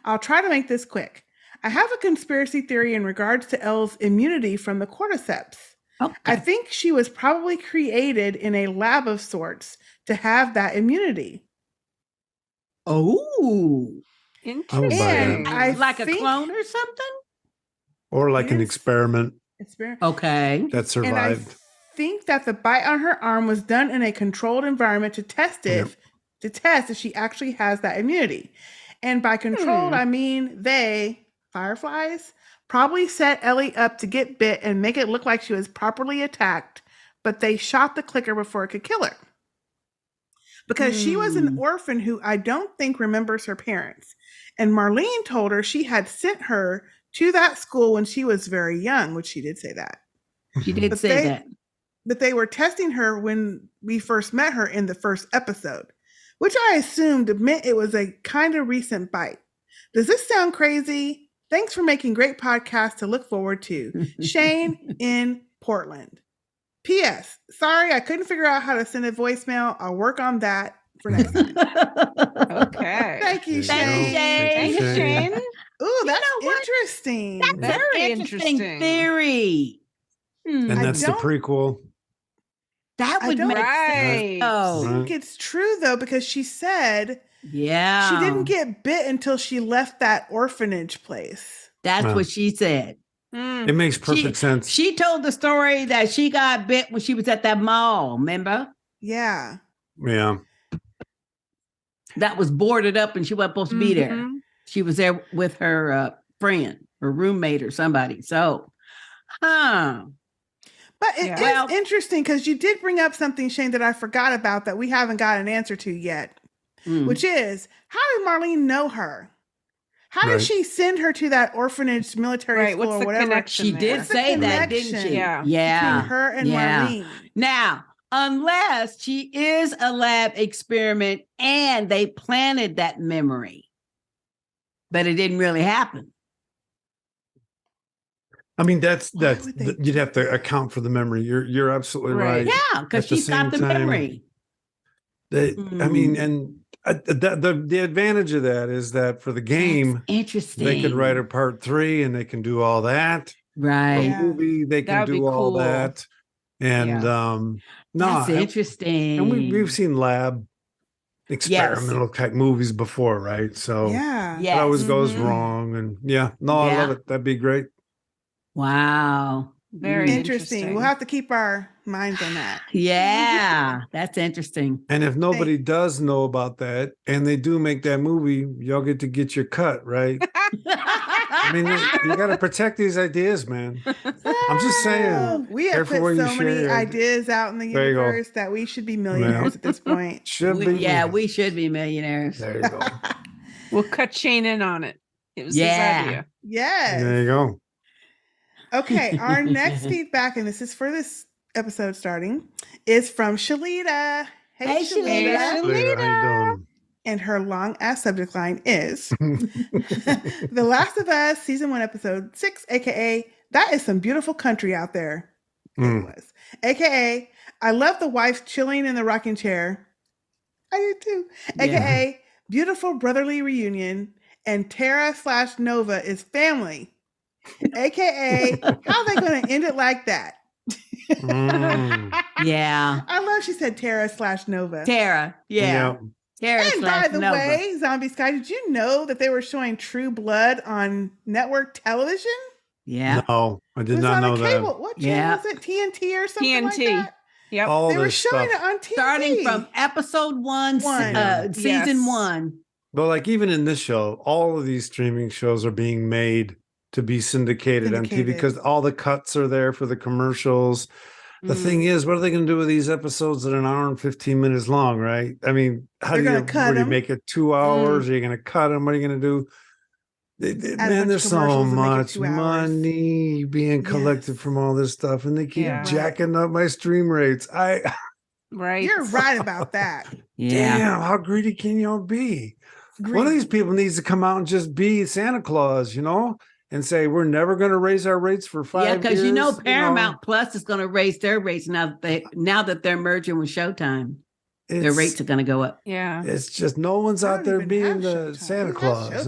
I'll try to make this quick. I have a conspiracy theory in regards to Elle's immunity from the cordyceps. Okay. I think she was probably created in a lab of sorts to have that immunity. Oh. Interesting. And I Like a think- clone or something? Or like an Yes. experiment Okay. that And I survived. think that the bite on her arm was done in a controlled environment to test if she actually has that immunity. And by controlled, I mean they, fireflies, probably set Ellie up to get bit and make it look like she was properly attacked, but they shot the clicker before it could kill her. Because she was an orphan who I don't think remembers her parents. And Marlene told her she had sent her to that school when she was very young, which she did say that. She did But say that. But they were testing her when we first met her in the first episode, which I assumed meant it was a kind of recent bite. Does this sound crazy? Thanks for making great podcasts to look forward to. Shane in Portland. P.S. Sorry, I couldn't figure out how to send a voicemail. I'll work on that for next time. Okay. Thank you, There you go. Shane. Thanks, Shane. Ooh, that's know what? interesting. That's a Very very interesting interesting. theory. And I that's the don't- prequel. That I would don't- make Right. sense. Oh, I think it's true though, because she said yeah. she didn't get bit until she left that orphanage place. That's Wow. what she said. Mm. It makes perfect sense. She told the story that she got bit when she was at that mall. Remember? Yeah. Yeah. That was boarded up and she wasn't supposed to be there. Mhm. She was there with her friend, her roommate or somebody. So, But it Yeah. is Well- interesting because you did bring up something, Shane, that I forgot about that we haven't got an answer to yet, which is how did Marlene know her? How did Right. she send her to that orphanage military Right, school what's or the whatever? connection she there? did What's the say that, didn't connection she? Yeah. Yeah. Between her and Yeah. Marlene. Now, unless she is a lab experiment and they planted that memory, but it didn't really happen. I mean, that's Why would they you'd do have to account for the memory. You're absolutely Right. right. Yeah, because At the she's got the same time, memory. I mean, and the advantage of that is that for the game, That's interesting. they could write a part 3 and they can do all that. right. Yeah. A movie, they can That'd be do all cool. that. And no, That's and interesting. we've seen lab experimental type movies before, right? So Yeah. it Yes. always goes Mhm. wrong. And I love it. That'd be great. Wow. Very Interesting. We'll have to keep our minds on that. Yeah, that's interesting. And if nobody does know about that and they do make that movie, y'all get to get your cut, right? I mean, you got to protect these ideas, man. I'm just saying. We have Careful where put you so many share. ideas out in the There you go. universe that we should be millionaires at this point. Should be. we should be millionaires. There you go. We'll cut Shane in on it. It was his idea. Yes. There you go. Okay, our next feedback, and this is for this episode starting, is from Shalita. Hey, Shalita. Later, how you doing? And her long ass subject line is The Last of Us Season 1, Episode 6, aka that is some beautiful country out there. It was. AKA, I love the wife chilling in the rocking chair. I did too. AKA, beautiful brotherly reunion. And Tara/Nova is family. AKA, how are they going to end it like that? Yeah. I love she said Tara/Nova. Tara. Yeah. Tara. And by the way, Zombie Scotty, did you know that they were showing True Blood on network television? Yeah. No, I did not know that. What channel was it? TNT or something like that? Yep. They were showing it on TNT. Starting from episode 1. Season 1. But like even in this show, all of these streaming shows are being made to be syndicated on TV because all the cuts are there for the commercials. The thing is, what are they going to do with these episodes that are an hour and 15 minutes long, right? I mean, how do you make it 2 hours? Are you going to cut them? What are you going to do? Man, there's so much money being collected from all this stuff, and they keep jacking up my stream rates. Right. You're right about that. Damn, how greedy can y'all be? One of these people needs to come out and just be Santa Claus, and say we're never going to raise our rates for 5 years. Yeah, because Paramount Plus is going to raise their rates now that they're merging with Showtime. Their rates are going to go up. Yeah, it's just no one's out there being the Santa Claus.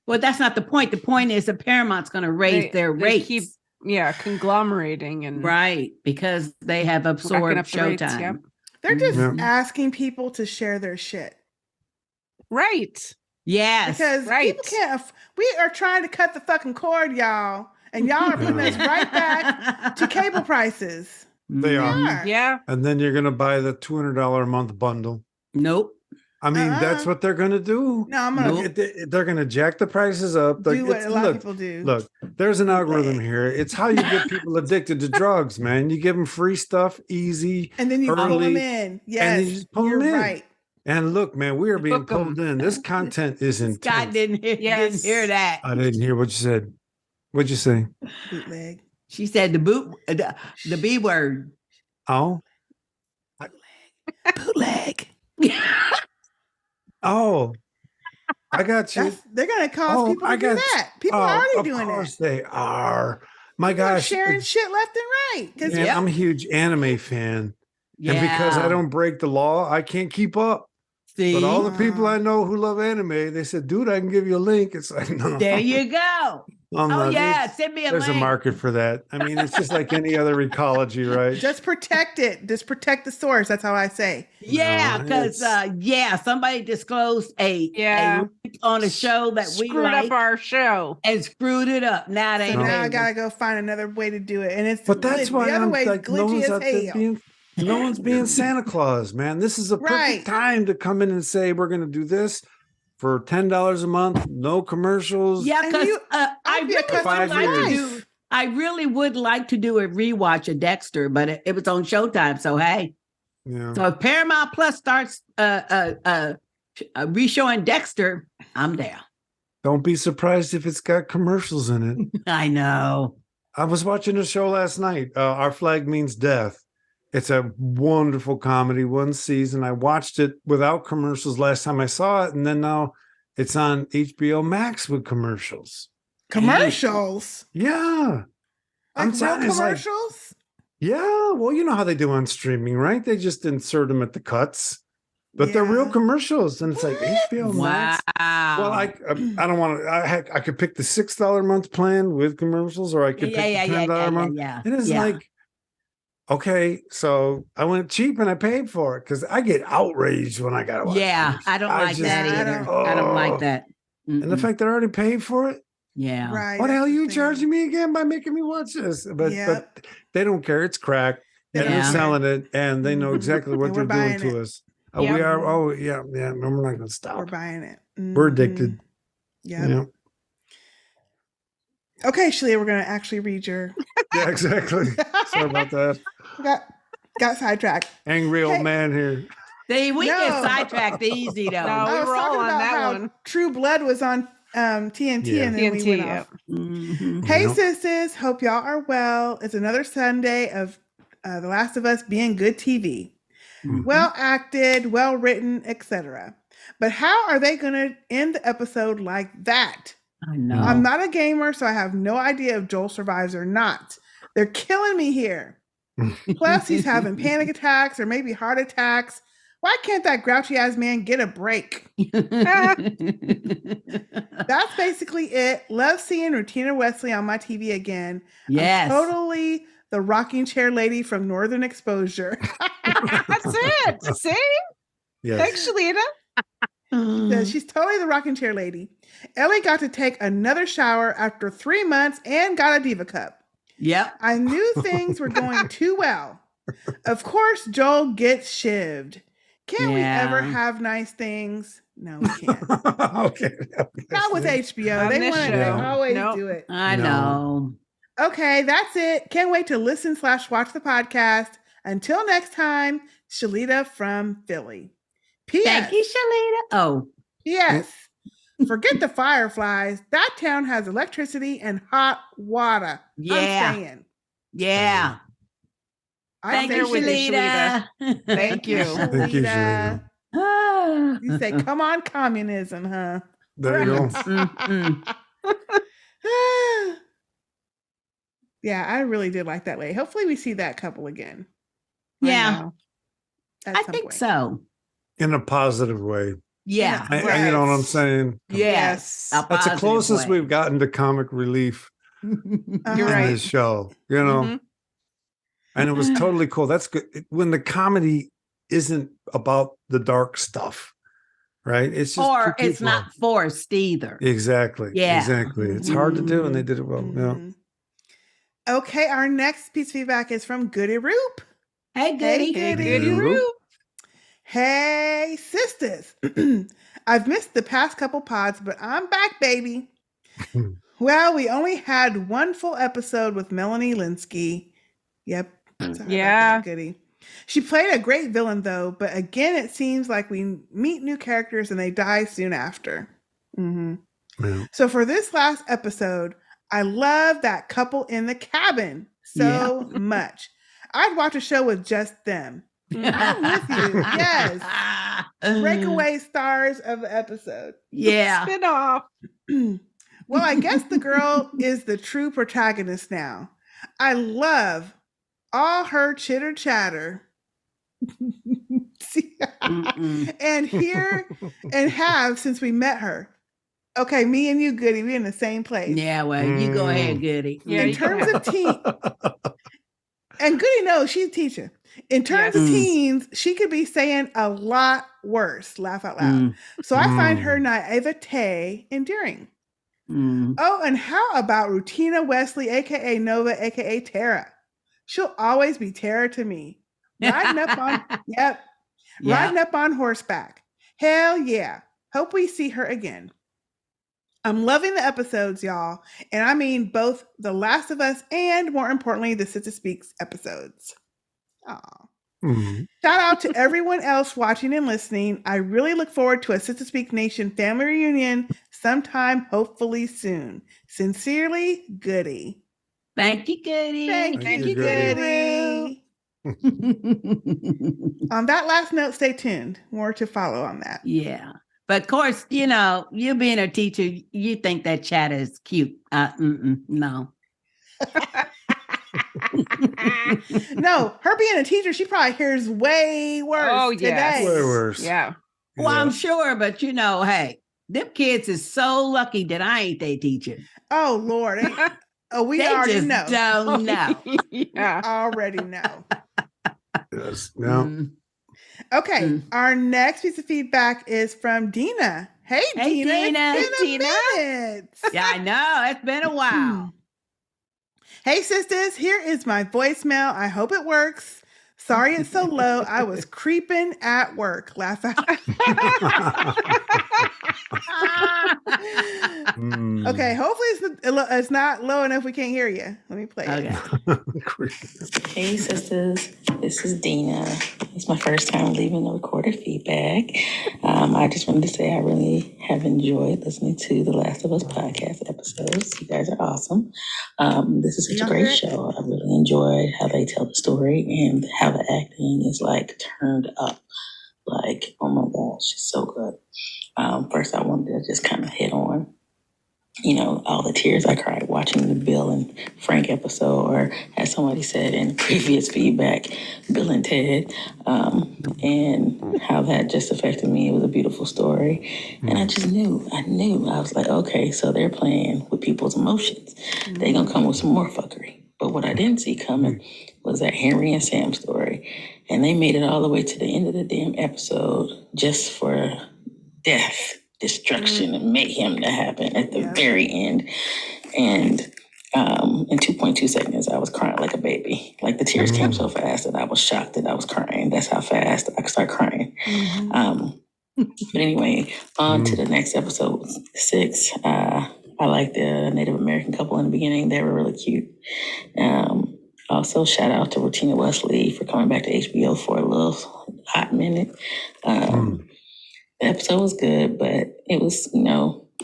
Well, that's not the point. The point is that Paramount's going to raise their rates. Keep conglomerating and right because they have absorbed Showtime. Rates, They're just asking people to share their shit. Right. Yes. Because people can't. We are trying to cut the fucking cord, y'all, and y'all are putting us right back to cable prices. They are. Yeah. And then you're going to buy the $200 a month bundle. Nope. I mean, that's what they're going to do. No, I'm going to. They're going to jack the prices up. Do what a lot of people do. Look, there's an algorithm here. It's how you get people addicted to drugs, man. You give them free stuff, easy, and then you pull them in. Yes, and you just pull them in. Right. And look, man, we are being pulled in. This content is intense. Scott didn't hear that. I didn't hear what you said. What'd you say? Bootleg. She said the B word. Oh. Bootleg. Oh. I got you. They're going to cause people to do that. People are already doing it. Of course they are. My gosh. Sharing shit left and right. Man, I'm a huge anime fan. Yeah. And because I don't break the law, I can't keep up. See? But all the people I know who love anime, they said, dude, I can give you a link. It's like, no. There you go. Send me a link. There's a market for that. I mean, it's just like any other ecology, right? Just protect it. Just protect the source. That's how I say. Yeah, because somebody disclosed a link on a show that we screwed up our show and screwed it up. Now I gotta go find another way to do it, and it's that's why the other way like, glitchy as hell. No one's being Santa Claus, man. This is a perfect time to come in and say we're going to do this for $10 a month, no commercials. Yeah, because I really would like to do a rewatch of Dexter, but it was on Showtime. So hey, so if Paramount Plus starts re-showing Dexter, I'm there. Don't be surprised if it's got commercials in it. I know. I was watching a show last night. Our Flag Means Death. It's a wonderful comedy, one season. I watched it without commercials last time I saw it, and then now it's on HBO Max with commercials. Commercials? Yeah. Like real commercials? Yeah. Well, you know how they do on streaming, right? They just insert them at the cuts. But they're real commercials, and it's like HBO Max. Wow. Well, I don't want to. I could pick the $6 a month plan with commercials, or I could pick the $10 a month. It is like, okay, so I went cheap and I paid for it because I get outraged when I gotta watch. Yeah, I don't like that either. I don't like that. And the fact that I already paid for it. Yeah. Right. What the hell are you charging me again by making me watch this? But they don't care. It's crack. And they're selling it, and they know exactly what they're doing to us. We are. Oh, yeah. No, we're not going to stop. We're buying it. We're addicted. Yeah. Okay, Shalia, we're going to actually read your. Yeah, exactly. Sorry about that. Got sidetracked. Angry old man here. See, we get sidetracked easy though. No, we I was were all talking on about that how one. True Blood was on TNT, Yeah. and then TNT, we went yeah. off. Hey, Yep. sisters. Hope y'all are well. It's another Sunday of The Last of Us being good TV. Mhm. Well acted, well written, etc. But how are they going to end the episode like that? I know. I'm not a gamer, so I have no idea if Joel survives or not. They're killing me here. Plus, he's having panic attacks or maybe heart attacks. Why can't that grouchy ass man get a break? That's basically it. Love seeing Rutina Wesley on my TV again. Yes. I'm totally the rocking chair lady from Northern Exposure. That's it. See? Yes. Thanks, Shalita. She's totally the rocking chair lady. Ellie got to take another shower after 3 months and got a diva cup. Yep. I knew things were going too well. Of course, Joel gets shivved. Can't we ever have nice things? No, we can't. Okay. Not with HBO. On They this want to show. always Nope. do it. I No. know. Okay, that's it. Can't wait to listen/watch the podcast. Until next time, Shalita from Philly. P.S. Thank you, Shalita. Oh, P.S. Forget the fireflies. That town has electricity and hot water. Yeah. I'm saying. yeah. I Thank say you, with you, Shalita. Thank you. Thank you, Shalita. Ah. You say, come on, communism, huh? There you go. Mm-mm. Yeah, I really did like that lady. Hopefully we see that couple again. Yeah, At I some think point. so. In a positive way. Yeah. You know what I'm saying? Yes. Yes. That's the closest we've gotten to comic relief You're in right. this show, you know? Mhm. And it was totally cool. That's good. When the comedy isn't about the dark stuff, right? It's just Or two it's people. not forced either. Exactly. Yeah. Exactly. It's hard to do, and they did it well. Yeah. Mhm. Okay, our next piece of feedback is from Goody Roop. Hey, Goody. Hey, Goody. Goody Roop. Hey, sisters. I've missed the past couple pods, but I'm back, baby. Well, we only had one full episode with Melanie Linsky. Yep. Sorry about Yeah. that, Goody. She played a great villain, though, but again, it seems like we meet new characters and they die soon after. Mhm. Yeah. So for this last episode, I love that couple in the cabin so much. I'd watch a show with just them. I'm with you. Yes. Breakaway stars of the episode. Yeah. Spin off. Well, I guess the girl is the true protagonist now. I love all her chitter chatter. And here and have since we met her. Okay, me and you, Goody, we're in the same place. Yeah, well, you go ahead, Goody. Yeah, In you terms go of teen, and Goody knows she's a teacher. In terms of Yes. teens, she could be saying a lot worse. Laugh out loud. Mm, So I find her naivete endearing. mm. Oh, and how about Rutina Wesley, aka Nova, aka Tara? She'll always be Tara to me. Riding up on riding up on horseback. Hell yeah. Hope we see her again. I'm loving the episodes, y'all. And I mean both The Last of Us and, more importantly, the Sistah Speaks episodes. Aw. Mhm. Shout out to everyone else watching and listening. I really look forward to a Sistah Speak Nation family reunion sometime, hopefully soon. Sincerely, Goody. Thank you, Goody. Thank Thank you, you, Goody. On that last note, stay tuned. More to follow on that. Yeah. But of course, you know, you being a teacher, you think that chatter is cute. No. No, her being a teacher, she probably hears way worse Oh, yes. today. Way worse. Yeah. Well, Yeah. I'm sure, but you know, hey, them kids is so lucky that I ain't their teacher. Oh, Lord. Oh, we They already just know. don't know. Yeah. Already know. Yes. Yeah. Mm. Okay, Mm. our next piece of feedback is from Dina. Hey, Hey, Dina. Dina. It's been Dina. a minute. Yeah, I know. It's been a while. Hey, sisters, here is my voicemail. I hope it works. Sorry it's so low. I was creeping at work. Laugh out. Okay, hopefully it's not low enough we can't hear you. Let me play it. Hey, sisters. This is Dina. It's my first time leaving the recorded feedback. I just wanted to say I really have enjoyed listening to the Last of Us podcast episodes. You guys are awesome. This is such a great show. I really enjoyed how they tell the story and how the acting is like turned up. Like, oh my gosh, it's so good. First, I wanted to just kind of hit on, all the tears I cried watching the Bill and Frank episode, or as somebody said in previous feedback, Bill and Ted, and how that just affected me. It was a beautiful story. And I just knew. I was like, okay, so they're playing with people's emotions. They're going to come with some more fuckery. But what I didn't see coming was that Henry and Sam story. And they made it all the way to the end of the damn episode just for death, destruction, and mayhem to happen at the very end. And in 2.2 seconds, I was crying like a baby. Like the tears came so fast that I was shocked that I was crying. That's how fast I could start crying. But anyway, on to the next episode, 6. I like the Native American couple in the beginning. They were really cute. Also, shout out to Rutina Wesley for coming back to HBO for a little hot minute. The episode was good, but it was,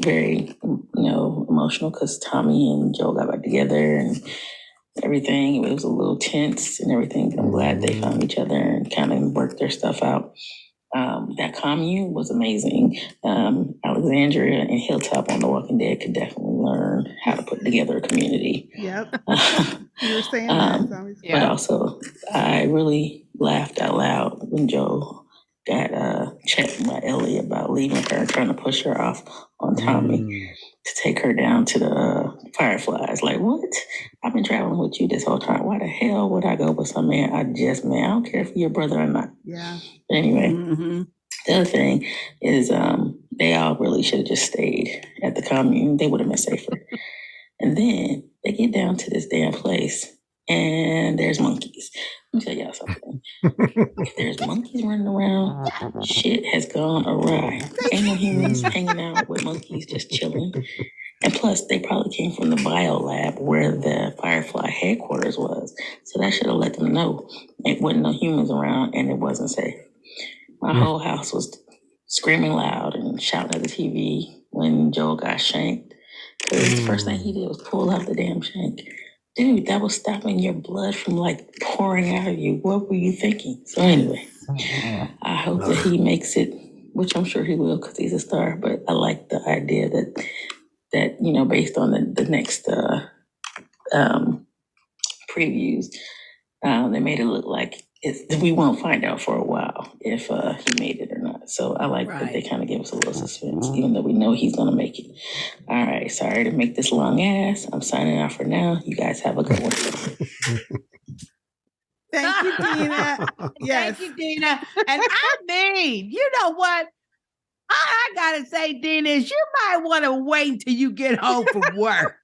very, emotional because Tommy and Joe got back together and everything. It was a little tense and everything. I'm glad they found each other and kind of worked their stuff out. That commune was amazing. Alexandria and Hilltop on The Walking Dead could definitely learn how to put together a community. Yep. You were saying that. But also, I really laughed out loud when Joe got checked by Ellie about leaving her, trying to push her off on Tommy to take her down to the Fireflies. Like, what? I've been traveling with you this whole time. Why the hell would I go with some man I don't care if you're your brother or not. Yeah. But anyway, the other thing is they all really should have just stayed at the commune. They would have been safer. And then they get down to this damn place and there's monkeys. Let me tell y'all something. If there's monkeys running around, shit has gone awry. Ain't no humans hanging out with monkeys just chilling. And plus, they probably came from the bio lab where the Firefly headquarters was. So that should have let them know it wasn't no humans around and it wasn't safe. My whole house was screaming loud and shouting at the TV when Joel got shanked. Because the first thing he did was pull out the damn shank. Dude, that was stopping your blood from like pouring out of you. What were you thinking? So anyway, I hope that he makes it, which I'm sure he will because he's a star. But I like the idea that based on the next previews, they made it look like we won't find out for a while if he made it or not. So I like that they kind of give us a little suspense, even though we know he's going to make it. All right. Sorry to make this long ass. I'm signing out for now. You guys have a good one. Thank you, Dina. Yes. Thank you, Dina. And I mean, you know what? I gotta say, Dina, is you might want to wait until you get home from work.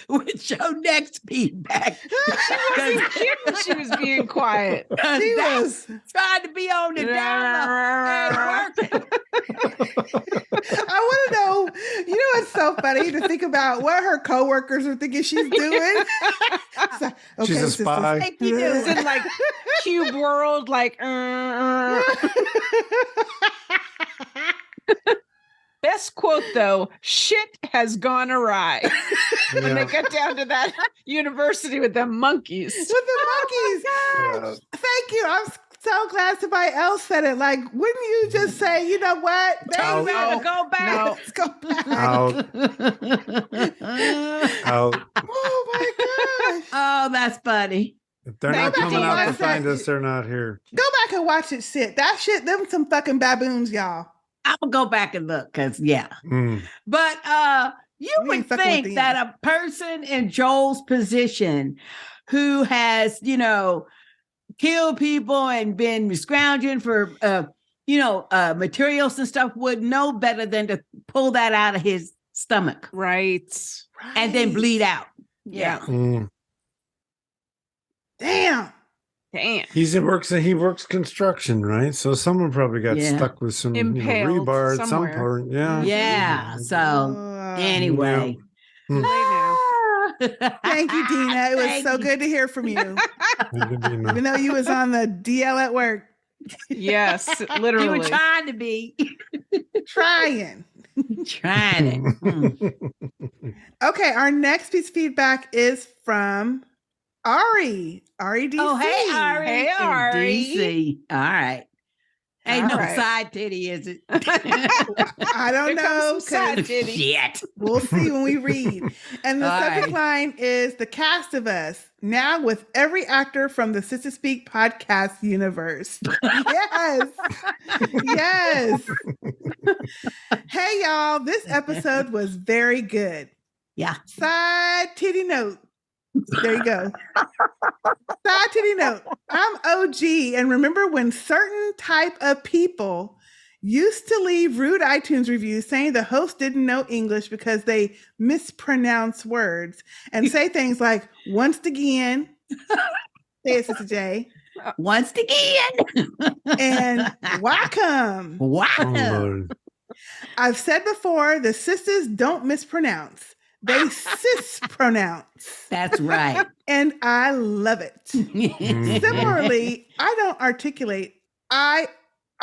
With your next feedback. She was being quiet. She was trying to be on the down low. I want to know, it's so funny to think about what her coworkers are thinking she's doing. So, okay, she's a spy. Like you do. It's in like Cube World, like Best quote though, shit has gone awry. When they got down to that university with the monkeys. With the monkeys. Oh thank you. I'm so glad somebody else said it. Like, wouldn't you just say, you know what? Baby, go back. No. Let's go back. Out. Oh my gosh. Oh, that's funny. If they're not coming out to find us, they're not here. Go back and watch it sit. That shit, them some fucking baboons, y'all. I'm gonna go back and look because But you would think that a person in Joel's position who has, killed people and been scrounging for materials and stuff would know better than to pull that out of his stomach. Right. And then bleed out. Yeah. Damn. Damn. He works construction, right? So someone probably got stuck with some Impaled rebar at some somewhere. part. Yeah. Yeah. So anyway. Thank you, Dina. It was so good to hear from you. Even though you was on the DL at work. Yes, literally. You were trying to be. Trying it. Okay, our next piece of feedback is from Ari. Ari DC. Oh, hey, Ari. Hey, Ari. DC. All right. Ain't All no right. side titty, is it? I don't Here comes know. some side 'cause titty. Shit. We'll see when we read. And the All subject right. line is The Cast of Us, now with every actor from the Sistah Speak podcast universe. Yes. Yes. Hey, y'all. This episode was very good. Yeah. Side titty note. There you go. Side titty note. I'm OG and remember when certain type of people used to leave rude iTunes reviews saying the host didn't know English because they mispronounce words and say things like once again. Say it, Sister J. Once again. And welcome. Wow. I've said before, the sisters don't mispronounce. They cis-pronounce. That's right. And I love it. Similarly, I don't articulate. I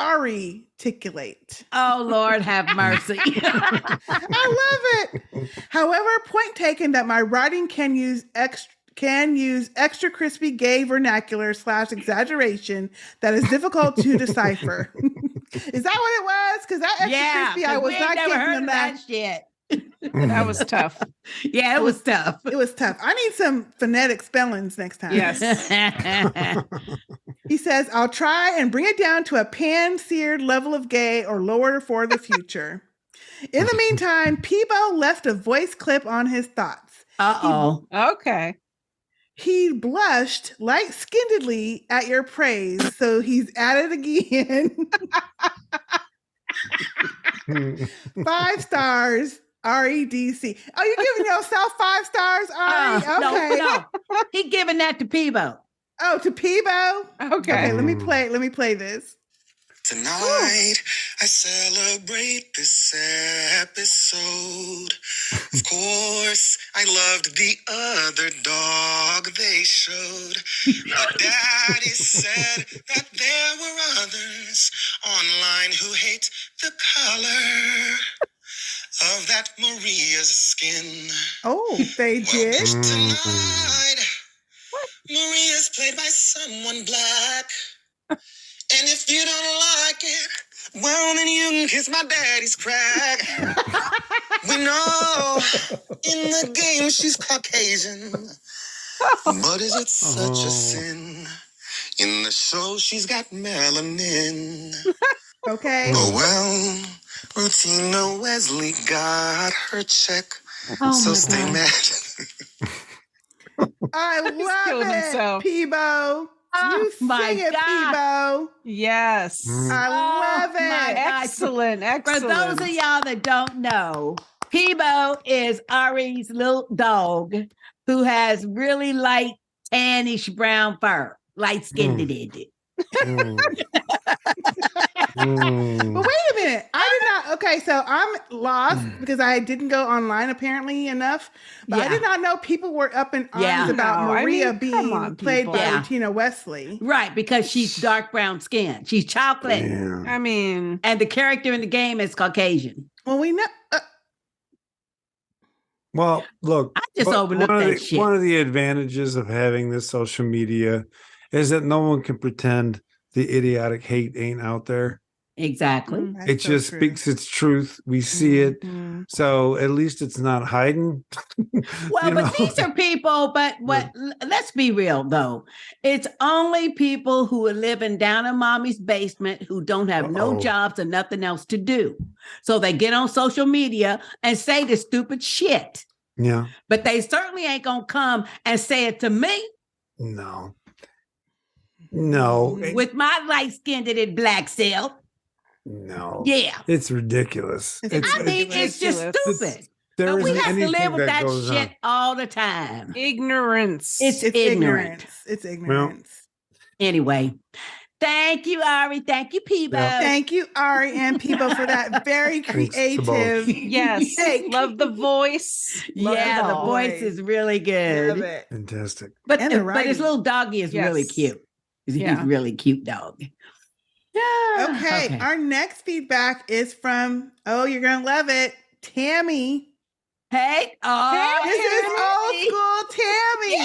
articulate. Oh, Lord, have mercy. I love it. However, point taken that my writing can use extra crispy gay vernacular / exaggeration that is difficult to decipher. Is that what it was? Because that extra crispy, I was not getting that shit. That was tough. Yeah, it was tough. It was tough. I need some phonetic spellings next time. Yes. He says, I'll try and bring it down to a pan-seared level of gay or lower for the future. In the meantime, Peebo left a voice clip on his thoughts. Uh-oh. Okay. He blushed light-skinnedly at your praise, so he's at it again. 5 stars, REDC. Oh, you're giving yourself 5 stars, Ari? Okay. No. He giving that to Peebo. Oh, to Peebo? Okay. Let me play this. Tonight, I celebrate this episode. Of course, I loved the other dog they showed. But Daddy said that there were others online who hate the color of that Maria's skin. Oh, they did? Well, tonight, Maria's played by someone black. And if you don't like it, well, then you can kiss my daddy's crack. We know in the game she's Caucasian. But is it such a sin? In the show, she's got melanin. Okay. Oh, well, Rutina Wesley got her check. Oh, So my stay God. mad. I love killed it, himself. Peebo. Oh, You sing my it, God. Peebo. Yes. I love Oh, my it. God. Excellent. For Excellent. those of y'all that don't know, Peebo is Ari's little dog who has really light, tannish brown fur. Light-skinned it. But wait a minute. I did not. Okay, so I'm lost because I didn't go online apparently enough. But I Yeah. did not know people were up in arms Yeah. about No, I Maria mean, being come on, played people. by Yeah. Rutina Wesley. Right, because she's dark brown skin. She's chocolate. I mean, And the character in the game is Caucasian. Well, we know. Well, look, I just overlooked that shit. One of the advantages of having this social media is that no one can pretend the idiotic hate ain't out there. Exactly. That's It so just true. speaks its truth. We see it. Mhm. So at least it's not hiding. Well, You but know? these are people, but let's be real though. It's only people who are living down in mommy's basement who don't have no Uh-oh. jobs and nothing else to do. So they get on social media and say the stupid shit. Yeah. But they certainly ain't gonna come and say it to me No. with my light-skinned black self. No. Yeah. It's ridiculous. I mean, it's just ridiculous. stupid. there But we isn't have to anything live with that goes shit on. all the time. ignorance. It's It's ignorant. ignorance. It's ignorance. Anyway, thank you, Ari. Thank you, Peebo. Yeah. Thank you, Ari and Peebo, for that very Thanks to both. creative. Yes. take. Love the voice. Love Yeah, it the all. voice is really good. Love it. Fantastic. But And the his writing. little doggy is really Yes. cute. He's Yeah. really cute dog. Yeah. Okay, our next feedback is from, you're going to love it, Tammy. Hey. Oh, This is old school Tammy.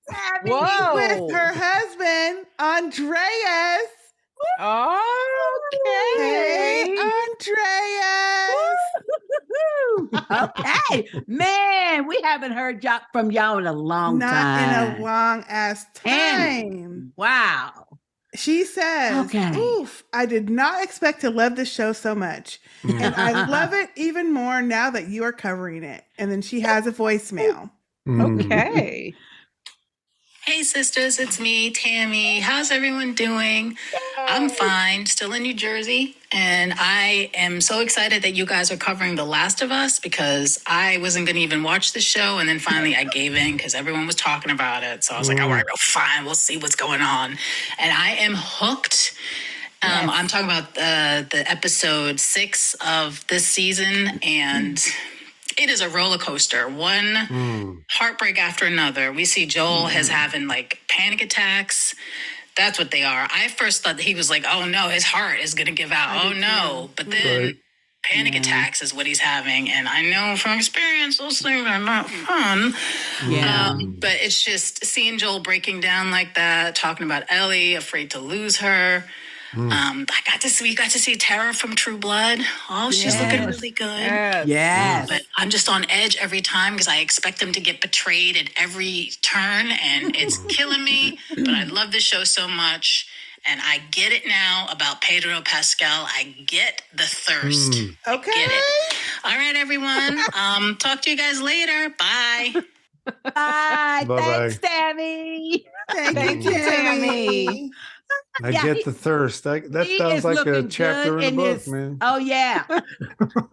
Tammy. Whoa. With her husband, Andreas. Hey, Andreas. Okay. Man, we haven't heard from y'all in a long Not time. in a long ass time. Wow. She says, Okay. oof, I did not expect to love this show so much. And I love it even more now that you are covering it. And then she has a voicemail. Okay. Hey sisters, it's me, Tammy. How's everyone doing? I'm fine, still in New Jersey, and I am so excited that you guys are covering The Last of Us because I wasn't going to even watch the show, and then finally I gave in because everyone was talking about it. So I was like, all right, well, fine, we'll see what's going on. And I am hooked. I'm talking about the episode 6 of this season, and it is a roller coaster. One heartbreak after another. We see Joel has having like panic attacks. That's what they are. I first thought that he was like, oh no, his heart is going to give out. Oh no. But then panic attacks is what he's having. And I know from experience, those things are not fun. Yeah. But it's just seeing Joel breaking down like that, talking about Ellie, afraid to lose her. We got to see Tara from True Blood. Oh, she's looking really good. Yes. But I'm just on edge every time because I expect them to get betrayed at every turn, and it's killing me. But I love this show so much, and I get it now about Pedro Pascal. I get the thirst. Okay. I get it. All right, everyone. Talk to you guys later. Bye. Bye. Bye-bye. Thanks, Tammy. Thank you, Tammy. I get the thirst. That He sounds is like a looking chapter good in a book, his- man. Oh, yeah.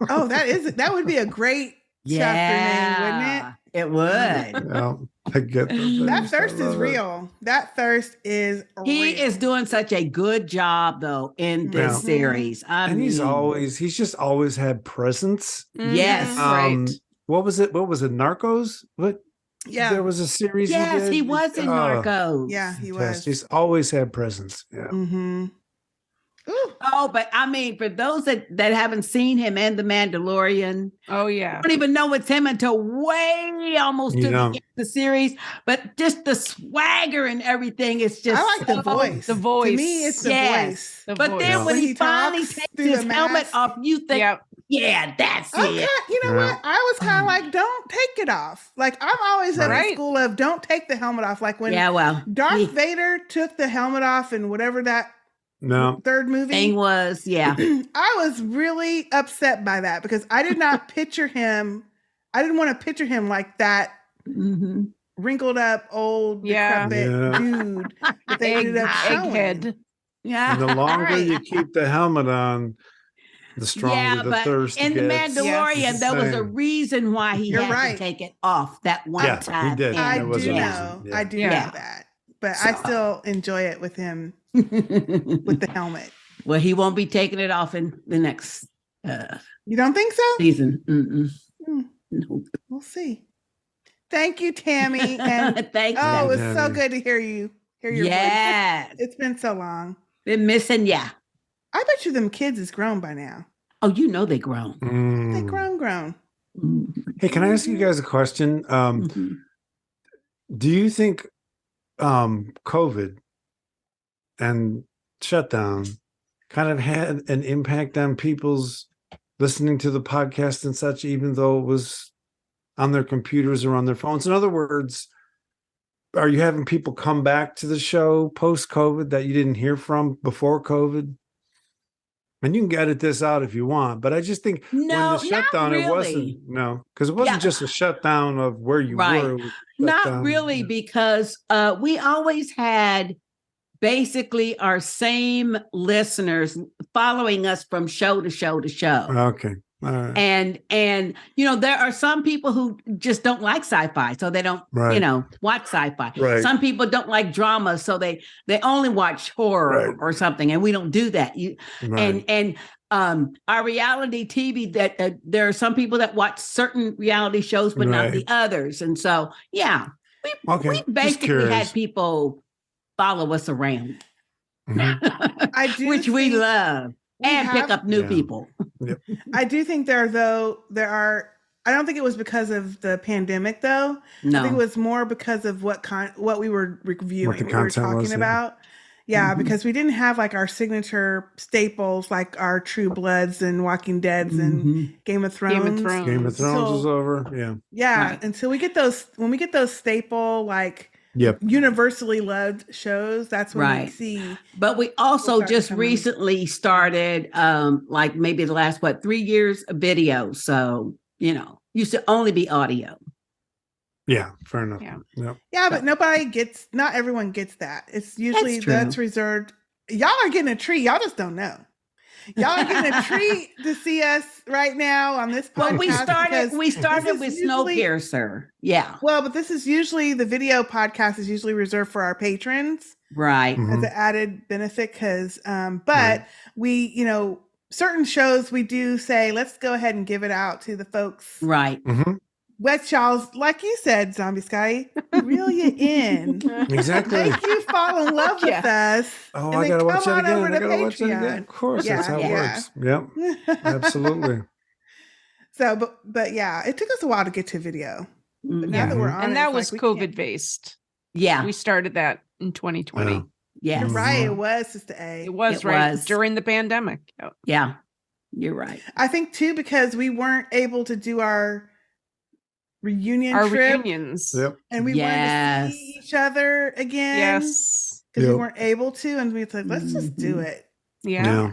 Oh, that would be a great chapter name, wouldn't it? It would. Yeah, I get the That thirst. thirst I is love it. real. That thirst is He real. is doing such a good job, though, in this Yeah. series. And he's just always had presence. Yes. Right. What was it? Narcos? What? Yeah. There was a series. Yes, did? he was in Narcos. Yeah, he Fantastic. was. He's always had presence. Yeah. Mm-hmm. Ooh. Oh, but I mean, for those that haven't seen him and The Mandalorian, Oh, I yeah. don't even know it's him until way almost You to the don't. end of the series. But just the swagger and everything is just I like the so- voice. The voice. To me, it's the Yes. voice. The But voice. then when When he he finally talks takes through his the helmet mask. off, you think, Yep. yeah, that's Okay, it. you know Yeah. what? I was kind of like, don't take it off. Like, I'm always at the Right. school of don't take the helmet off. Like when Yeah, well, Darth Vader took the helmet off in whatever that No. third movie, thing was, yeah. I was really upset by that because I did not picture him. I didn't want to picture him like that Mhm. wrinkled up, old, Yeah. decrepit Yeah. dude that they ended up showing. Egghead. Yeah. And the longer Right. you keep the helmet on, the stronger the but thirst in The gets. Mandalorian, Yes. there was a Same. reason why he You're had right. to take it off that one Yeah, he time. did. I There was do a know. reason, yeah. I do Yeah. know that. But I So- still enjoy it with him with the helmet. Well, he won't be taking it off in the next You don't think so? season. Mm-mm. Hmm. Nope. We'll see. Thanks, Tammy. And Thanks. oh, it was Tammy. so good to hear your voice. Yes. It's been so long. Been missing ya. I bet you them kids is grown by now. Oh, you know they grown. They Mm. grown. Hey, can I ask you guys a question? Mhm. Do you think COVID and shutdown kind of had an impact on people's listening to the podcast and such, even though it was on their computers or on their phones? In other words, are you having people come back to the show post-COVID that you didn't hear from before COVID? And you can edit this out if you want, but I just think No, when the not shutdown, really. it wasn't, because it wasn't Yeah. just a shutdown of where you Right. were. It was Not shutdown, really, yeah. because we always had basically our same listeners following us from show to show to show. Okay. And there are some people who just don't like sci-fi, so they don't watch sci-fi. Right. Some people don't like drama, so they only watch horror or something, and we don't do that. And our reality TV, that there are some people that watch certain reality shows but not the others, and so we basically had people follow us around. Which we love. And pick up new people. Yep. I do think there are. I don't think it was because of the pandemic, though. No. I think it was more because of what we were reviewing, what we were talking about. Yeah, because we didn't have like our signature staples, like our True Bloods and Walking Deads and Game of Thrones. Game of Thrones is over. Yeah. Yeah, until we get those, when we get those staple universally loved shows, that's when we see. But we also just recently started like maybe the last 3 years of video, so used to only be audio. Yeah, fair enough. Yeah, but not everyone gets that. It's usually that's reserved. Y'all are getting a treat. Y'all just don't know. Y'all are getting a treat to see us right now on this podcast. Well, we started with Snowpiercer. Yeah. Well, but this is usually, the video podcast is usually reserved for our patrons. Right. As an added benefit, because we, certain shows we do say, let's go ahead and give it out to the folks. Right. Let y'all, like you said, Zombie Scotty, reel you in. Exactly. Make you fall in love with us. Oh, I gotta watch that again. Of course, that's how it works. Yep, absolutely. So, but yeah, it took us a while to get to video. But now that we're on, and that was COVID based. Yeah, we started that in 2020. Yeah, you're right. It was Sister A. It was during the pandemic. Yeah, you're right. I think too, because we weren't able to do our reunions. Yep. And we wanted to see each other again. Yes. Because we weren't able to. And we said, let's just do it. Yeah.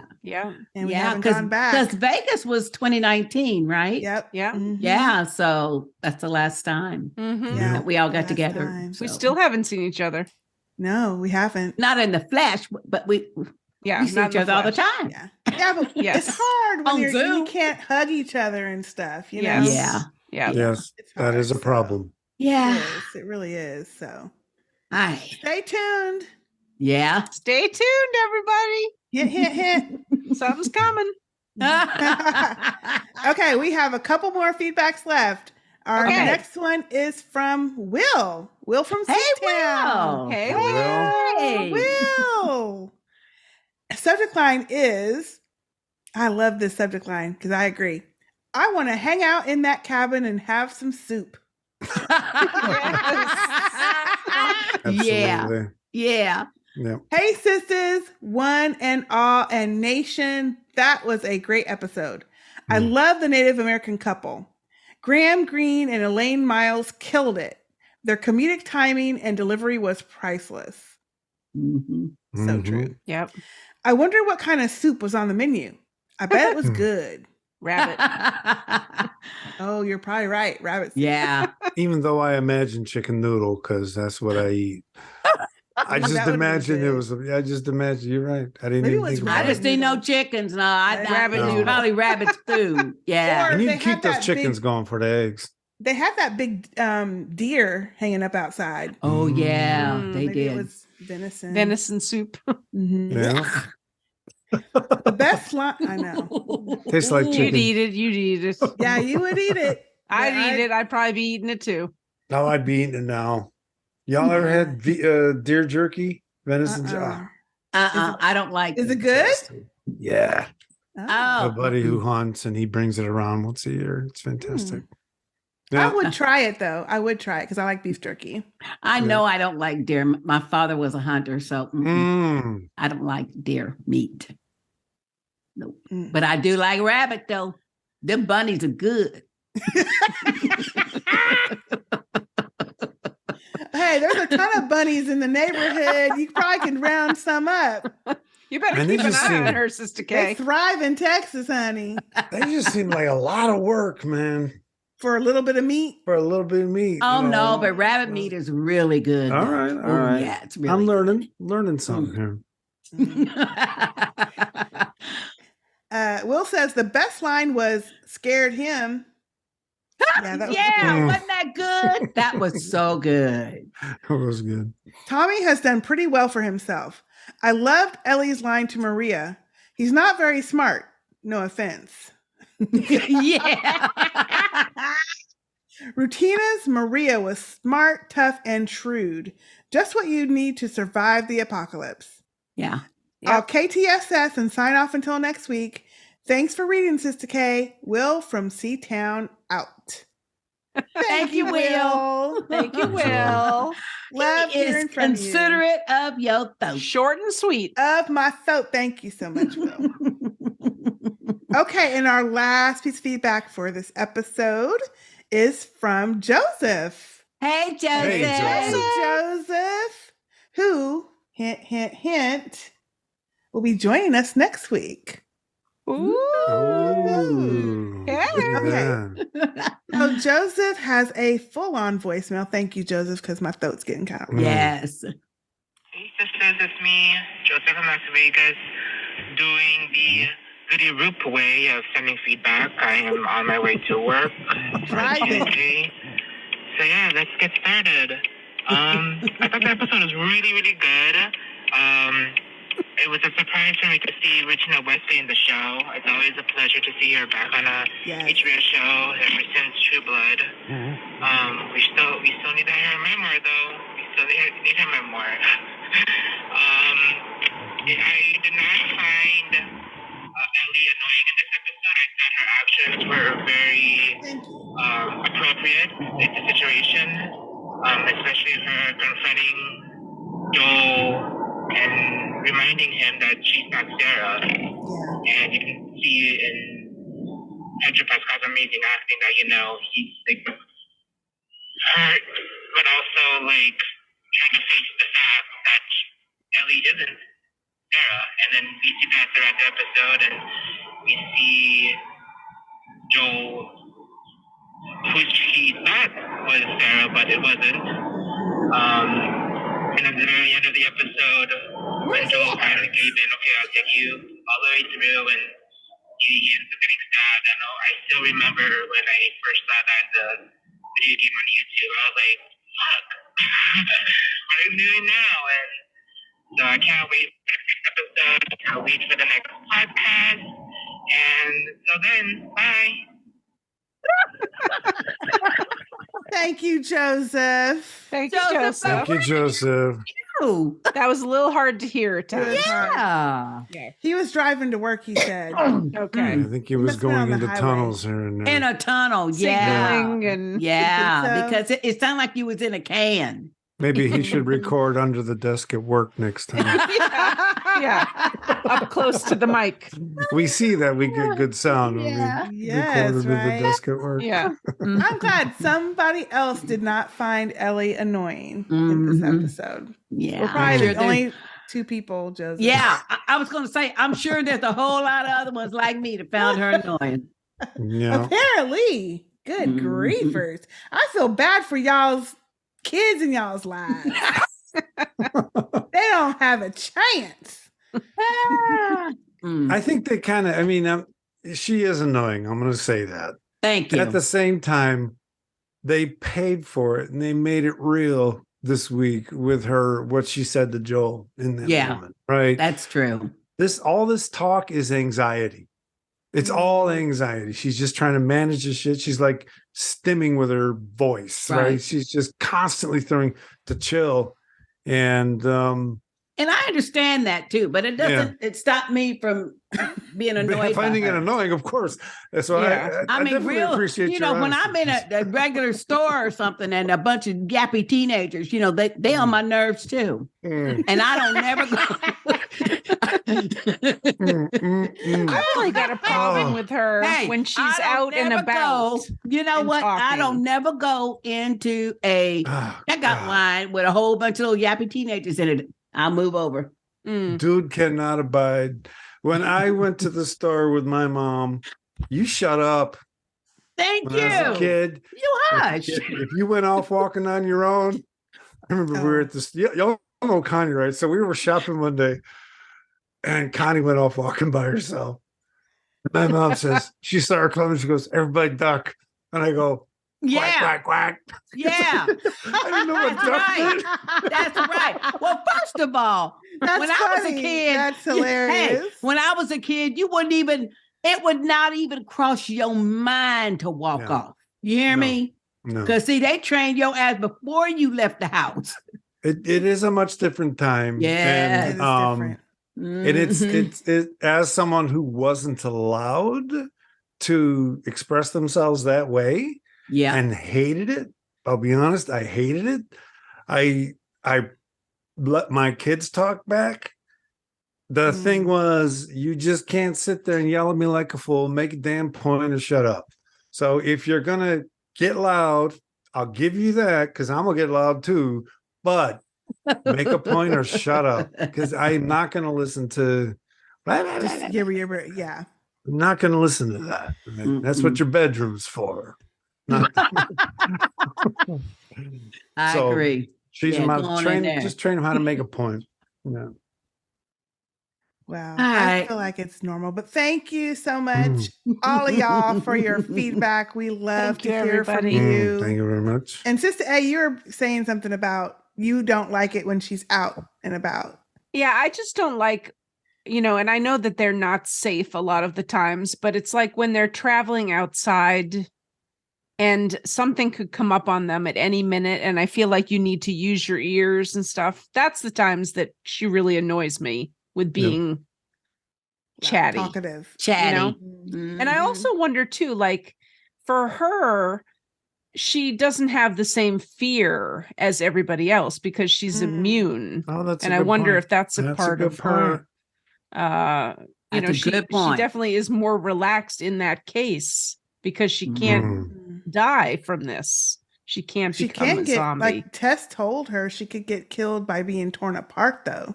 And we haven't gone back. Because Vegas was 2019, right? Yep. Yeah. Yeah. So that's the last time that we all got together. So. We still haven't seen each other. No, we haven't. Not in the flesh, but we see each other all the time. Yeah, but it's hard when you can't hug each other and stuff, you know? Yeah. Yeah. Yes, that is a problem. Yeah. It really is. So stay tuned. Yeah. Stay tuned, everybody. Hint, hint, hint. Something's coming. Okay, we have a couple more feedbacks left. Our next one is from Will. Will from Sistah. Hey, Will. Will. Subject line is, I love this subject line because I agree. I want to hang out in that cabin and have some soup. Yeah. Hey, sisters, one and all, and nation. That was a great episode. I love the Native American couple. Graham Greene and Elaine Miles killed it. Their comedic timing and delivery was priceless. So true. Yep. I wonder what kind of soup was on the menu. I bet it was good. Rabbit. Oh, you're probably right. Rabbit soup. Yeah. Even though I imagine chicken noodle because that's what I eat. I just imagine it was. I just imagine you're right. I didn't even think about it. I just didn't know chickens. No, probably rabbit food. Yeah. And you can keep those chickens going for the eggs. They had that big deer hanging up outside. Oh yeah, they maybe did. It was venison. Venison soup. Yeah. The best line, I know. Tastes like chicken. You'd eat it. Yeah, you would eat it. I'd eat it. I'd probably be eating it too. No, I'd be eating it now. Y'all ever had deer jerky? Venison jerky? I don't like it. Is it good? Yeah. Oh. My buddy who hunts and he brings it around once a year. It's fantastic. Yeah. I would try it though. I would try it because I like beef jerky. I know I don't like deer. My father was a hunter, so I don't like deer meat. Nope. But I do like rabbit though. Them bunnies are good. Hey, there's a ton of bunnies in the neighborhood. You probably can round some up. You better keep an eye on her, Sister K. They thrive in Texas, honey. They just seem like a lot of work, man. For a little bit of meat? For a little bit of meat. Oh, no, but rabbit meat is really good. All right. Yeah, it's really I'm learning something here. Will says the best line was scared him. Yeah, wasn't that good? That was so good. That was good. Tommy has done pretty well for himself. I loved Ellie's line to Maria. He's not very smart. No offense. Yeah. Rutina's Maria was smart, tough, and shrewd. Just what you need to survive the apocalypse. Yeah. I'll KTSS and sign off until next week. Thanks for reading, Sister K. Will from Seatown out. Thank you, Will. Thank you, Will. Love He is hearing from considerate of your thought. Short and sweet. Of my thought. Thank you so much, Will. Okay, and our last piece of feedback for this episode is from Joseph. Hey, Joseph. Hey, Joseph, who, hint, hint, hint, will be joining us next week. Ooh. Yeah. Okay. So Joseph has a full-on voicemail. Thank you, Joseph, because my throat's getting kind of Yes. Hey, sisters, it's me, Joseph from Las Vegas, doing the Goody Roop way of sending feedback. I am on my way to work on Tuesday. So yeah, let's get started. I thought the episode was really, really good. It was a surprise for me to see Rutina Wesley in the show. It's always a pleasure to see her back on a HBO show ever since True Blood. We still need her memoir though. We still need her memoir. I did not find Ellie annoying in this episode. I thought her actions were very appropriate in the situation, especially her confronting Joel and reminding him that she's not Sarah. And you can see in Pedro Pascal's amazing acting that, he's like hurt, but also like trying to face the fact that Ellie isn't Sarah. And then we see that throughout the episode, and we see Joel, who he thought was Sarah, but it wasn't. And at the very end of the episode, when Joel finally gave in, okay, I'll take you all the way through, and he ends up getting stabbed. I still remember when I first saw that the video game on YouTube, I was like, fuck, what are we doing now? And so I can't wait for the next episode. I can't wait for the next podcast. And so then, bye. Thank you, Joseph. Thank you, Joseph. Thank you, Joseph. That was a little hard to hear at times. Yeah. He was driving to work, he said. Okay. I think he was going into tunnels here and there. In a tunnel, yeah. Signaling and because it sounded like you was in a can. Maybe he should record under the desk at work next time. yeah. Up close to the mic. We see that we get good sound when we record under the desk at work. Yeah. I'm glad somebody else did not find Ellie annoying in this episode. Yeah. We're probably the only two people, Joseph. Yeah. I was going to say, I'm sure there's a whole lot of other ones like me that found her annoying. Yeah. Apparently. Good griefers. I feel bad for y'all's kids in y'all's lives. They don't have a chance. I think they kind of, she is annoying. I'm going to say that. Thank you. At the same time, they paid for it and they made it real this week with her, what she said to Joel in that moment. Right. That's true. All this talk is anxiety. It's all anxiety. She's just trying to manage the shit. She's like stimming with her voice, right? She's just constantly throwing to chill. And I understand that too, but it doesn't it stopped me from being annoyed. Finding it annoying, of course. That's why I definitely appreciate you. When I'm in a regular store or something and a bunch of yappy teenagers, they on my nerves too. And I don't never go. I really got a problem with her when she's out and about. You know what? Talking. I don't never go into a checkout line with a whole bunch of little yappy teenagers in it. I'll move over. Dude cannot abide. When I went to the store with my mom, you shut up. Thank when you. I was a kid, you hush. If you went off walking on your own, I remember we were at this. Y'all know Connie, right? So we were shopping one day, and Connie went off walking by herself. My mom says, she saw her coming. She goes, everybody duck. And I go, Yeah. quack, quack, quack. Yeah. I didn't know what That's duck right. meant. That's right. Well, first of all, That's when I was a funny. kid, That's hilarious. Hey, when I was a kid, it would not even cross your mind to walk off. You hear me? No. Because see, they trained your ass before you left the house. It is a much different time. Yeah. It is different. And it's as someone who wasn't allowed to express themselves that way, and hated it. I'll be honest, I hated it. I let my kids talk back. The thing was, you just can't sit there and yell at me like a fool, make a damn point, or shut up. So if you're gonna get loud, I'll give you that, because I'm gonna get loud too. But make a point or shut up, because I'm not gonna listen to. Yeah. I'm not gonna listen to that. That's what your bedroom's for. Not I agree. Teach them how to train. Just train them how to make a point. Yeah. Wow. Right. I feel like it's normal, but thank you so much, all of y'all, for your feedback. We love to hear from you. Thank you very much. And Sister A, you're saying something about you don't like it when she's out and about. Yeah, I just don't like, and I know that they're not safe a lot of the times, but it's like when they're traveling outside and something could come up on them at any minute, and I feel like you need to use your ears and stuff. That's the times that she really annoys me with being chatty. Talkative. Chatty. And I also wonder too, like, for her, she doesn't have the same fear as everybody else because she's immune. Oh, that's and a I good wonder point. if that's a part of her. She definitely is more relaxed in that case because she can't die from this. She can't become a zombie. Like Tess told her, she could get killed by being torn apart, though.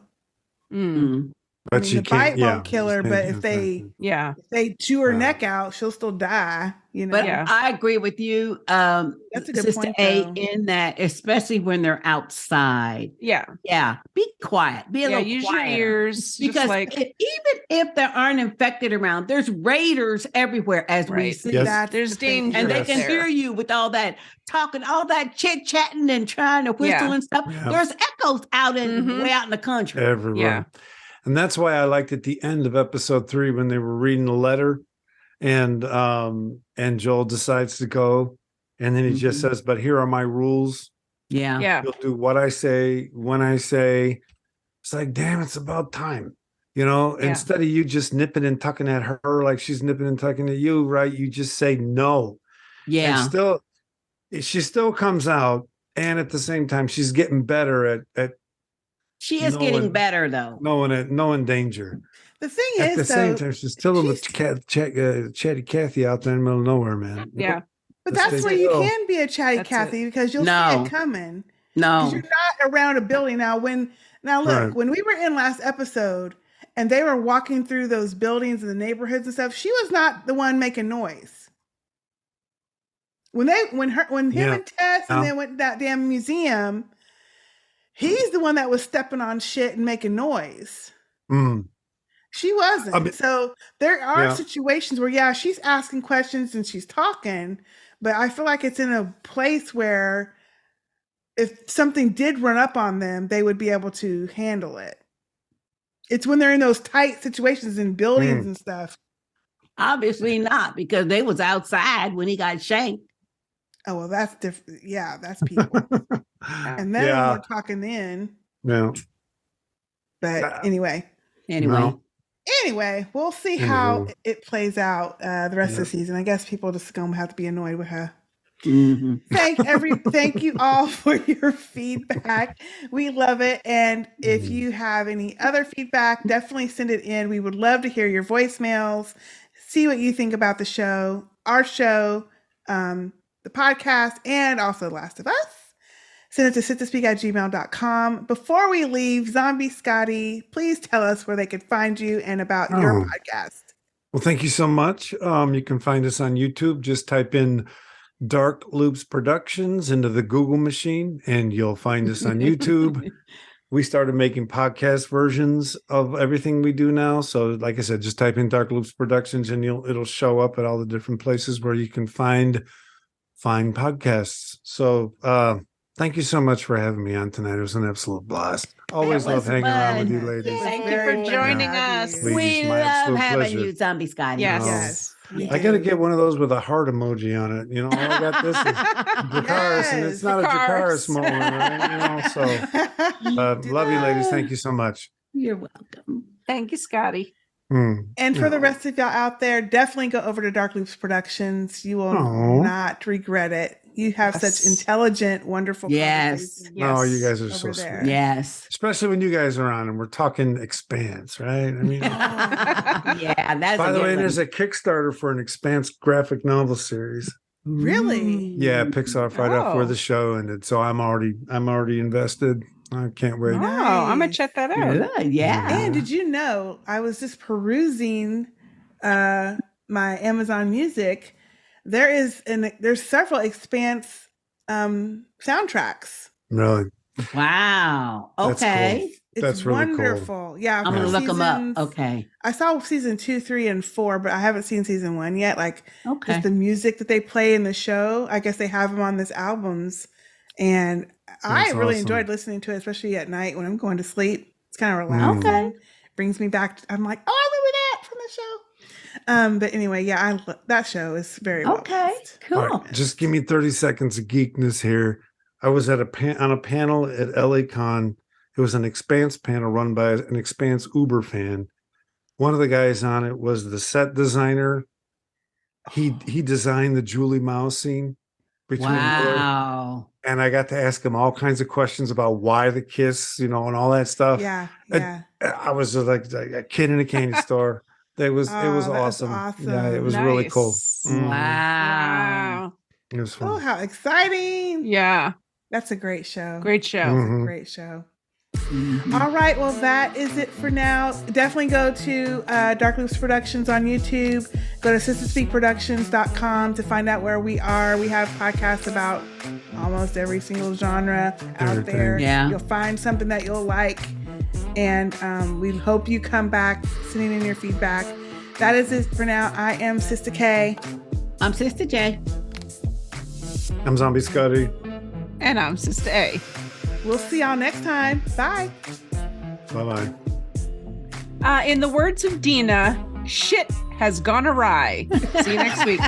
But she the can't. bite won't kill her, but if they chew her neck out, she'll still die. But I agree with you, that's a good Sister point, A, though. in that, especially when they're outside. Yeah. Be quiet. Be a little use quieter. your ears. Because even if there aren't infected around, there's raiders everywhere, as we see. Yes. There's danger, and they can hear you with all that talking, all that chit chatting, and trying to whistle and stuff. Yeah. There's echoes out way out in the country. Everywhere. Yeah. And that's why I liked at the end of episode 3 when they were reading the letter, and Joel decides to go, and then he just says, "But here are my rules. Yeah. You'll do what I say when I say." It's like, damn, it's about time. Instead of you just nipping and tucking at her like she's nipping and tucking at you, right? You just say no. Yeah. And she still comes out, and at the same time, she's getting better at she is getting better, though. Knowing danger. The thing at the same time, she's still a chatty Cathy out there in the middle of nowhere, man. Yeah. But that's where you can be a chatty Cathy because you'll see it coming. No. Because you're not around a building. Now, look, when we were in last episode and they were walking through those buildings and the neighborhoods and stuff, she was not the one making noise. When him and Tess and they went to that damn museum, he's the one that was stepping on shit and making noise. She wasn't. So there are situations where, she's asking questions and she's talking, but I feel like it's in a place where if something did run up on them, they would be able to handle it. It's when they're in those tight situations in buildings and stuff. Obviously not, because they was outside when he got shanked. Oh, well, that's different. Yeah, that's people. And then we're talking then. Yeah. But anyway. Anyway, we'll see how it plays out the rest of the season. I guess people just gonna have to be annoyed with her. Thank you all for your feedback. We love it. And if you have any other feedback, definitely send it in. We would love to hear your voicemails, see what you think about the show, our show, the podcast, and also The Last of Us. Send it to sistahspeak@gmail.com. Before we leave, Zombie Scotty, please tell us where they could find you and about your podcast. Well, thank you so much. You can find us on YouTube. Just type in Dark Loops Productions into the Google machine, and you'll find us on YouTube. we started making podcast versions of everything we do now. So like I said, just type in Dark Loops Productions and it'll show up at all the different places where you can find podcasts. So thank you so much for having me on tonight. It was an absolute blast. Always love hanging around with you ladies. Thank you for joining us. We love having you, Zombie Scotty. Yes. I got to get one of those with a heart emoji on it. All I got this is Dracarys, and it's not a Dracarys moment, right? So, love you, ladies. Thank you so much. You're welcome. Thank you, Scotty. And for the rest of y'all out there, definitely go over to Dark Loops Productions. You will not regret it. You have such intelligent, wonderful Yes. Oh, you guys are so sweet. Yes. Especially when you guys are on and we're talking Expanse, right? I mean, yeah, that's by the way, there's a Kickstarter for an Expanse graphic novel series. Really? Yeah, it picks off right after the show ended. So I'm already invested. I can't wait. Oh, I'm gonna check that out. Good, yeah. And did you know I was just perusing my Amazon Music? There's several Expanse soundtracks. Really? Wow. Okay. That's really wonderful. Cool. Yeah, I'm gonna look them up. Okay. I saw season 2, 3, and 4, but I haven't seen season 1 yet. Okay. Just the music that they play in the show. I guess they have them on this albums, and I really enjoyed listening to it, especially at night when I'm going to sleep. It's kind of relaxing. Okay. Brings me back. I'm like, oh, I remember that from the show. But anyway, yeah, that show is very well placed. Cool. All right, just give me 30 seconds of geekness here. I was at on a panel at LA Con. It was an Expanse panel run by an Expanse Uber fan. One of the guys on it was the set designer. He designed the Julie Mao scene between wow. And I got to ask him all kinds of questions about why the kiss, and all that stuff. Yeah. I was just like a kid in a candy store. It was awesome. Yeah, it was really cool. Wow. It was fun. Oh, how exciting. Yeah. That's a great show. Great show. Mm-hmm. Great show. All right. Well, that is it for now. Definitely go to Dark Loops Productions on YouTube. Go to sisterspeakproductions.com to find out where we are. We have podcasts about almost every single genre out there. Yeah. You'll find something that you'll like. And we hope you come back sending in your feedback. That is it for now. I am Sistah K. I'm Sistah J. I'm Zombie Scotty. And I'm Sistah A. We'll see y'all next time. Bye. Bye-bye. In the words of Dina, shit has gone awry. See you next week.